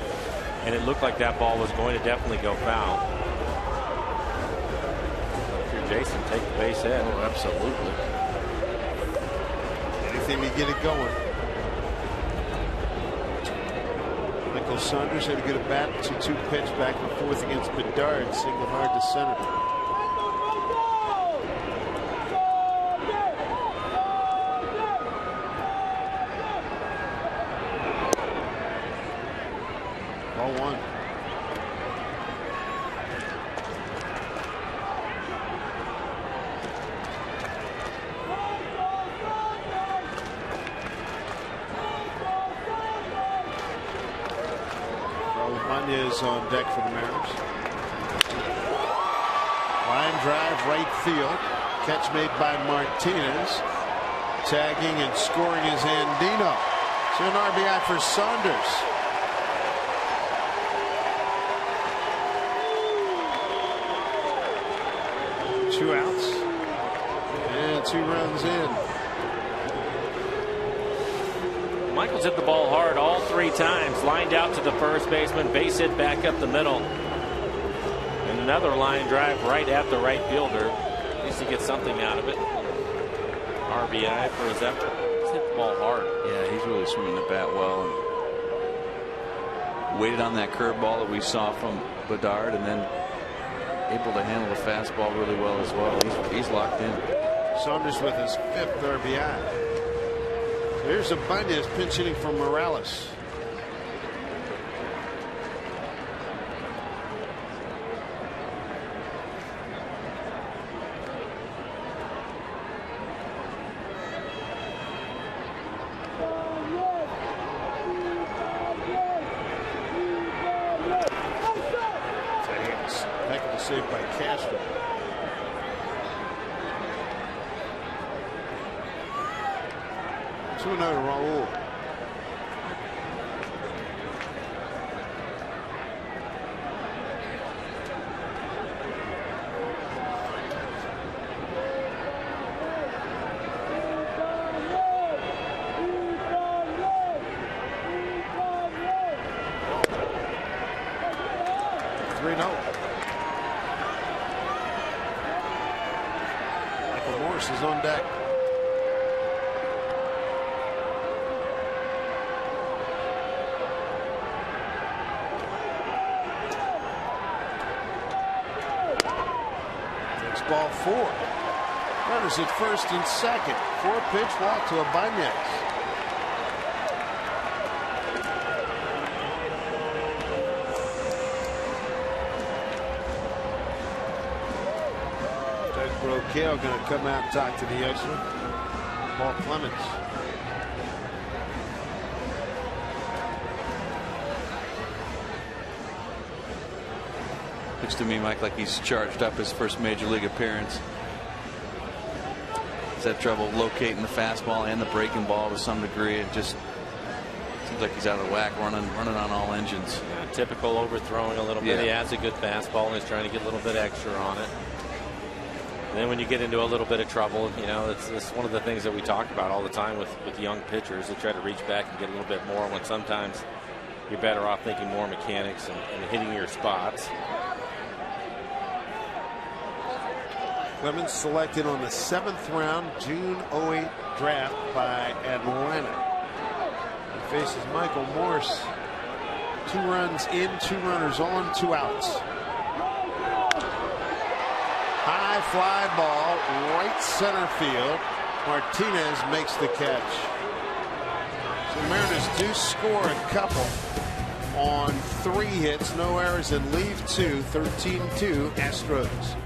And it looked like that ball was going to definitely go foul. If you're Jason, take the base hit. Oh, absolutely. Anything to get it going. Michael Saunders had a good at bat. 2-2 pitch back and forth against Bedard. Single hard to center. 0-1. Is on deck for the Mariners. Line drive right field. Catch made by Martinez. Tagging and scoring is Andino. So an RBI for Saunders. Two outs and 2 runs in. Michaels hit the ball hard all 3 times, lined out to the first baseman, base hit back up the middle, and another line drive right at the right fielder. At least he gets something out of it. RBI for his effort. He's hit the ball hard. Yeah, he's really swinging the bat well. And waited on that curveball that we saw from Bedard, and then able to handle the fastball really well as well. He's locked in. Saunders with his 5th RBI. Here's Abanez pinch hitting from Morales. Heck of a save by Castro. 2-0 to Raul. Michael Morse is on deck. Ball 4. Runners at first and second. 4-pitch walk to Abanez. Doug Brocail going to come out and talk to the youngster, Paul Clemens. Looks to me, Mike, like he's charged up his first major league appearance. He's had trouble locating the fastball and the breaking ball to some degree. It just seems like he's out of whack, running on all engines. Yeah, typical overthrowing a little bit. He has a good fastball and he's trying to get a little bit extra on it. And then when you get into a little bit of trouble, you know, it's one of the things that we talk about all the time with young pitchers. They try to reach back and get a little bit more when sometimes you're better off thinking more mechanics and hitting your spots. Clemens selected on the 7th round June 08 draft by Atlanta. He faces Michael Morse. 2 runs in, 2 runners on, 2 outs. High fly ball, right center field. Martinez makes the catch. So the Mariners do score a couple on 3 hits, no errors, and leave 2. 13-2 Astros.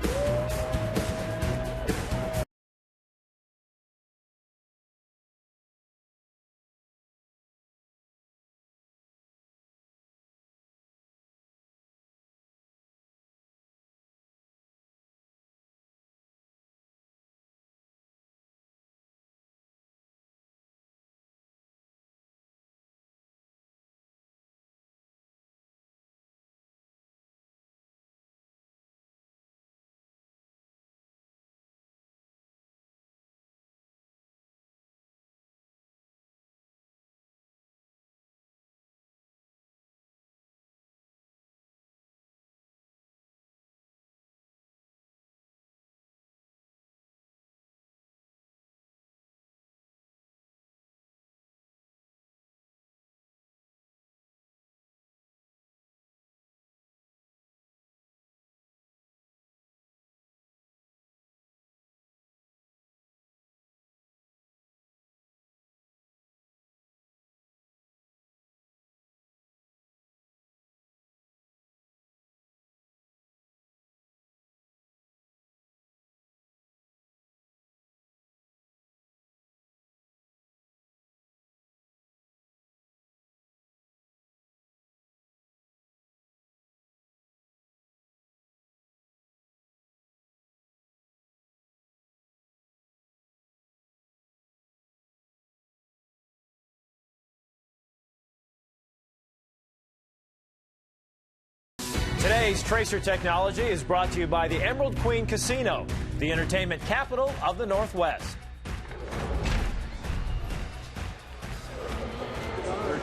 Today's Tracer Technology is brought to you by the Emerald Queen Casino, the entertainment capital of the Northwest.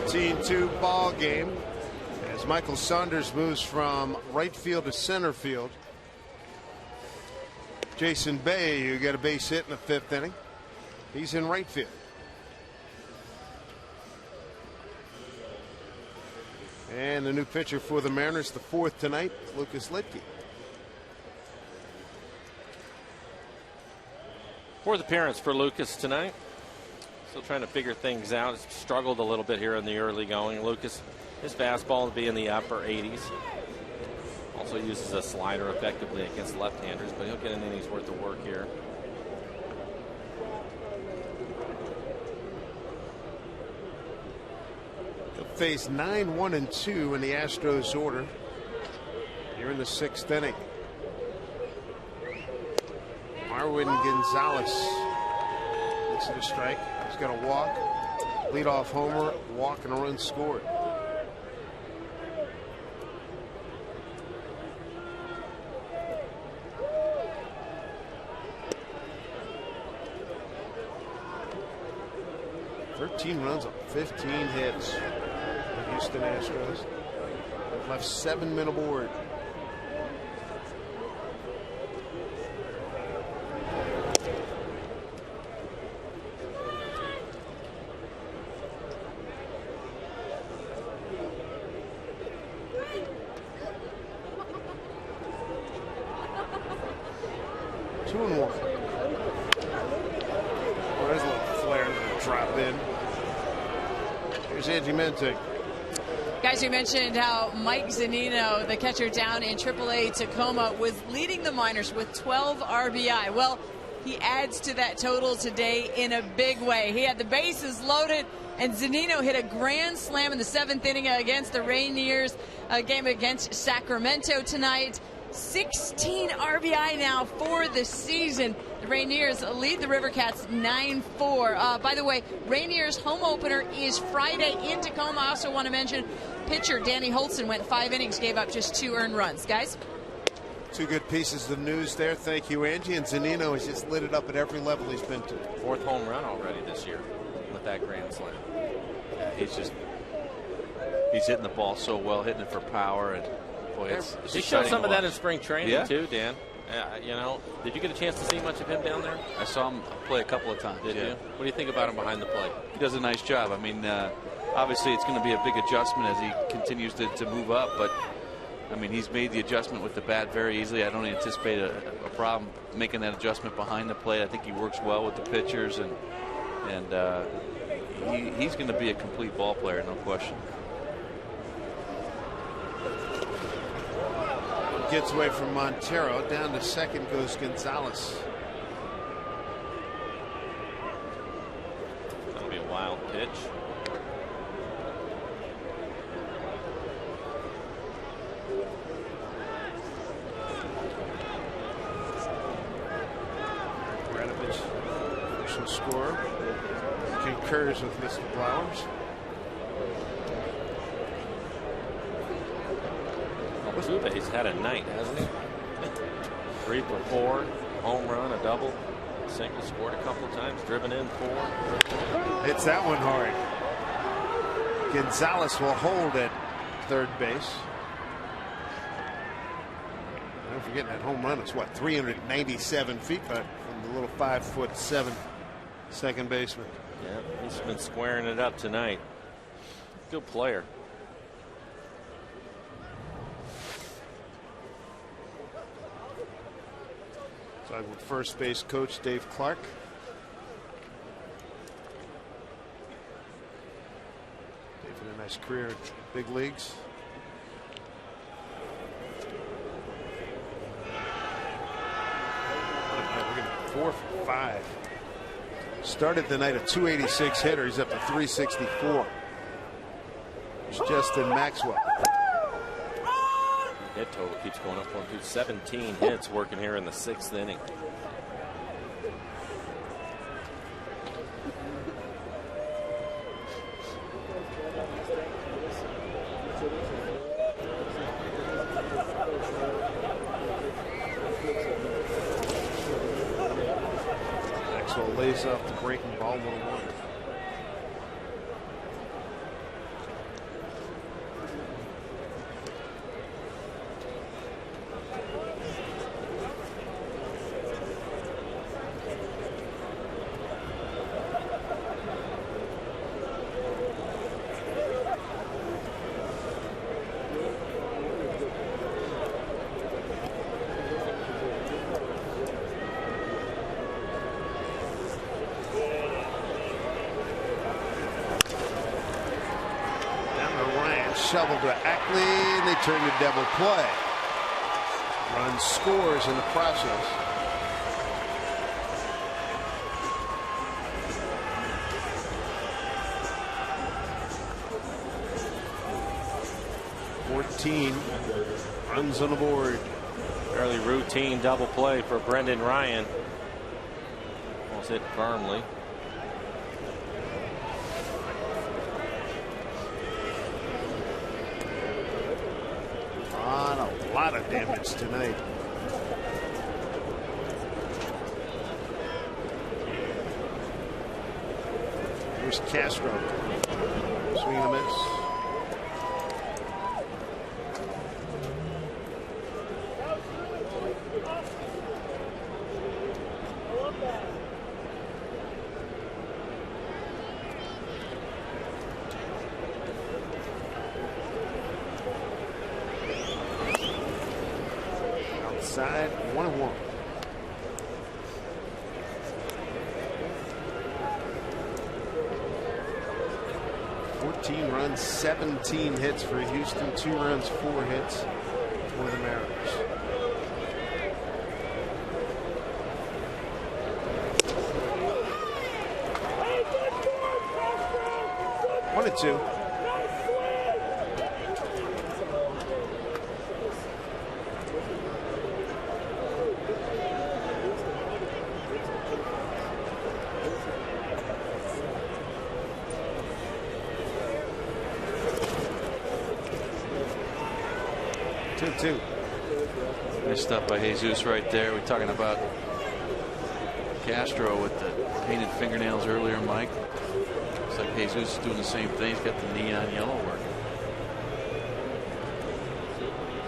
13-2 ball game as Michael Saunders moves from right field to center field. Jason Bay, who got a base hit in the 5th inning, he's in right field. And the new pitcher for the Mariners, the 4th tonight, Lucas Lidke. 4th appearance for Lucas tonight. Still trying to figure things out. He's struggled a little bit here in the early going. Lucas, his fastball will be in the upper 80s. Also uses a slider effectively against left-handers, but he'll get an inning's worth of work here. He'll face 9-1-2 in the Astros order here in the 6th inning. Marwin Gonzalez looks at a strike. He's got a walk, leadoff homer, walk, and a run scored. Runs on 15 hits. The Houston Astros left 7 men aboard. Two and one. Oh, there's a little flare drop in. Here's Angie Menting. Guys, you mentioned how Mike Zunino, the catcher down in AAA Tacoma, was leading the minors with 12 RBI. Well, he adds to that total today in a big way. He had the bases loaded, and Zunino hit a grand slam in the 7th inning against the Rainiers, a game against Sacramento tonight. 16 RBI now for the season. The Rainiers lead the Rivercats 9-4. By the way, Rainiers' home opener is Friday in Tacoma. I also want to mention pitcher Danny Holtzen went 5 innings, gave up just 2 earned runs. Guys? 2 good pieces of news there. Thank you, Angie. And Zunino has just lit it up at every level he's been to. 4th home run already this year with that grand slam. Yeah, he's hitting the ball so well, hitting it for power, and boy, he showed some of that in spring training too, Dan. Yeah. You know, did you get a chance to see much of him down there? I saw him play a couple of times. Did you? What do you think about him behind the plate? He does a nice job. I mean, obviously it's going to be a big adjustment as he continues to move up, but I mean, he's made the adjustment with the bat very easily. I don't anticipate a problem making that adjustment behind the plate. I think he works well with the pitchers, and he's going to be a complete ball player, no question. Gets away from Montero. Down to second goes Gonzalez. That'll be a wild pitch. Radovich, official scorer, concurs with Mr. Flowers. He's had a night, hasn't he? 3 for 4, home run, a double, single, scored a couple times, driven in 4. Hits that one hard. Gonzalez will hold at third base. I'm forgetting that home run is what, 397 feet, but from the little 5'7" second baseman. Yeah, he's been squaring it up tonight. Good player. With first base coach Dave Clark. Dave had a nice career in big leagues. Look at 4 for 5. Started the night a 286 hitter. He's up to 364. It's Justin Maxwell. Hit total keeps going up for him. 17 hits working here in the 6th inning. So lays off the breaking ball 1-1. Shovel to Ackley, and they turn to double play. Run scores in the process. Runs on the board. Fairly routine double play for Brendan Ryan. Almost hit firmly. A lot of damage tonight. Here's Castro. Swing and a miss. Outside, 1-1. Runs, 17 hits for Houston, 2 runs, 4 hits for the Mariners. One and two. Missed up by Jesus right there. We're talking about Castro with the painted fingernails earlier, Mike. Looks like Jesus is doing the same thing. He's got the neon yellow working.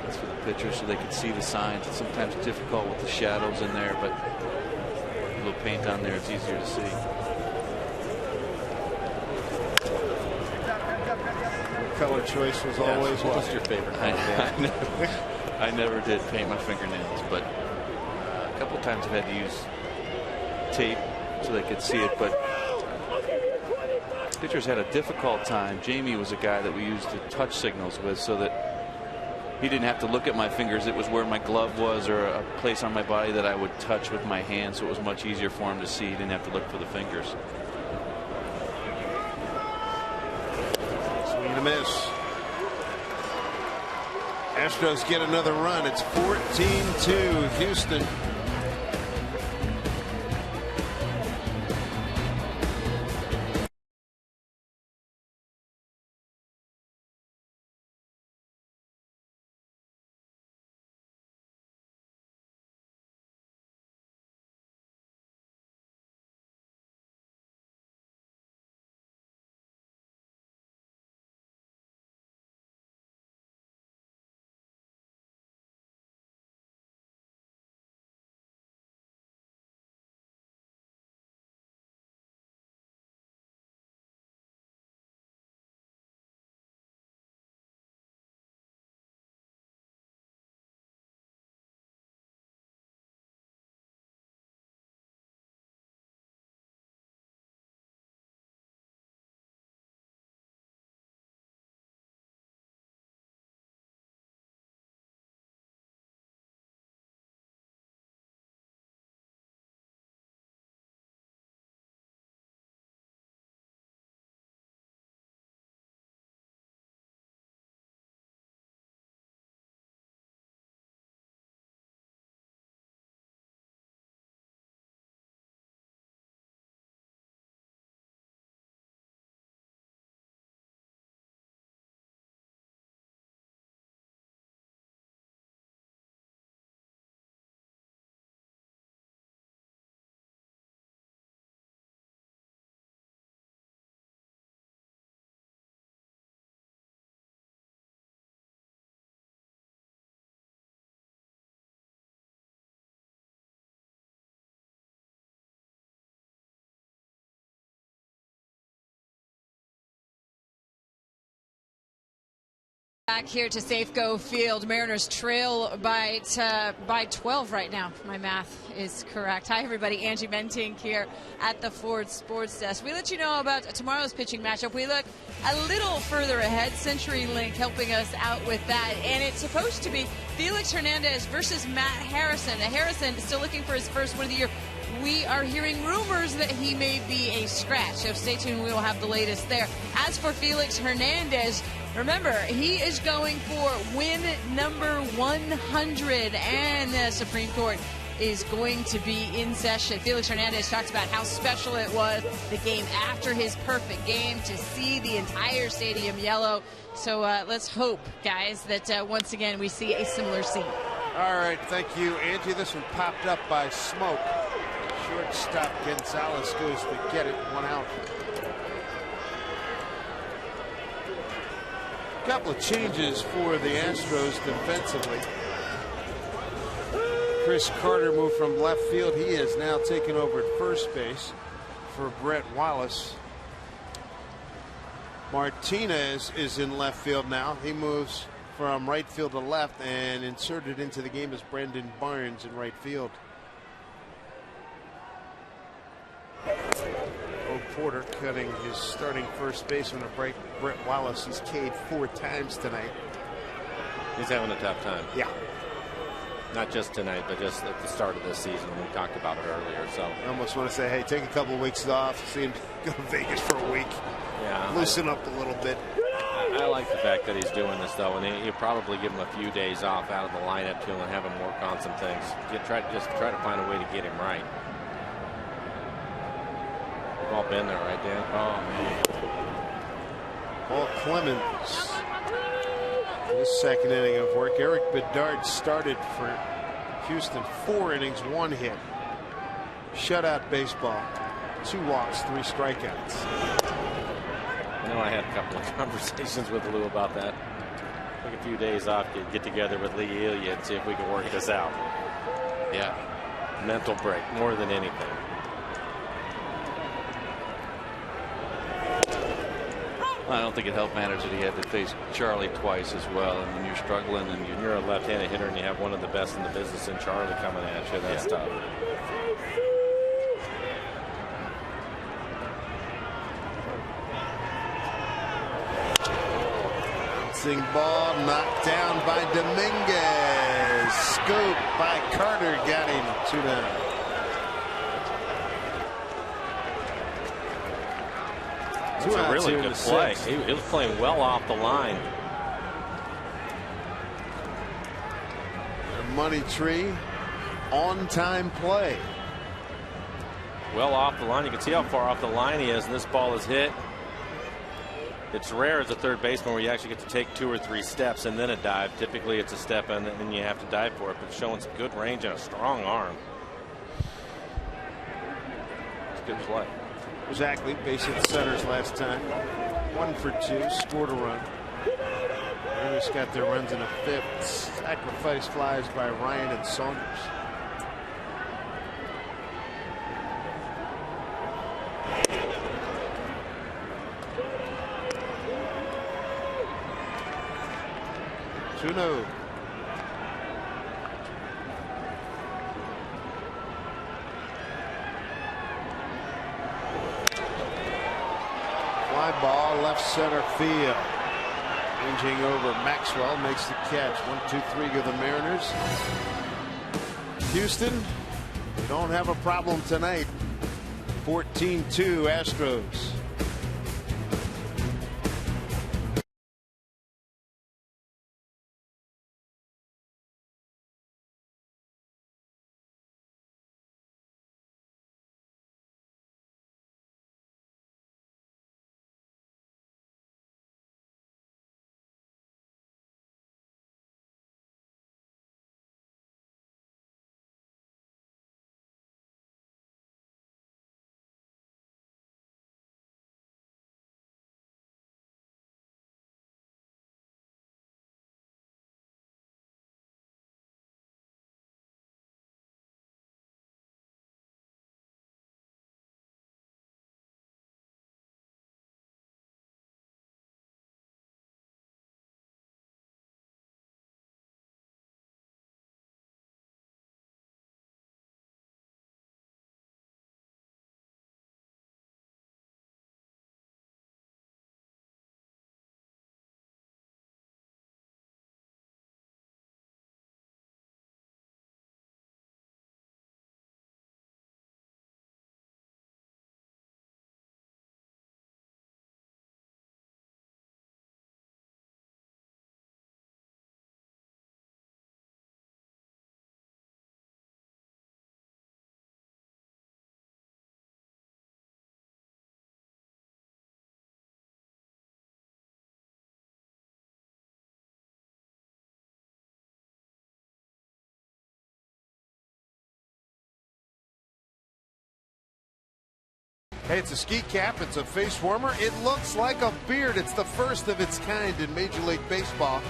That's for the pitchers so they can see the signs. It's sometimes difficult with the shadows in there, but a little paint on there, it's easier to see. Color choice was always what's your favorite color? I never did paint my fingernails, but a couple times I've had to use tape so they could see it. But pitchers had a difficult time. Jamie was a guy that we used the touch signals with so that he didn't have to look at my fingers. It was where my glove was or a place on my body that I would touch with my hand, so it was much easier for him to see. He didn't have to look for the fingers. Swing and a miss. Astros get another run. It's 14-2 Houston. Back here to Safeco Field. Mariners trail by 12 right now. My math is correct. Hi, everybody. Angie Mentink here at the Ford Sports Desk. We let you know about tomorrow's pitching matchup. We look a little further ahead. CenturyLink helping us out with that. And it's supposed to be Felix Hernandez versus Matt Harrison. Harrison is still looking for his first win of the year. We are hearing rumors that he may be a scratch, so stay tuned. We will have the latest there. As for Felix Hernandez, remember, he is going for win number 100, and the Supreme Court is going to be in session. Felix Hernandez talks about how special it was, the game after his perfect game, to see the entire stadium yellow. So let's hope, guys, that once again we see a similar scene. All right, thank you, Angie. This one popped up by Smoke. Shortstop Gonzalez goes to get it, 1 out. Couple of changes for the Astros defensively. Chris Carter moved from left field. He is now taken over at first base for Brett Wallace. Martinez is in left field now. He moves from right field to left, and inserted into the game is Brendan Barnes in right field. Porter cutting his starting first baseman to break Brett Wallace. He's K'd 4 times tonight. He's having a tough time. Yeah. Not just tonight, but just at the start of this season. We talked about it earlier. So I almost want to say, hey, take a couple of weeks off. See him go to Vegas for a week. Yeah. Loosen up a little bit. I like the fact that he's doing this, though, and he'll probably give him a few days off out of the lineup, too, and have him work on some things. Try to find a way to get him right. We've all been there, right, Dan? Oh, man. Paul Clemens. His second inning of work. Eric Bedard started for Houston. 4 innings, 1 hit. Shutout baseball. 2 walks, 3 strikeouts. I know I had a couple of conversations with Lou about that. Take a few days off, get together with Lee Elia and see if we can work this out. Yeah. Mental break, more than anything. I don't think it helped matters that he had to face Charlie twice as well, and when you're struggling and you're a left-handed hitter and you have one of the best in the business in Charlie coming at you, that's tough. Bouncing ball knocked down by Dominguez. Scoop by Carter got him 2 down. It's a really good play. He was playing well off the line. Money Tree on time play. Well off the line. You can see how far off the line he is, and this ball is hit. It's rare as a third baseman where you actually get to take 2 or 3 steps and then a dive. Typically it's a step and then you have to dive for it, but showing some good range and a strong arm. It's a good play. Exactly. Base hit centers last time. 1 for 2. Scored a run. Mariners got their runs in the 5th. Sacrifice flies by Ryan and Saunders. Tuno. Fly ball left center field. Ranging over Maxwell makes the catch. 1, 2, 3 go the Mariners. Houston, they don't have a problem tonight. 14-2 Astros. Hey, it's a ski cap. It's a face warmer. It looks like a beard. It's the first of its kind in Major League Baseball.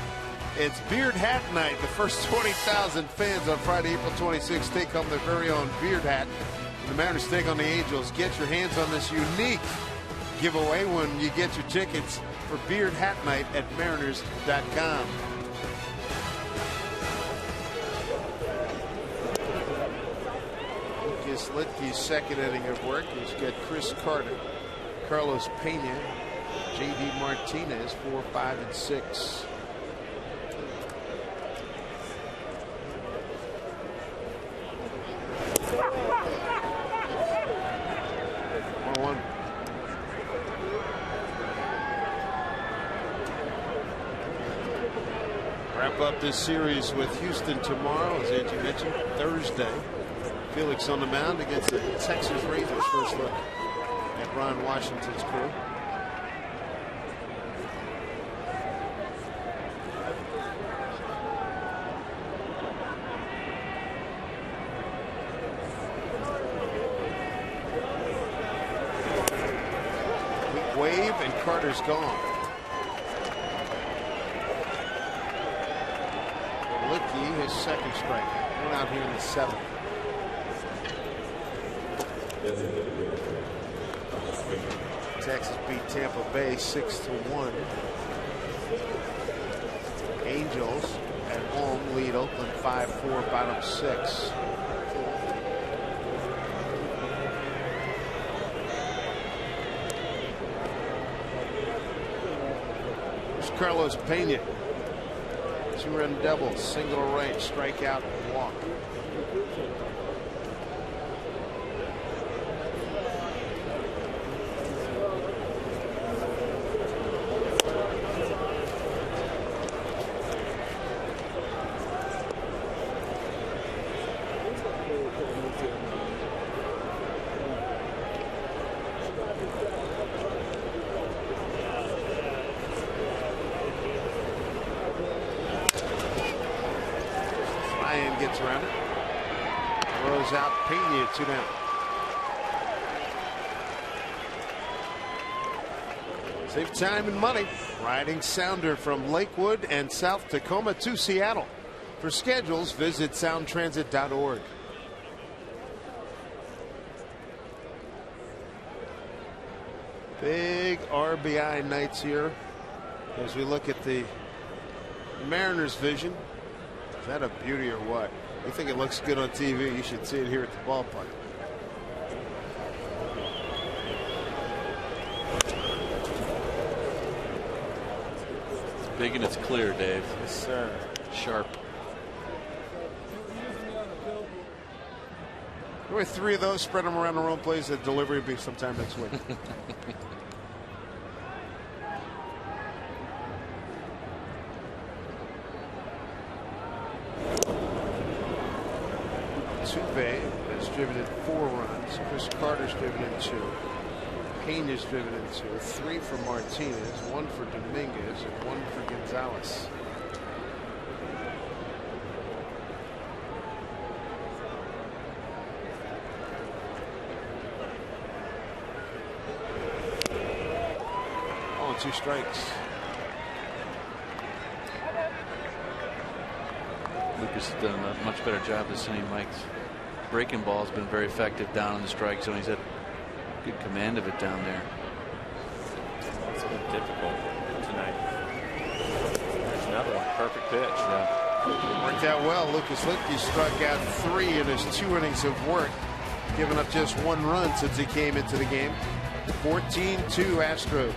It's Beard Hat Night. The first 20,000 fans on Friday, April 26th, take home their very own beard hat. The Mariners take on the Angels. Get your hands on this unique giveaway when you get your tickets for Beard Hat Night at Mariners.com. Lucas Litke's second inning of work. He's got Chris Carter, Carlos Pena, J.D. Martinez, 4, 5, and 6. Wrap up this series with Houston tomorrow, as Angie mentioned, Thursday. Felix on the mound against the Texas Rangers. First look at Ron Washington's crew. Quick wave, and Carter's gone. Licky, his second strikeout. One out here in the 7th. Texas beat Tampa Bay 6-1. Angels at home lead Oakland 5-4, bottom 6. Here's Carlos Pena. 2-run double, single right, strikeout, and walk. Gets around it. Throws out Pena, 2 down. Save time and money. Riding Sounder from Lakewood and South Tacoma to Seattle. For schedules, visit soundtransit.org. Big RBI nights here as we look at the Mariners vision. Is that a beauty or what? You think it looks good on TV? You should see it here at the ballpark. It's big and it's clear, Dave. Yes, sir. Sharp. There were 3 of those. Spread them around the room, please. The delivery will be sometime next week. Tuve has driven in 4 runs. Chris Carter's driven in 2. Pena's driven in 2. 3 for Martinez, 1 for Dominguez, and 1 for Gonzalez. Oh, 2 strikes. Lucas has done a much better job this inning. Mike's breaking ball has been very effective down in the strike zone. He's had good command of it down there. It's been difficult tonight. There's another one. Perfect pitch. Yeah. Worked out well. Lucas Litke struck out 3 in his 2 innings of work, giving up just 1 run since he came into the game. 14-2 Astros.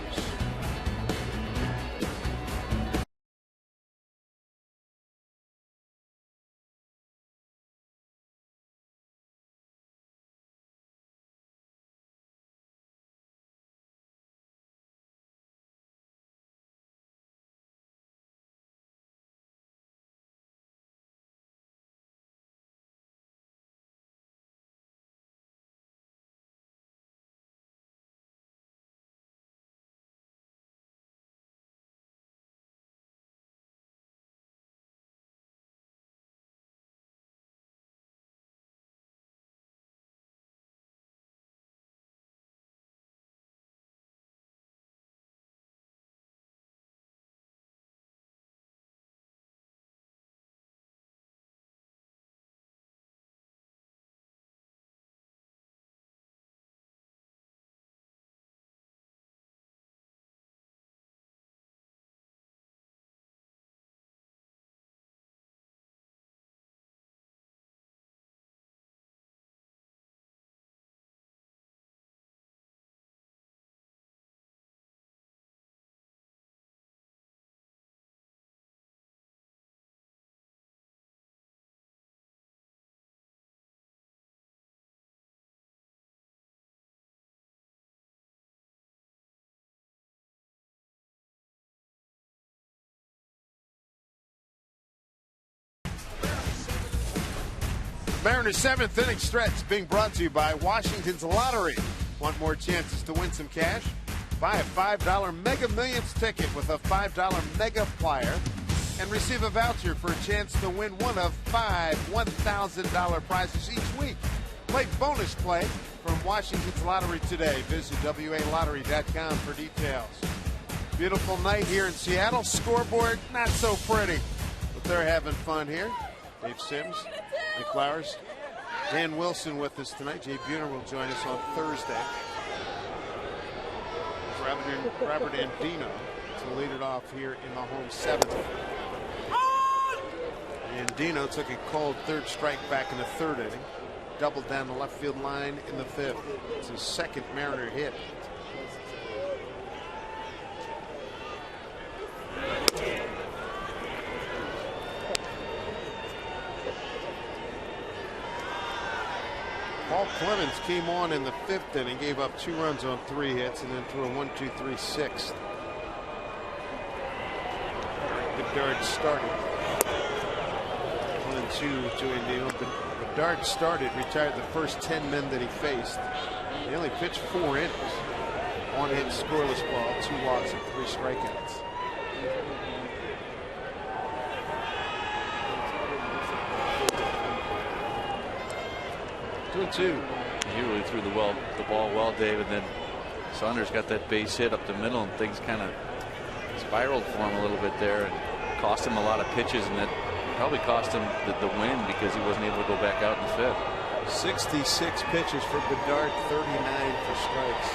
Mariners' 7th inning stretch being brought to you by Washington's Lottery. Want more chances to win some cash? Buy a $5 Mega Millions ticket with a $5 Mega Plier and receive a voucher for a chance to win one of 5 $1,000 prizes each week. Play bonus play from Washington's Lottery today. Visit WALottery.com for details. Beautiful night here in Seattle. Scoreboard, not so pretty, but they're having fun here. Dave Sims, Mike Flowers, Dan Wilson with us tonight. Jay Buhner will join us on Thursday. Robert Andino to lead it off here in the home 7th. Andino took a cold third strike back in the 3rd inning. Doubled down the left field line in the 5th. It's his 2nd Mariner hit. Paul Clemens came on in the 5th inning, gave up 2 runs on 3 hits, and then threw a 1-2-3 6th. Bedard started. 1-2 to Andino. Bedard started, retired the first 10 men that he faced. He only pitched 4 innings. 1 hit, scoreless ball, 2 walks, and 3 strikeouts. Two. He really threw the ball well, Dave, and then Saunders got that base hit up the middle, and things kind of spiraled for him a little bit there, and cost him a lot of pitches, and that probably cost him the win because he wasn't able to go back out in the 5th. 66 pitches for Bedard, 39 for strikes.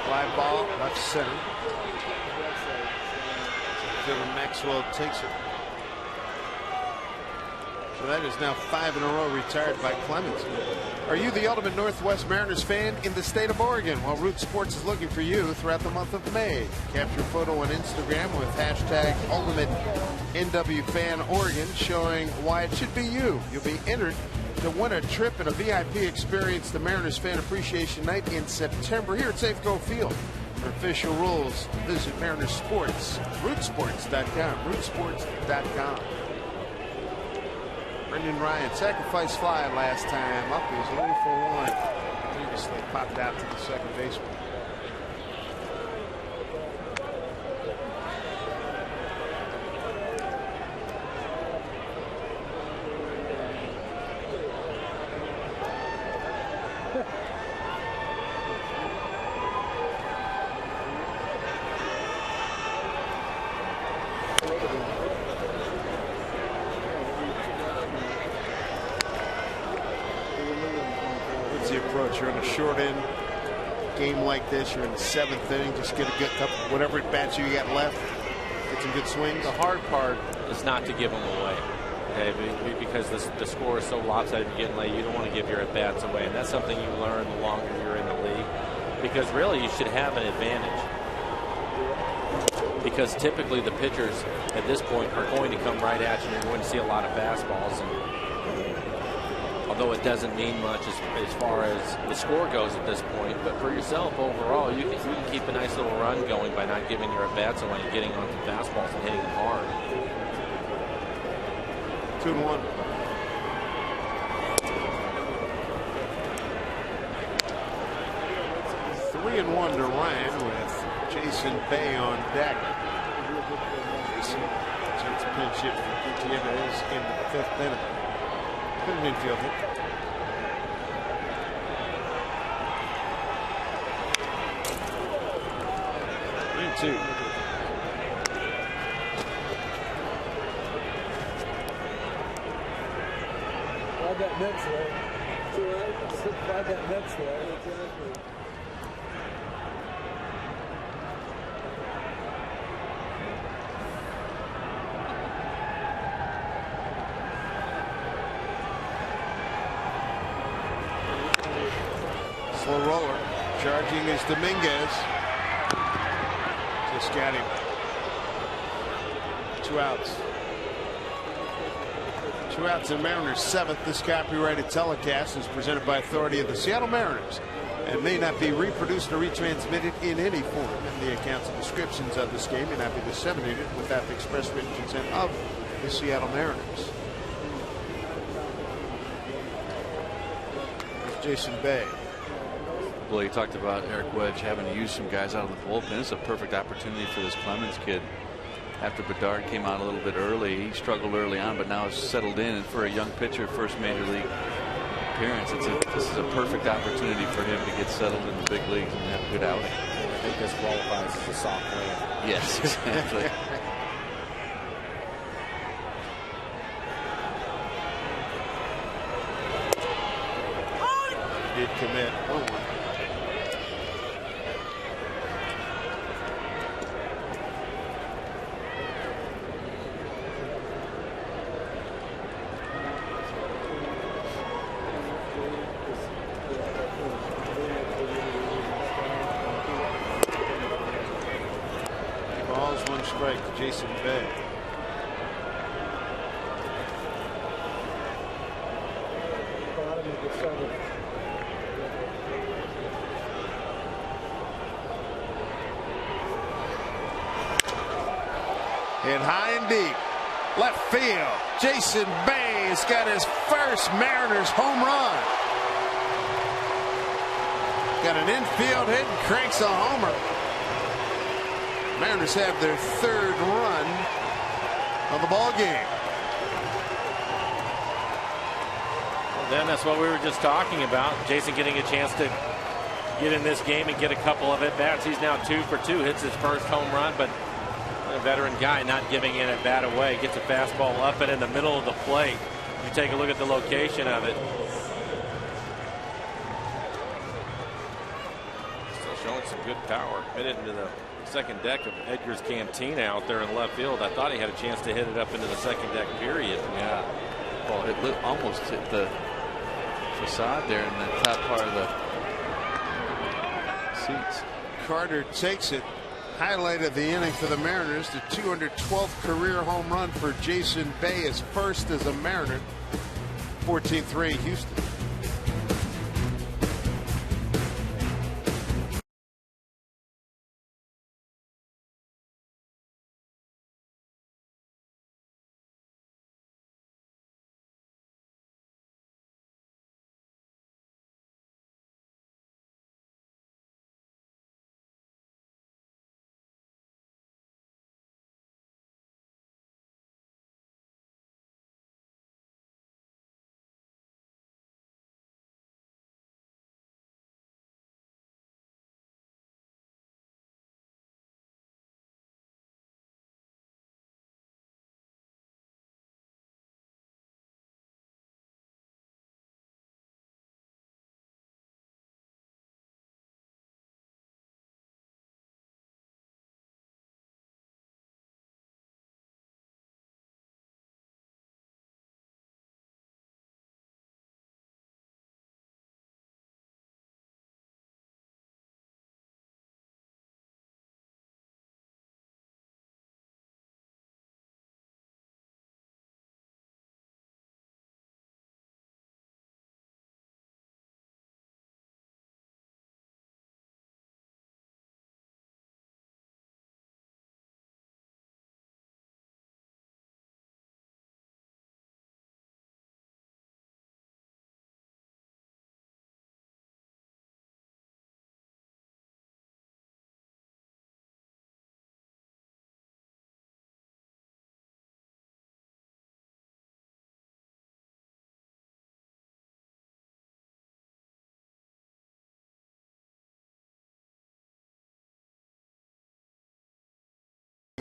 Fly ball, left center. Dylan Maxwell takes it. So that is now 5 in a row retired by Clemens. Are you the ultimate Northwest Mariners fan in the state of Oregon? Well, Root Sports is looking for you throughout the month of May. Capture a photo on Instagram with hashtag #UltimateNWFanOregon showing why it should be you. You'll be entered to win a trip and a VIP experience, the Mariners Fan Appreciation Night in September here at Safeco Field. For official rules, visit Mariners Sports, rootsports.com, rootsports.com. Brendan Ryan, sacrifice fly last time up. He was 0 for 1. Previously popped out to the second baseman. You're in a short end game like this. You're in the 7th inning. Just get a good couple, whatever at bats you got left. Get some good swings. The hard part is not to give them away. Okay, because the score is so lopsided and getting late, you don't want to give your at bats away, and that's something you learn the longer you're in the league. Because really, you should have an advantage. Because typically the pitchers at this point are going to come right at you, and you're going to see a lot of fastballs. And although it doesn't mean much as far as the score goes at this point, but for yourself overall, you can keep a nice little run going by not giving your at-bats away and getting onto fastballs and hitting them hard. 2-1. Three and 1 to Ryan with Jason Bay on deck. Jason attempts a pinch hit for Gutierrez in the 5th inning. Good infield hit. Two. Ride that Mets way. Ride that Mets way. Exactly. Slow roller. Charging is Dominguez. Just got him. 2 outs. 2 outs in Mariners 7th. This copyrighted telecast is presented by authority of the Seattle Mariners and may not be reproduced or retransmitted in any form. And the accounts and descriptions of this game may not be disseminated without the express written consent of the Seattle Mariners. Jason Bay. Well, you talked about Eric Wedge having to use some guys out of the bullpen. It's a perfect opportunity for this Clemens kid. After Bedard came out a little bit early, he struggled early on, but now has settled in. And for a young pitcher, first major league appearance, this is a perfect opportunity for him to get settled in the big leagues and have a good outing. I think this qualifies as a soft win. Yes, exactly. Did commit 1-1. Balls, 1 strike to Jason Bay. And high and deep, left field. Jason Bay has got his first Mariners home run. Got an infield hit and cranks a homer. Mariners have their 3rd run of the ball game. Well, then that's what we were just talking about. Jason getting a chance to get in this game and get a couple of at-bats. He's now 2 for 2, hits his first home run, but a veteran guy not giving an at-bat away. Gets a fastball up and in the middle of the plate. You take a look at the location of it. Still showing some good power. Headed into the second deck of Edgar's Cantina out there in left field. I thought he had a chance to hit it up into the second deck period. Yeah. Well, it almost hit the facade there in the top part of the seats. Carter takes it. Highlight of the inning for the Mariners, the 212th career home run for Jason Bay, his first as a Mariner. 14-3 Houston.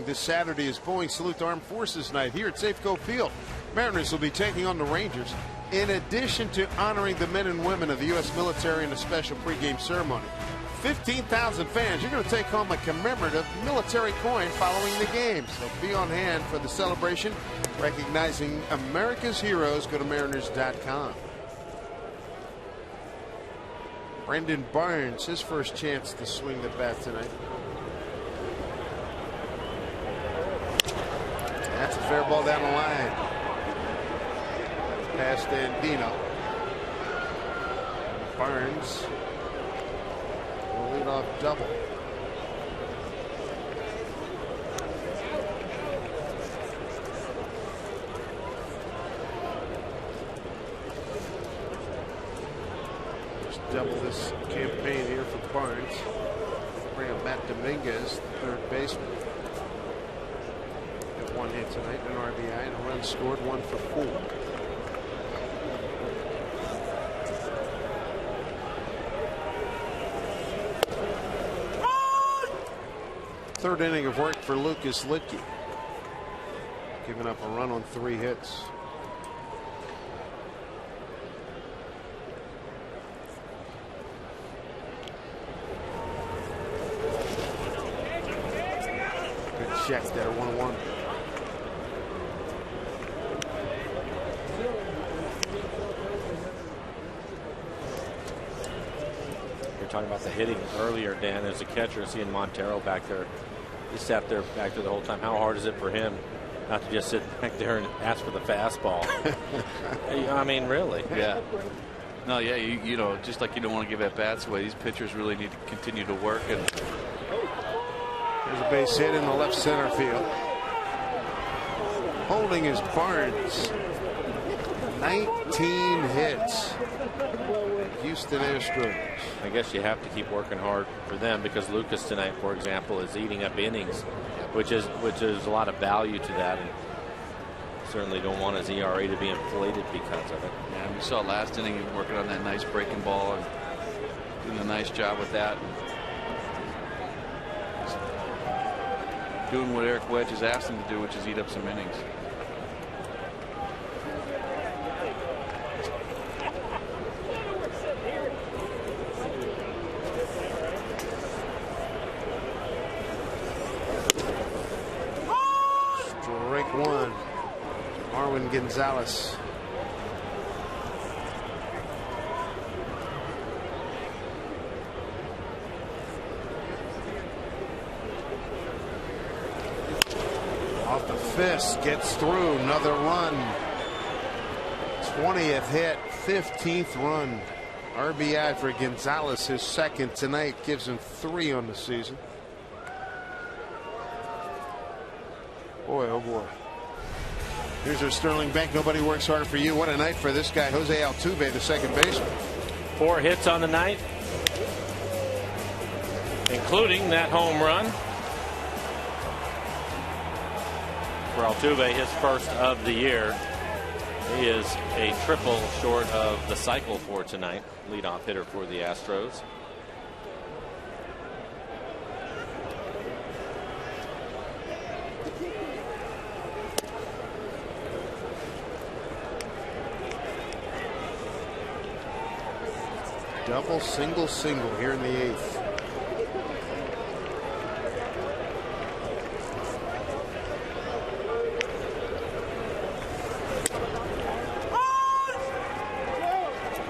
This Saturday is Boeing Salute to Armed Forces Night here at Safeco Field. Mariners will be taking on the Rangers, in addition to honoring the men and women of the U.S. military in a special pregame ceremony. 15,000 fans. You're going to take home a commemorative military coin following the game. So be on hand for the celebration, recognizing America's heroes. Go to mariners.com. Brendan Barnes, his first chance to swing the bat tonight. That's a fair ball down the line. Past Andino. Barnes will lead off double. double this campaign here for Barnes. Bring up Matt Dominguez, third baseman. Got one hit tonight, an RBI, and a run scored, 1 for 4. Third inning of work for Lucas Litke, giving up a run on 3 hits. Good check there, 1-1. You're talking about the hitting earlier, Dan. As a catcher, seeing Montero back there. He sat there back there the whole time. How hard is it for him not to just sit back there and ask for the fastball? I mean, really. Yeah. No, yeah, you know, just like you don't want to give at bats away, these pitchers really need to continue to work. And there's a base hit in the left center field. Holding is Barnes. 19 hits. Houston Astros. I guess you have to keep working hard for them, because Lucas tonight, for example, is eating up innings, which is a lot of value to that. And certainly don't want his ERA to be inflated because of it. Yeah, we saw last inning him working on that nice breaking ball and doing a nice job with that. Doing what Eric Wedge has asked him to do, which is eat up some innings. Strike 1. Marwin Gonzalez. Off the fist, gets through, another run. 20th hit, 15th run. RBI for Gonzalez, his second tonight, gives him 3 on the season. Boy, oh boy. Here's our Sterling Bank. Nobody works harder for you. What a night for this guy, Jose Altuve, the second baseman. 4 hits on the night, including that home run for Altuve, his first of the year. He is a triple short of the cycle for tonight. Leadoff hitter for the Astros. Double, single, single here in the 8th.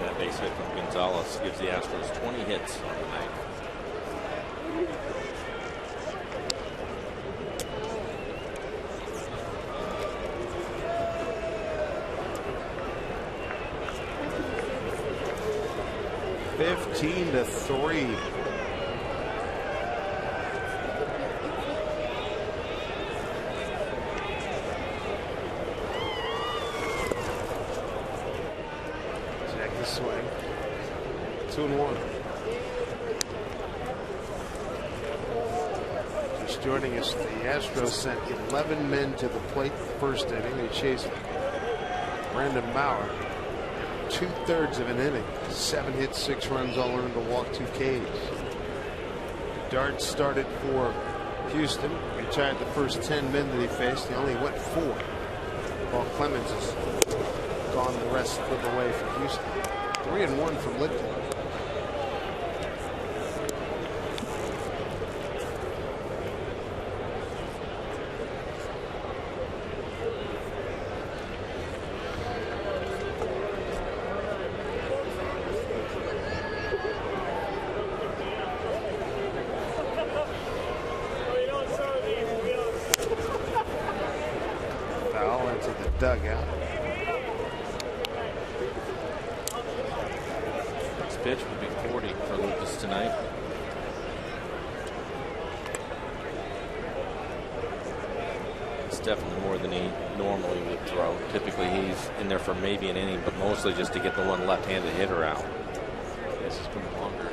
That base hit from Gonzalez gives the Astros 20 hits on the night. To 3. Check the swing. 2-1. Just joining us, the Astros sent 11 men to the plate the first inning. They chased Brandon Bauer 2/3 of an inning. 7 hits, 6 runs, all earned, a walk, 2 Ks. Bedard started for Houston. Retired the first 10 men that he faced. He only went 4. Paul Clemens has gone the rest of the way for Houston. 3-1 from Lipton. Dugout. Next pitch would be 40 for Lucas tonight. It's definitely more than he normally would throw. Typically he's in there for maybe an inning, but mostly just to get the one left-handed hitter out. This has been a longer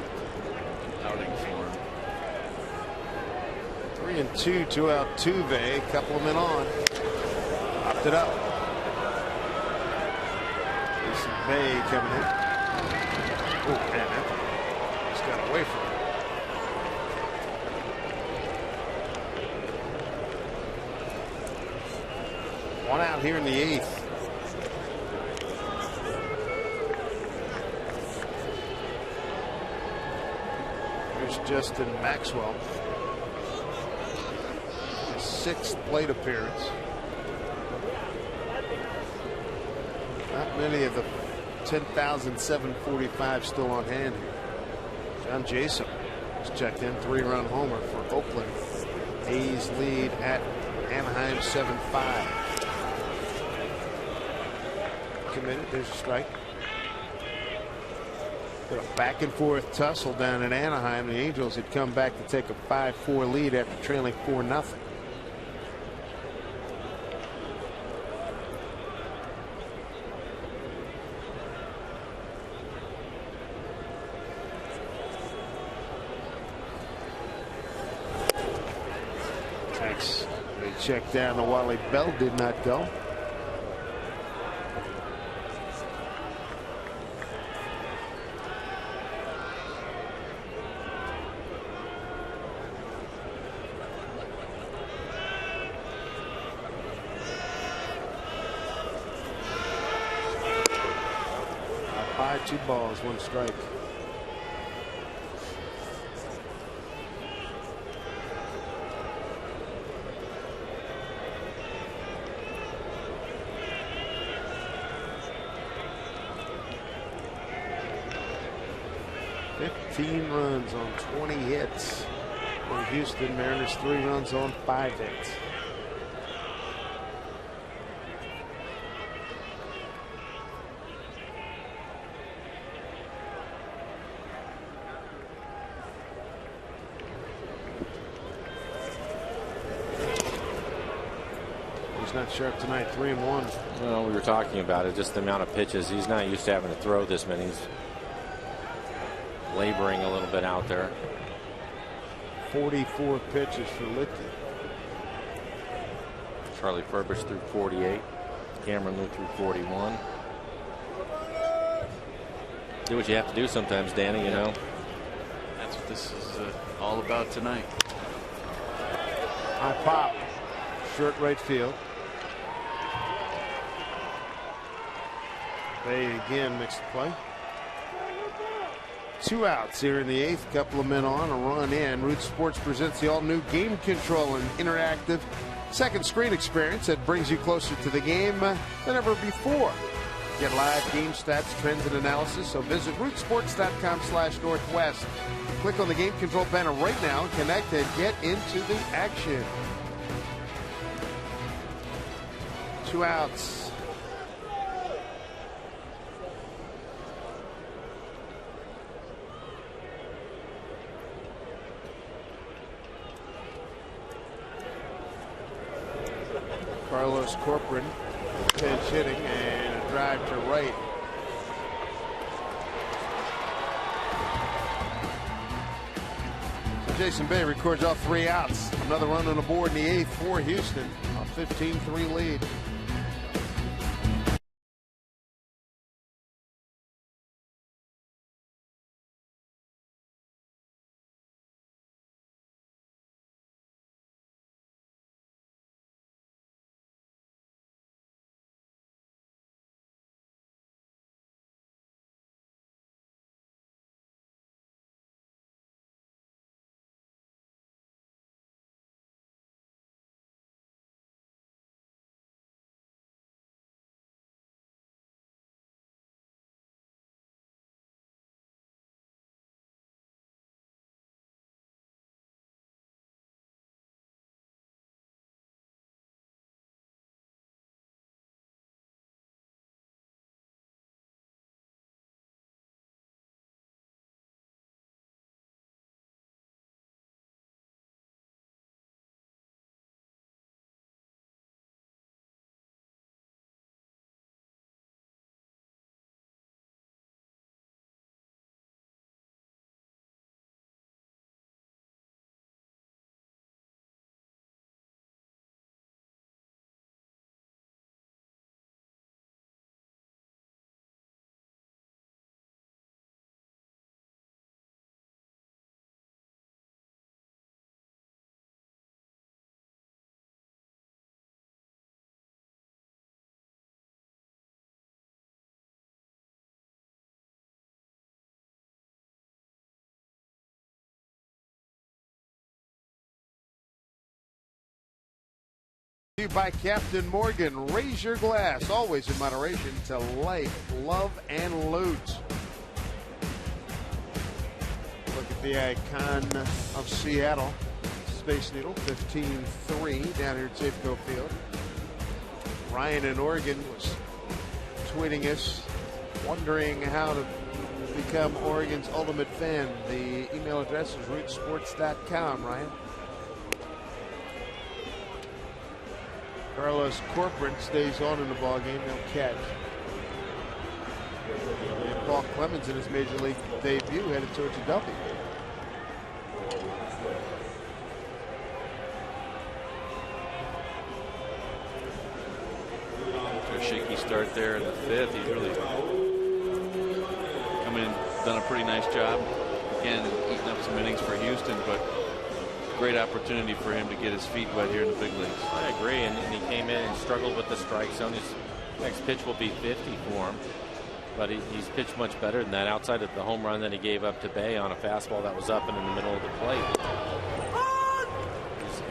outing for him. 3-2, 2 out Tuve. Couple of men on. Popped it up. Jason Bay coming in. Oh, man, that just got away from him. One out here in the 8th. Here's Justin Maxwell. His 6th plate appearance. Not many of the 10,745 still on hand here. John Jason has checked in, 3-run homer for Oakland. A's lead at Anaheim 7-5. Committed. There's a strike. Been a back and forth tussle down in Anaheim. The Angels had come back to take a 5-4 lead after trailing 4-0. Takes a check down to Wally Bell, did not go. High, 2 balls, 1 strike. $15 runs on 20 hits. For Houston, Mariners 3 runs on 5 hits. He's not sharp tonight, 3-1. Well, we were talking about it, just the amount of pitches. He's not used to having to throw this many. He's laboring a little bit out there. 44 pitches for Licky. Charlie Furbish threw 48. Cameron Lou threw 41. Do what you have to do sometimes, Danny, you know. That's what this is all about tonight. High pop. Short right field. Bay again makes the play. 2 outs here in the 8th. Couple of men on, a run in. Root Sports presents the all-new Game Control, an interactive second screen experience that brings you closer to the game than ever before. Get live game stats, trends, and analysis. So visit rootsports.com/northwest. Click on the Game Control banner right now and connect and get into the action. 2 outs. Carlos Corcoran, pinch hitting, and a drive to right. So Jason Bay records all 3 outs. Another run on the board in the 8th for Houston. A 15-3 lead. By Captain Morgan. Raise your glass, always in moderation, to life, love, and loot. Look at the icon of Seattle. Space Needle, 15-3 down here at Safeco Field. Ryan in Oregon was tweeting us, wondering how to become Oregon's ultimate fan. The email address is rootsports.com, Ryan. Carlos Corcoran stays on in the ballgame, no catch. And Paul Clemens in his major league debut headed towards a W. After a shaky start there in the 5th, he's really come in, done a pretty nice job. Again, eating up some innings for Houston, but great opportunity for him to get his feet wet here in the big leagues. I agree, and he came in and struggled with the strike zone. His next pitch will be 50 for him, but he's pitched much better than that, outside of the home run that he gave up to Bay on a fastball that was up and in the middle of the plate.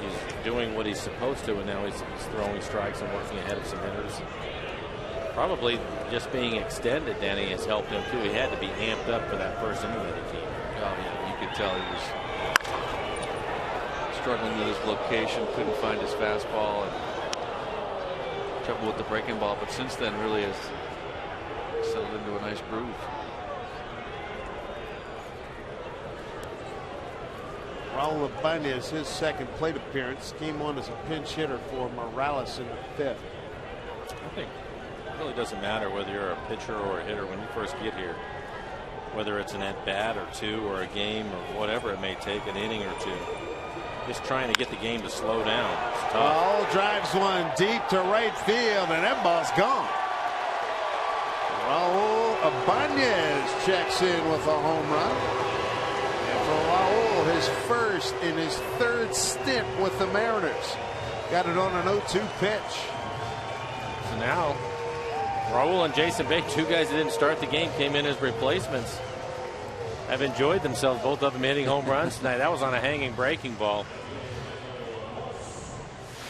He's doing what he's supposed to, and now he's throwing strikes and working ahead of some hitters. Probably just being extended, Danny, has helped him too. He had to be amped up for that first inning that he came. Oh, yeah, you could tell he was struggling with his location, couldn't find his fastball, and trouble with the breaking ball, but since then really has settled into a nice groove. Raul Ibanez, his second plate appearance, came on as a pinch hitter for Morales in the 5th. I think it really doesn't matter whether you're a pitcher or a hitter when you first get here, whether it's an at-bat or two or a game or whatever it may take, an inning or two. Just trying to get the game to slow down. It's tough. Raul drives one deep to right field, and that ball's gone. Raul Ibanez checks in with a home run. And for Raul, his first in his 3rd stint with the Mariners. Got it on an 0-2 pitch. So now, Raul and Jason Bay, two guys that didn't start the game, came in as replacements. Have enjoyed themselves, both of them hitting home runs tonight. That was on a hanging breaking ball.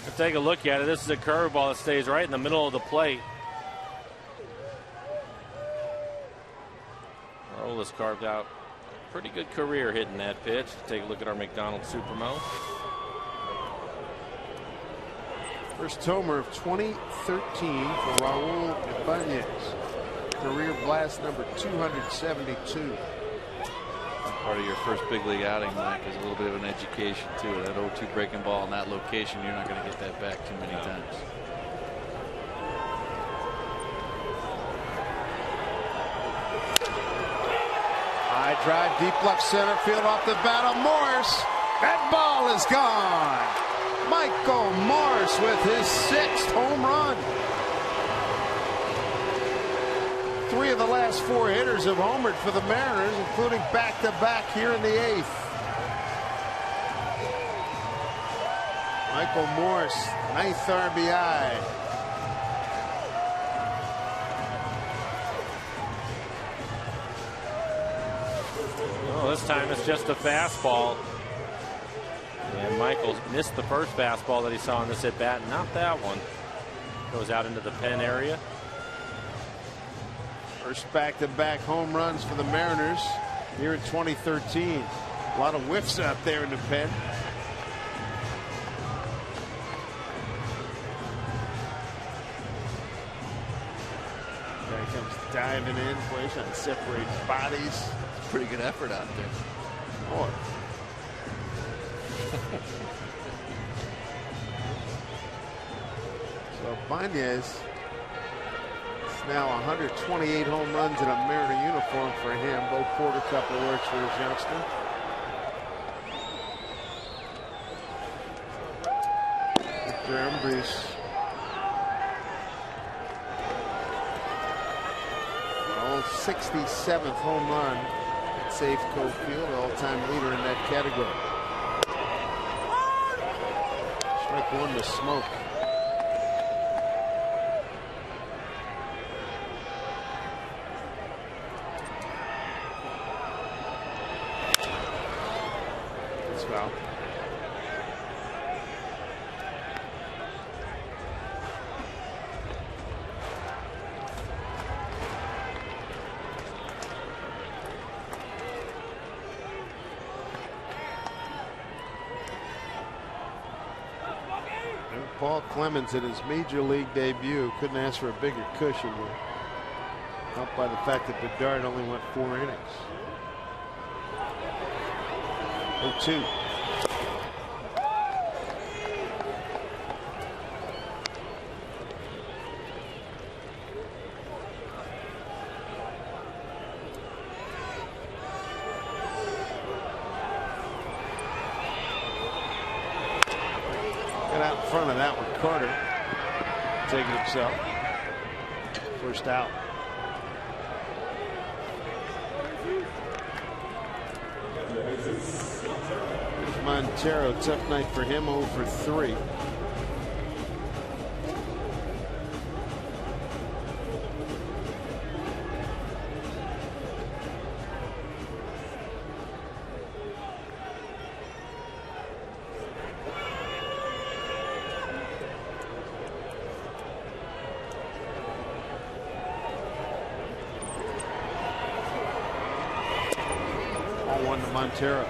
Let's take a look at it. This is a curveball that stays right in the middle of the plate. Raul has carved out a pretty good career hitting that pitch. Take a look at our McDonald's Supermo. First homer of 2013 for Raul Ibanez. Career blast number 272. Part of your first big league outing, Mike, is a little bit of an education too. That 0-2 breaking ball in that location, you're not going to get that back too many times. High drive, deep left center field off the bat of Morse. That ball is gone. Michael Morse with his 6th home run. 3 of the last 4 hitters have homered for the Mariners, including back-to-back here in the 8th. Michael Morse, 9th RBI. Oh, this time it's just a fastball. And Michael missed the first fastball that he saw in this at-bat. Not that one. Goes out into the pen area. First back-to-back home runs for the Mariners here in 2013. A lot of whiffs out there in the pen. Guy comes diving in, boy, trying to separate bodies. Pretty good effort out there. Boy. So Ibanez, now 128 home runs in a Mariner uniform for him. Bo Porter Cup awards for his youngster. Victor Embrees. All 67th home run at Safeco Field, all-time leader in that category. Strike one to Smoke. Paul Clemens in his major league debut. Couldn't ask for a bigger cushion there. Helped by the fact that Bedard only went 4 innings. 0-2. Got out in front of that one. Carter taking himself. First out. There's Montero. Tough night for him. 0 for 3. Montero.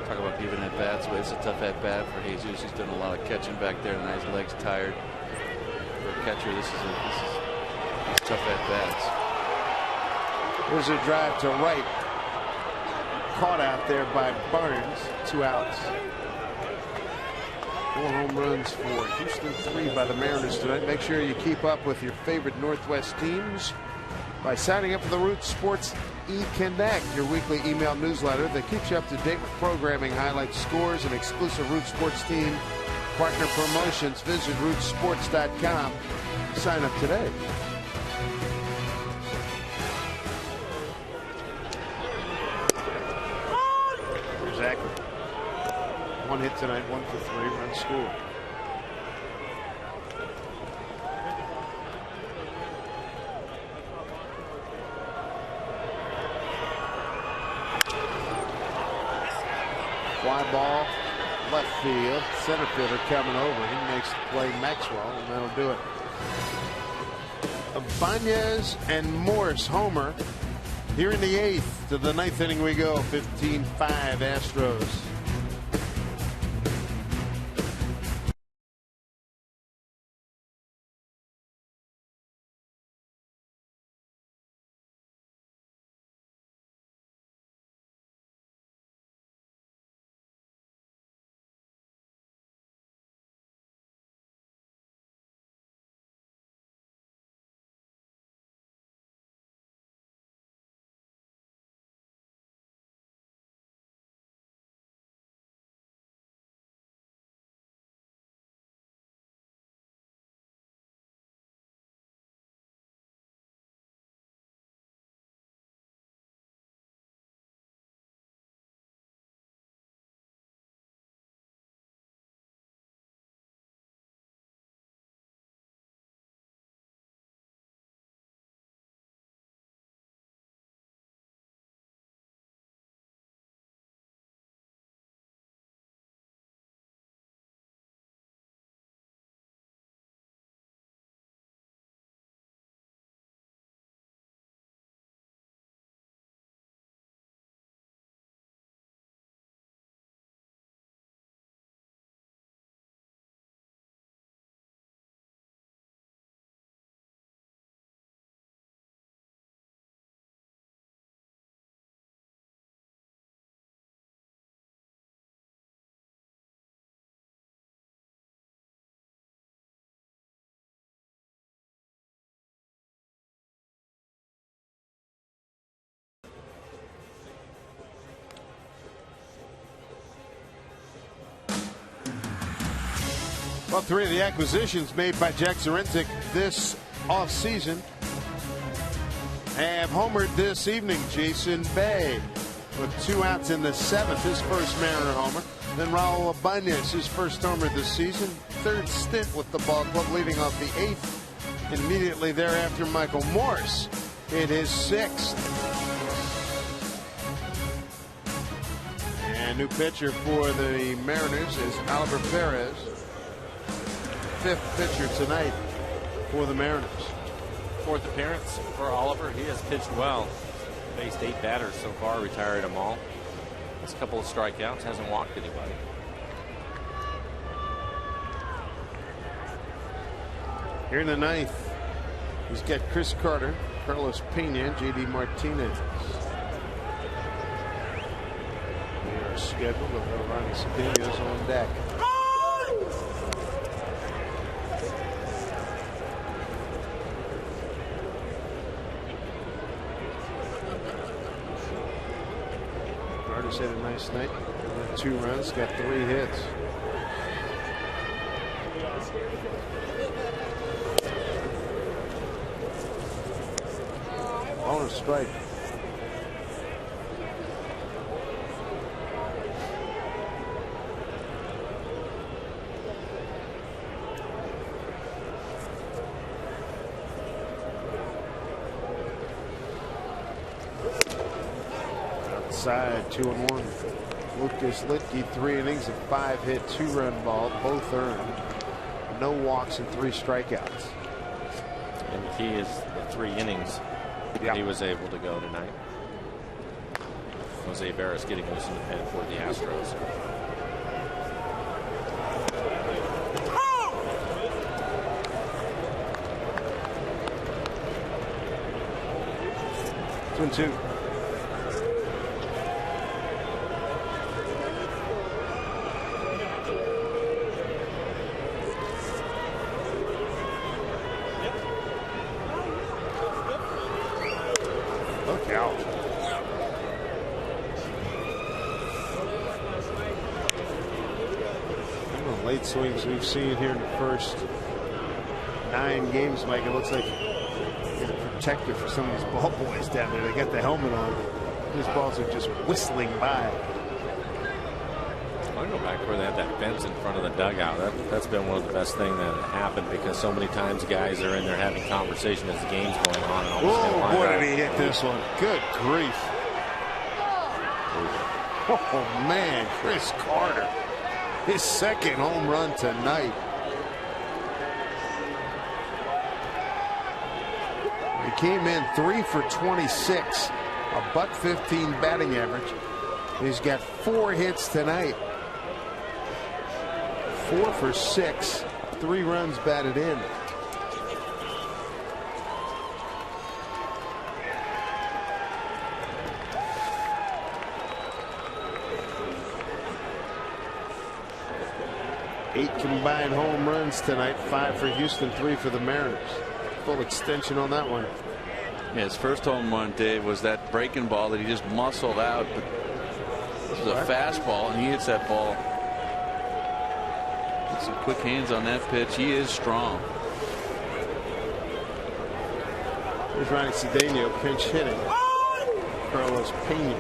Talk about giving at bats, but it's a tough at bat for Jesus. He's done a lot of catching back there tonight. His legs tired. For a catcher, this is tough at bats. There's a drive to right. Caught out there by Barnes. 2 outs. 4 home runs for Houston, 3 by the Mariners tonight. Make sure you keep up with your favorite Northwest teams by signing up for the Root Sports E-Connect, your weekly email newsletter that keeps you up to date with programming, highlights, scores, and exclusive Root Sports team partner promotions. Visit rootsports.com. Sign up today. Here's Ackman. 1 hit tonight, 1 for 3, run scored. Fly ball, left field, center fielder coming over. He makes the play, Maxwell, and that'll do it. Ibanez and Morse homer here in the 8th. To the 9th inning we go. 15-5 Astros. Well, 3 of the acquisitions made by Jack Zarentic this offseason have homered this evening. Jason Bay with 2 outs in the 7th, his first Mariner homer. Then Raul Ibanez, his first homer this season. 3rd stint with the ball club, leading off the 8th. Immediately thereafter, Michael Morse hit his 6th. And new pitcher for the Mariners is Oliver Perez. 5th pitcher tonight for the Mariners. 4th appearance for Oliver. He has pitched well. Faced 8 batters so far, retired them all. Has a couple of strikeouts, hasn't walked anybody. Here in the ninth, he's got Chris Carter, Carlos Pena, and J.D. Martinez. They are scheduled to go Ronnie Cedillo's on deck. Carter's had a nice night. 2 runs, got 3 hits. On a strike. Outside, 2-1. Lucas Litke, 3 innings of 5 hit, 2-run ball, both earned. No walks and 3 strikeouts. And the key is the 3 innings that he was able to go tonight. Jose Barris getting loose in the pen for the Astros. Two. Look out. The late swings we've seen here in the first 9 games, Mike. It looks like a protector for some of these ball boys down there. They got the helmet on. These balls are just whistling by. I go back where they had that fence in front of the dugout. That's been one of the best things that happened, because so many times guys are in there having conversation as the game's going on. And oh, boy, did he hit this one. Good grief. Oh, man, Chris Carter. His 2nd home run tonight. He came in 3 for 26, a .115 batting average. He's got 4 hits tonight. 4 for 6, 3 runs batted in. Eight combined home runs tonight, 5 for Houston, 3 for the Mariners. Full extension on that one. Yeah, his first home run, Dave, was that breaking ball that he just muscled out. But this is a fastball, and he hits that ball. Get some quick hands on that pitch. He is strong. Here's Ronnie Cedillo pinch hitting. Carlos Pena.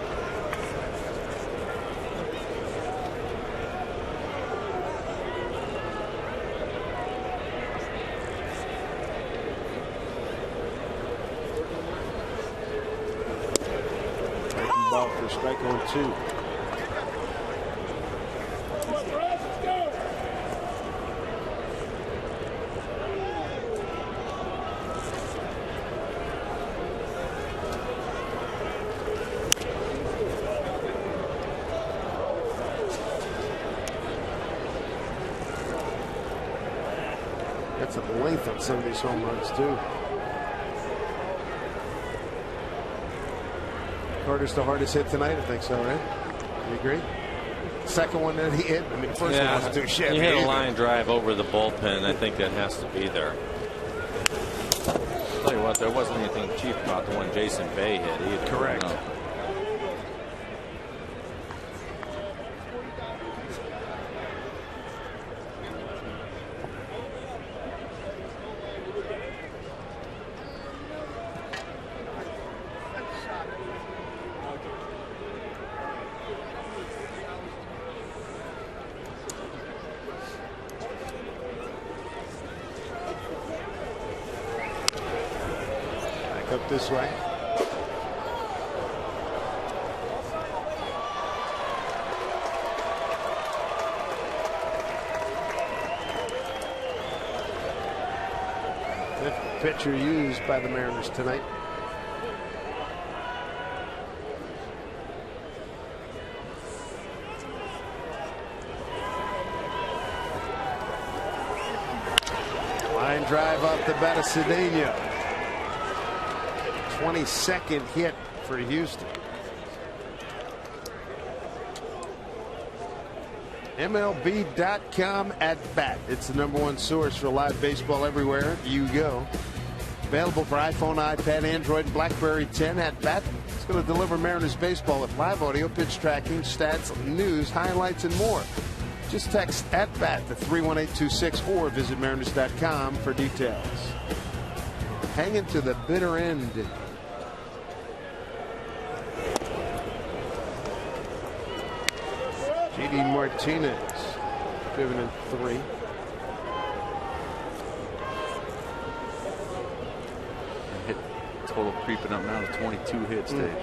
Ball for strike on 2. Got some length on some of these home runs too. Carter's the hardest hit tonight, I think so, right? You agree? Second one that he hit. I mean, first one wasn't too shabby. He hit a line drive over the bullpen. I think that has to be there. I'll tell you what, there wasn't anything cheap about the one Jason Bay hit either. Correct. No. Up this way. Fifth pitcher used by the Mariners tonight. Line drive off the bat of Cedeno. 22nd hit for Houston. MLB.com at bat. It's the #1 source for live baseball everywhere you go. Available for iPhone, iPad, Android, and BlackBerry 10 at bat. It's going to deliver Mariners baseball with live audio, pitch tracking, stats, news, highlights, and more. Just text at bat to 31826 or visit Mariners.com for details. Hanging to the bitter end. J.D. Martinez, driven in 3. Hit total creeping up now to 22 hits, Dave.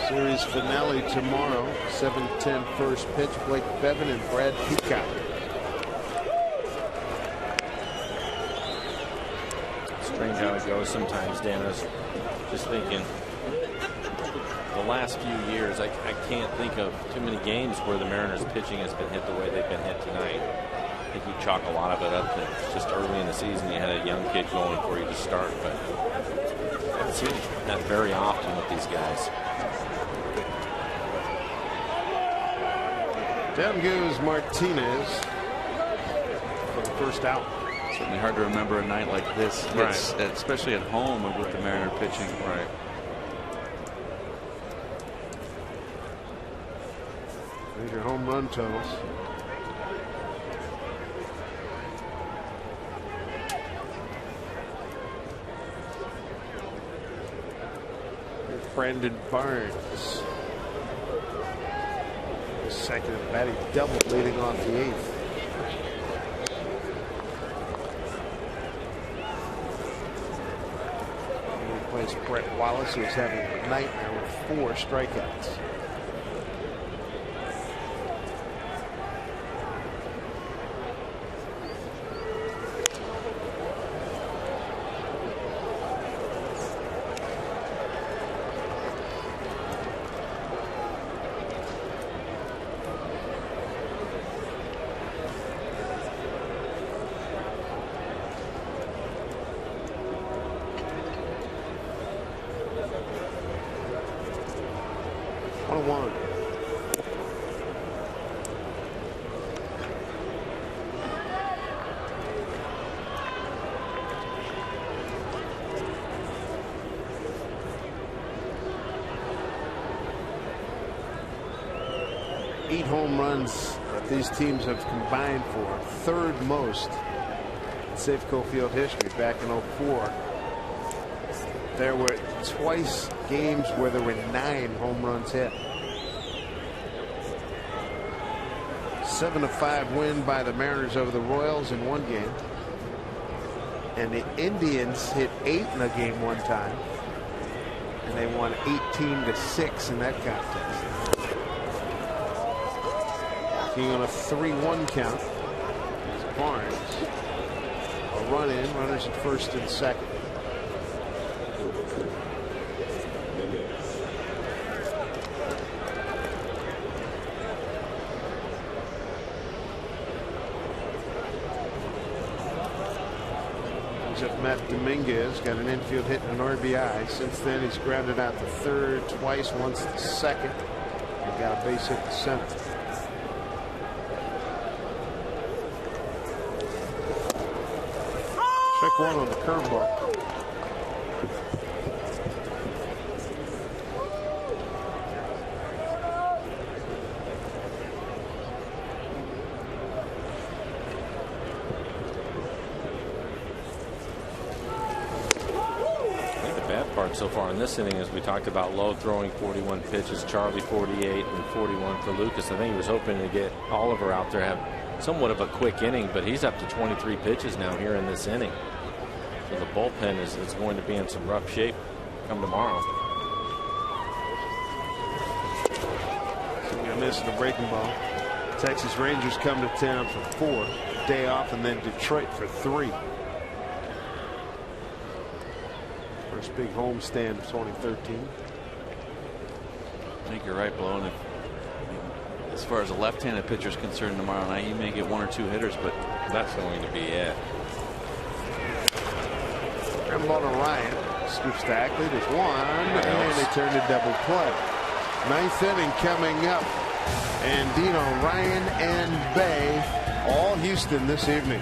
Series finale tomorrow. 7:10 first pitch. Blake Bevan and Brad Peacock. Strange how it goes sometimes, Dan. I was just thinking the last few years, I can't think of too many games where the Mariners pitching has been hit the way they've been hit tonight. I think you chalk a lot of it up to just early in the season you had a young kid going for you to start, but I haven't seen that very often with these guys. Down goes Martinez for the first out. Certainly hard to remember a night like this, Right. especially at home with the Mariner pitching. Right. These are home run totals. Here's Brandon Barnes. Second at bat, he doubled leading off the 8th. And he plays Brett Wallace, who's having a nightmare with 4 strikeouts. Home runs that these teams have combined for, 3rd most in Safeco Field history back in 04. There were twice games where there were 9 home runs hit. 7-5 win by the Mariners over the Royals in one game. And the Indians hit 8 in a game one time. And they won 18-6 in that contest. King on a 3-1 count. It's Barnes. A run in, runners at first and second. Brings up Matt Dominguez, got an infield hit and an RBI. Since then, he's grounded out to third twice, once to second, and got a base hit to center. Strike 1 on the curveball. So far in this inning, as we talked about, low throwing 41 pitches, Charlie 48 and 41 for Lucas. I think he was hoping to get Oliver out there, have somewhat of a quick inning, but he's up to 23 pitches now here in this inning. So the bullpen is going to be in some rough shape come tomorrow. So we They're missing a breaking ball. Texas Rangers come to town for 4. Day off, and then Detroit for 3. First big homestand of 2013. I think you're right, Blow. As far as a left-handed pitcher is concerned tomorrow night, you may get 1 or 2 hitters, but that's going to be it. Ground ball to Ryan. Scoops to Ackley. There's 1, and they turn to double play. 9th inning coming up. And Dino, Ryan, and Bay, all Houston this evening.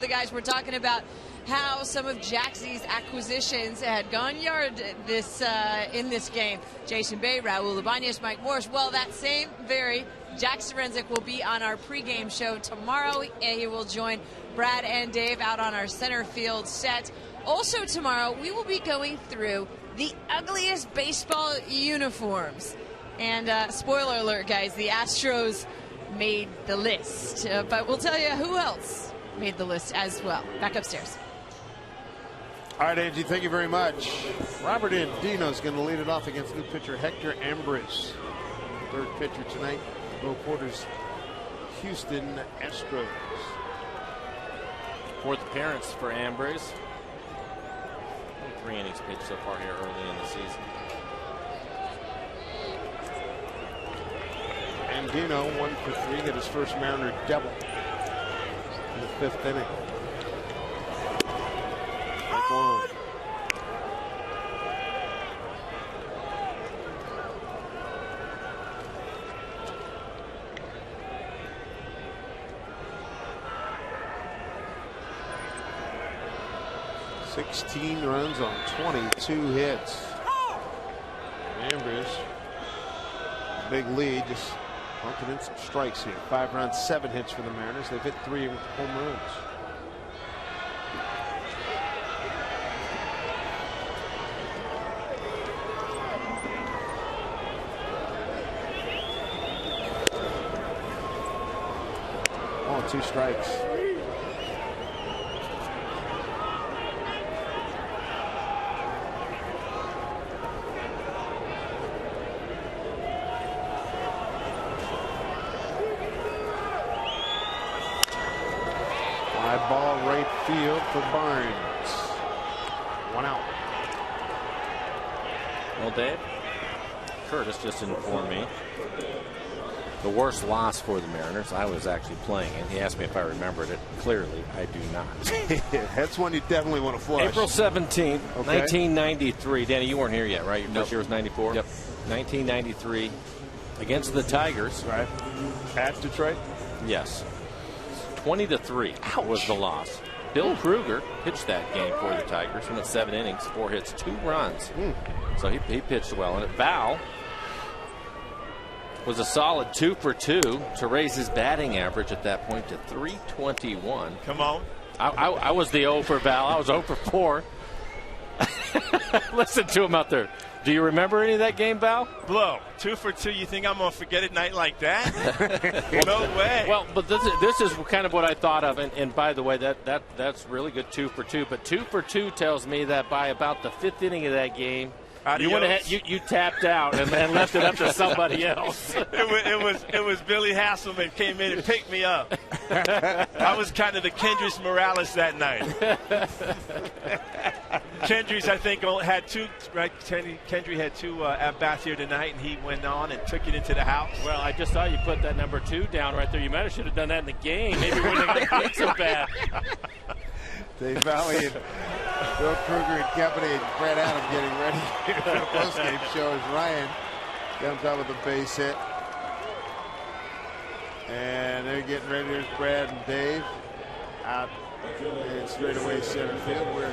The guys were talking about how some of Jaxie's acquisitions had gone yard in this game. Jason Bay, Raul Ibanez, Mike Morris. Well, that same very Jack Sorensic will be on our pregame show tomorrow. He will join Brad and Dave out on our center field set. Also tomorrow, we will be going through the ugliest baseball uniforms. And spoiler alert, guys, the Astros made the list. But we'll tell you who else made the list as well. Back upstairs. All right, Angie, thank you very much. Robert Andino is going to lead it off against new pitcher Hector Ambrose. Third pitcher tonight, Bo Porter's Houston Astros. 4th appearance for Ambrose. 3 innings pitched so far here early in the season. Andino 1 for 3, got his first Mariner double in the 5th inning. One. $16 runs on 22 hits. Ambrose, big lead, just bunking in some strikes here. 5 runs, 7 hits for the Mariners. They've hit 3 home runs. Oh, 2 strikes. Ball right field for Barnes. 1 out. Well, Dave, Curtis just informed me the worst loss for the Mariners. I was actually playing it. He asked me if I remembered it. Clearly, I do not. That's one you definitely want to flush. April 17th, 1993. Danny, you weren't here yet, right? Your first year was 94? Yep. 1993 against the Tigers. Right. At Detroit? Yes. 20-3 was the loss. Bill Kruger pitched that game for the Tigers. Went 7 innings, 4 hits, 2 runs. So he pitched well. And at Val, was a solid 2 for 2 to raise his batting average at that point to .321. Come on. I was the 0 for Val. I was 0 for 4. Listen to him out there. Do you remember any of that game, Val? Blow. 2 for 2. You think I'm going to forget a night like that? No way. Well, but this is kind of what I thought of. And by the way, that's really good 2 for 2. But 2 for 2 tells me that by about the 5th inning of that game, you tapped out and left it up to somebody else. It was Billy Hasselman came in and picked me up. I was kind of the Kendrys Morales that night. Kendrys, I think, had 2. Right, Kendry had 2 at bats here tonight, and he went on and took it into the house. Well, I just saw you put that number 2 down right there. You might have should have done that in the game. Maybe we wouldn't have got so bad. Dave Valley and Bill Kruger and company and Brad Adam getting ready for the postgame show as Ryan comes out with a base hit. And they're getting ready. There's Brad and Dave out and straight away center field. We're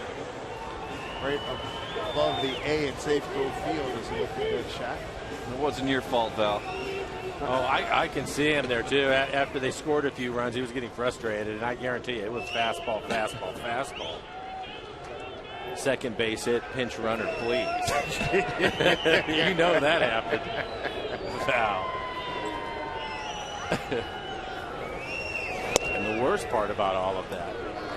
right above the A in Safeco Field as he looked at that shot. It wasn't your fault, Val. Oh, I can see him there, too. After they scored a few runs, he was getting frustrated, and I guarantee you it was fastball, fastball, fastball. Second base hit, pinch runner, please. You know that happened. Foul. And the worst part about all of that,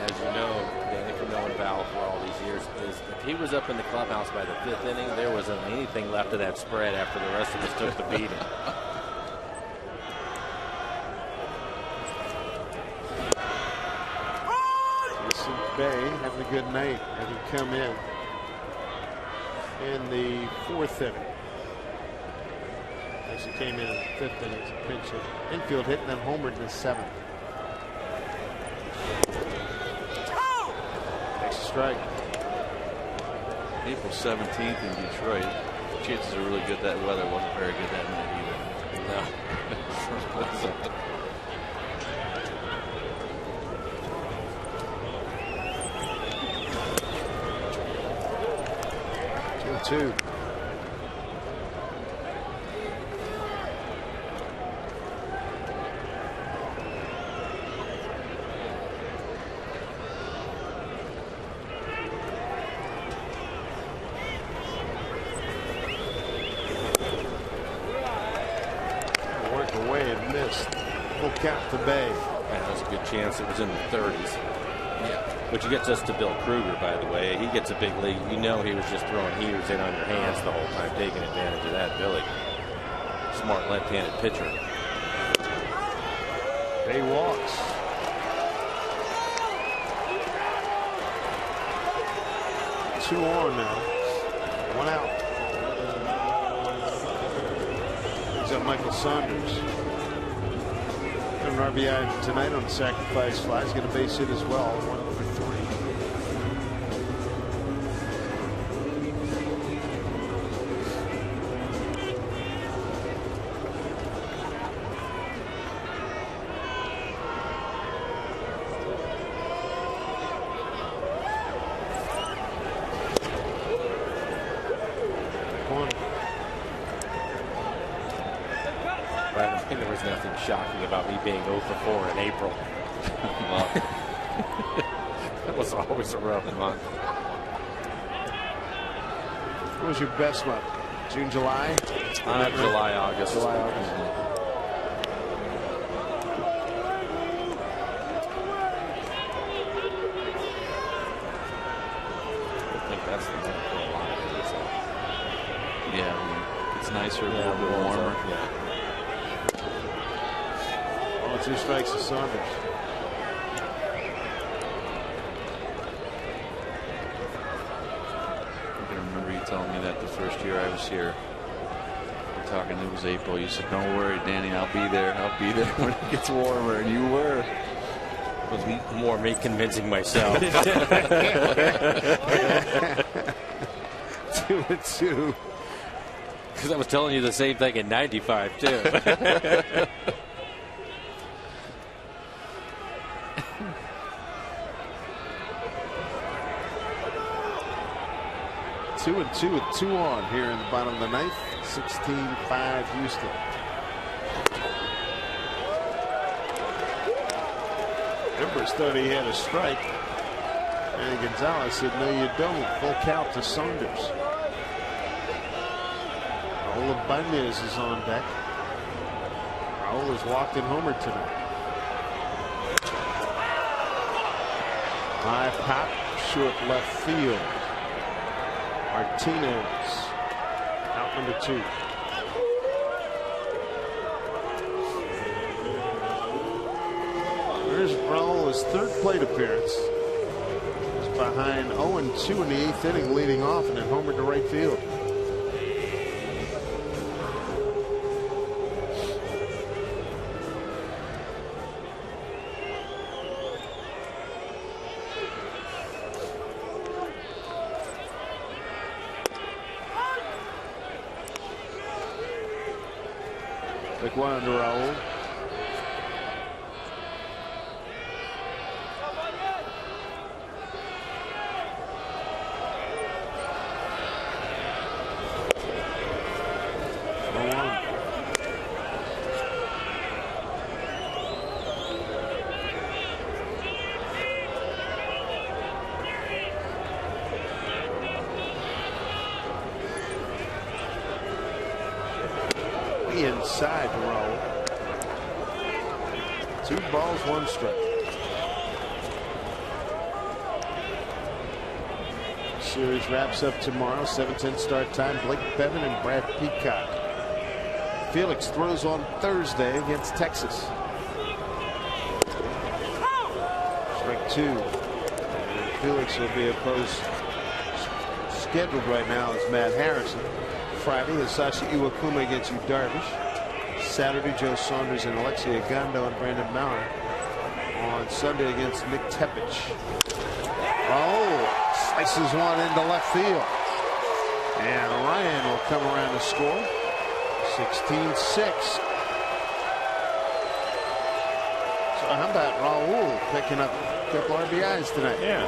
as you know, Danny, from knowing Val for all these years, is if he was up in the clubhouse by the 5th inning, there wasn't anything left of that spread after the rest of us took the beating. Bay having a good night, having come in the 4th inning. Actually came in the 5th inning as a pinch hit. Infield hit and then homered in the 7th. Next strike. April 17th in Detroit. Chances are really good that weather wasn't very good that night either. No. 2. Work away and missed. Full count to Bay. That was a good chance. It was in the 30s. Yeah. Which gets us to Bill Kruger, by the way. He gets a big lead. You know he was just throwing heaters in on your hands the whole time, taking advantage of that. Billy, smart left-handed pitcher. Bay walks. Two on now. 1 out. He's got Michael Saunders. An RBI tonight on the sacrifice fly. He's got a base hit as well. 1 for 3. There was nothing shocking about me being 0 for 4 in April. That was always a rough month. What was your best month? June, July? July, August. July, August. I think that's the one for a lot of it. Yeah, it's nicer, a little bit warmer. Yeah. 2 strikes to Saunders. I can remember you telling me that the first year I was here. We're talking, it was April. You said, "Don't worry, Danny, I'll be there. I'll be there when it gets warmer," and you were. It was more me convincing myself. 2 and 2. Because I was telling you the same thing in '95 too. 2 and 2 with 2 on here in the bottom of the 9th. 16-5 Houston. Embers thought he had a strike. And Gonzalez said, no, you don't. Full count to Saunders. Raul Ibanez is on deck. Raul has walked and homered tonight. High pop, short left field. Martinez, out number 2. There's Raul's third plate appearance. He's behind 0-2 in the 8th inning, leading off, and then homered to right field. Quick one to Raul. Inside to Raul. 2 balls, 1 strike. Series wraps up tomorrow. 7:10 start time. Blake Bevan and Brad Peacock. Felix throws on Thursday against Texas. Strike 2. And Felix will be opposed. Scheduled right now is Matt Harrison. Friday is Sashi Iwakuma against Yu Darvish. Saturday, Joe Saunders and Alexei Ogando and Brandon Maurer. On Sunday against Nick Tepich. Oh, slices one into left field. And Ryan will come around to score. 16-6. So how about Raul picking up a couple RBIs tonight? Yeah.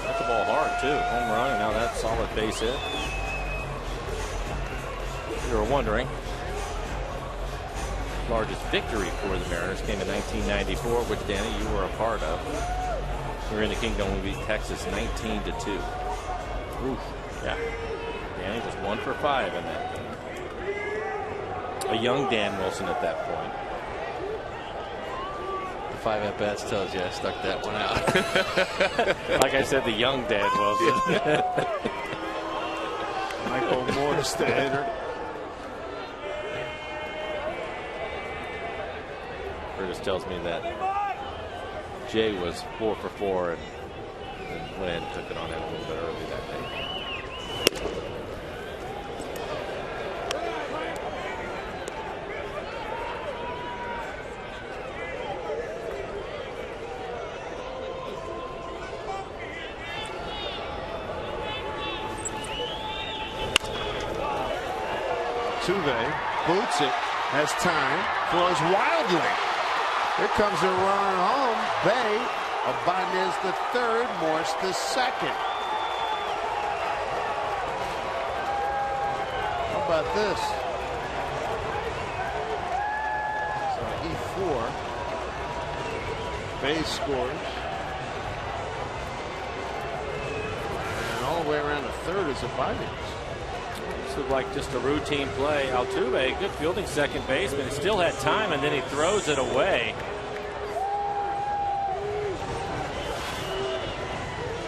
Hit the ball hard, too. Home run, and now that's solid base hit. You were wondering, largest victory for the Mariners came in 1994, which, Danny, you were a part of. We were in the Kingdom. We beat Texas 19-2. Oof. Yeah. Danny was 1 for 5 in that game. A young Dan Wilson at that point. The 5 at-bats tells you I stuck that one out. Like I said, the young Dan Wilson. Michael Morris, the hitter. Curtis tells me that Jay was 4 for 4 and went ahead and took it on him a little bit early that day. Tuve boots it, has time, throws wildly. Here comes a run home. Bay, Ibanez the third, Morse the second. How about this? So E4. Bay scores. And all the way around the third is Ibanez. This looked like just a routine play. Altuve, good fielding second baseman. He still had time, and then he throws it away.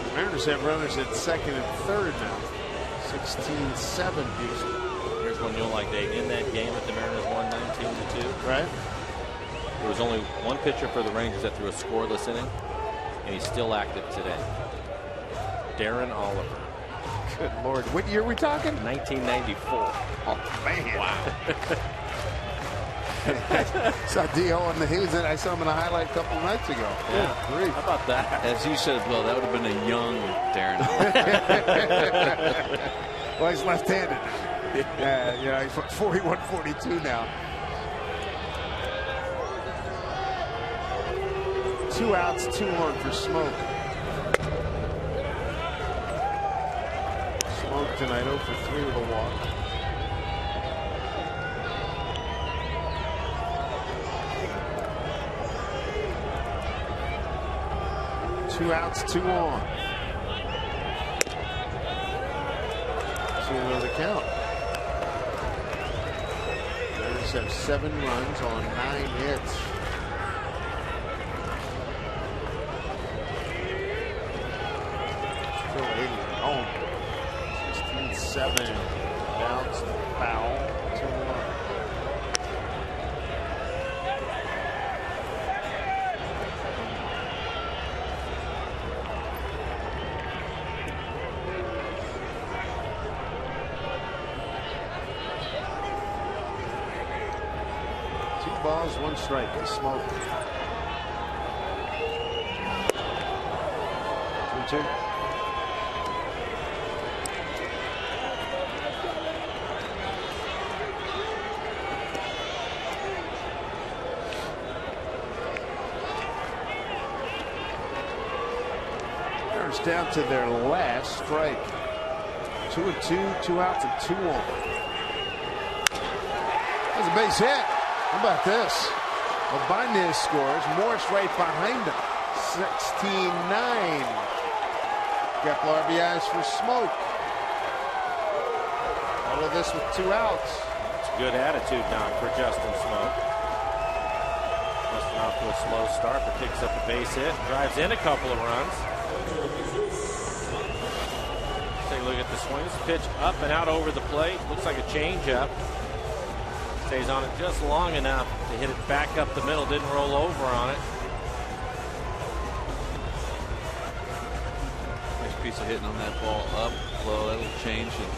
The Mariners have runners at second and third now. 16-7 Houston. Here's one you'll like, Dave. In that game that the Mariners won 19-2. Right. There was only one pitcher for the Rangers that threw a scoreless inning, and he's still active today. Darren Oliver. Good Lord. What year are we talking? 1994. Oh, man. Wow. Saw Dio on the Hughes, and I saw him in a highlight a couple nights ago. Yeah. Good grief. How about that? As you said, well, that would have been a young Darren. Well, he's left-handed. Yeah, he's 41-42 now. 2 outs, 2 on for Smoke. Smoke tonight 0 for 3 with a walk. 2 outs, 2 on. 2-0 the count. Mariners have 7 runs on 9 hits. Still 80 at home. 16-7. Bounced foul. 2-1. Balls, 1 strike. Smoke. 2-2. Mariners down to their last strike. 2-2, 2 outs and 2 on. That's a base hit. How about this? Ibanez scores. Morris right behind him. 16-9. Couple RBIs for Smoke. All of this with 2 outs. It's a good attitude now for Justin Smoke. Justin off to a slow start, but picks up a base hit. Drives in a couple of runs. Take a look at the swings. Pitch up and out over the plate. Looks like a changeup. Stays on it just long enough to hit it back up the middle. Didn't roll over on it. Nice piece of hitting on that ball. Up, low, that little change. And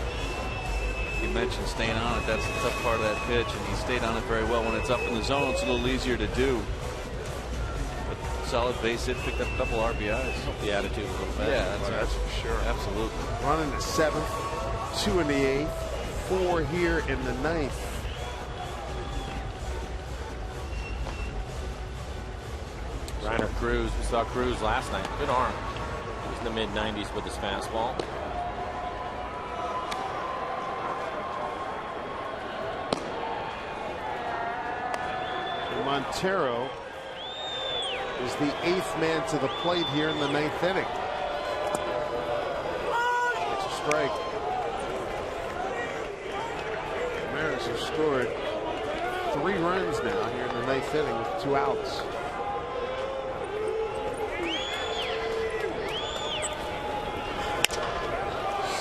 you mentioned staying on it. That's the tough part of that pitch. And he stayed on it very well. When it's up in the zone, it's a little easier to do. But solid base hit. Picked up a couple RBIs. Help the attitude a little bit. Yeah, that's for sure. Absolutely. Running the 7th, 2 in the 8th, 4 here in the 9th. Reiner Cruz, we saw Cruz last night. Good arm. He was in the mid-90s with his fastball. Montero is the 8th man to the plate here in the 9th inning. It's a strike. The Mariners have scored 3 runs now here in the 9th inning with 2 outs.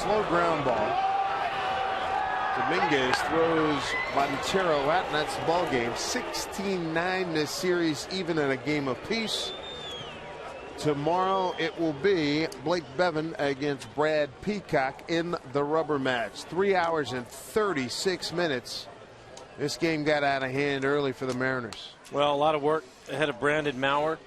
Slow ground ball. Dominguez throws Montero out, and that's the ball game. 16-9 this series, even in a game apiece. Tomorrow it will be Blake Bevan against Brad Peacock in the rubber match. 3 hours and 36 minutes. This game got out of hand early for the Mariners. Well, a lot of work ahead of Brandon Maurer.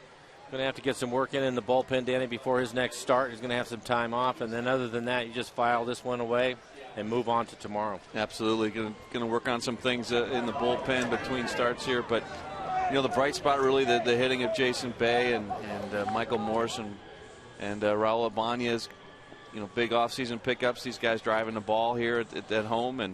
Going to have to get some work in the bullpen, Danny, before his next start. He's going to have some time off, and then other than that, you just file this one away and move on to tomorrow. Absolutely. Going to work on some things in the bullpen between starts here, but you know, the bright spot really the hitting of Jason Bay and Michael Morse and Raul Ibanez. You know, big offseason pickups. These guys driving the ball here at home, and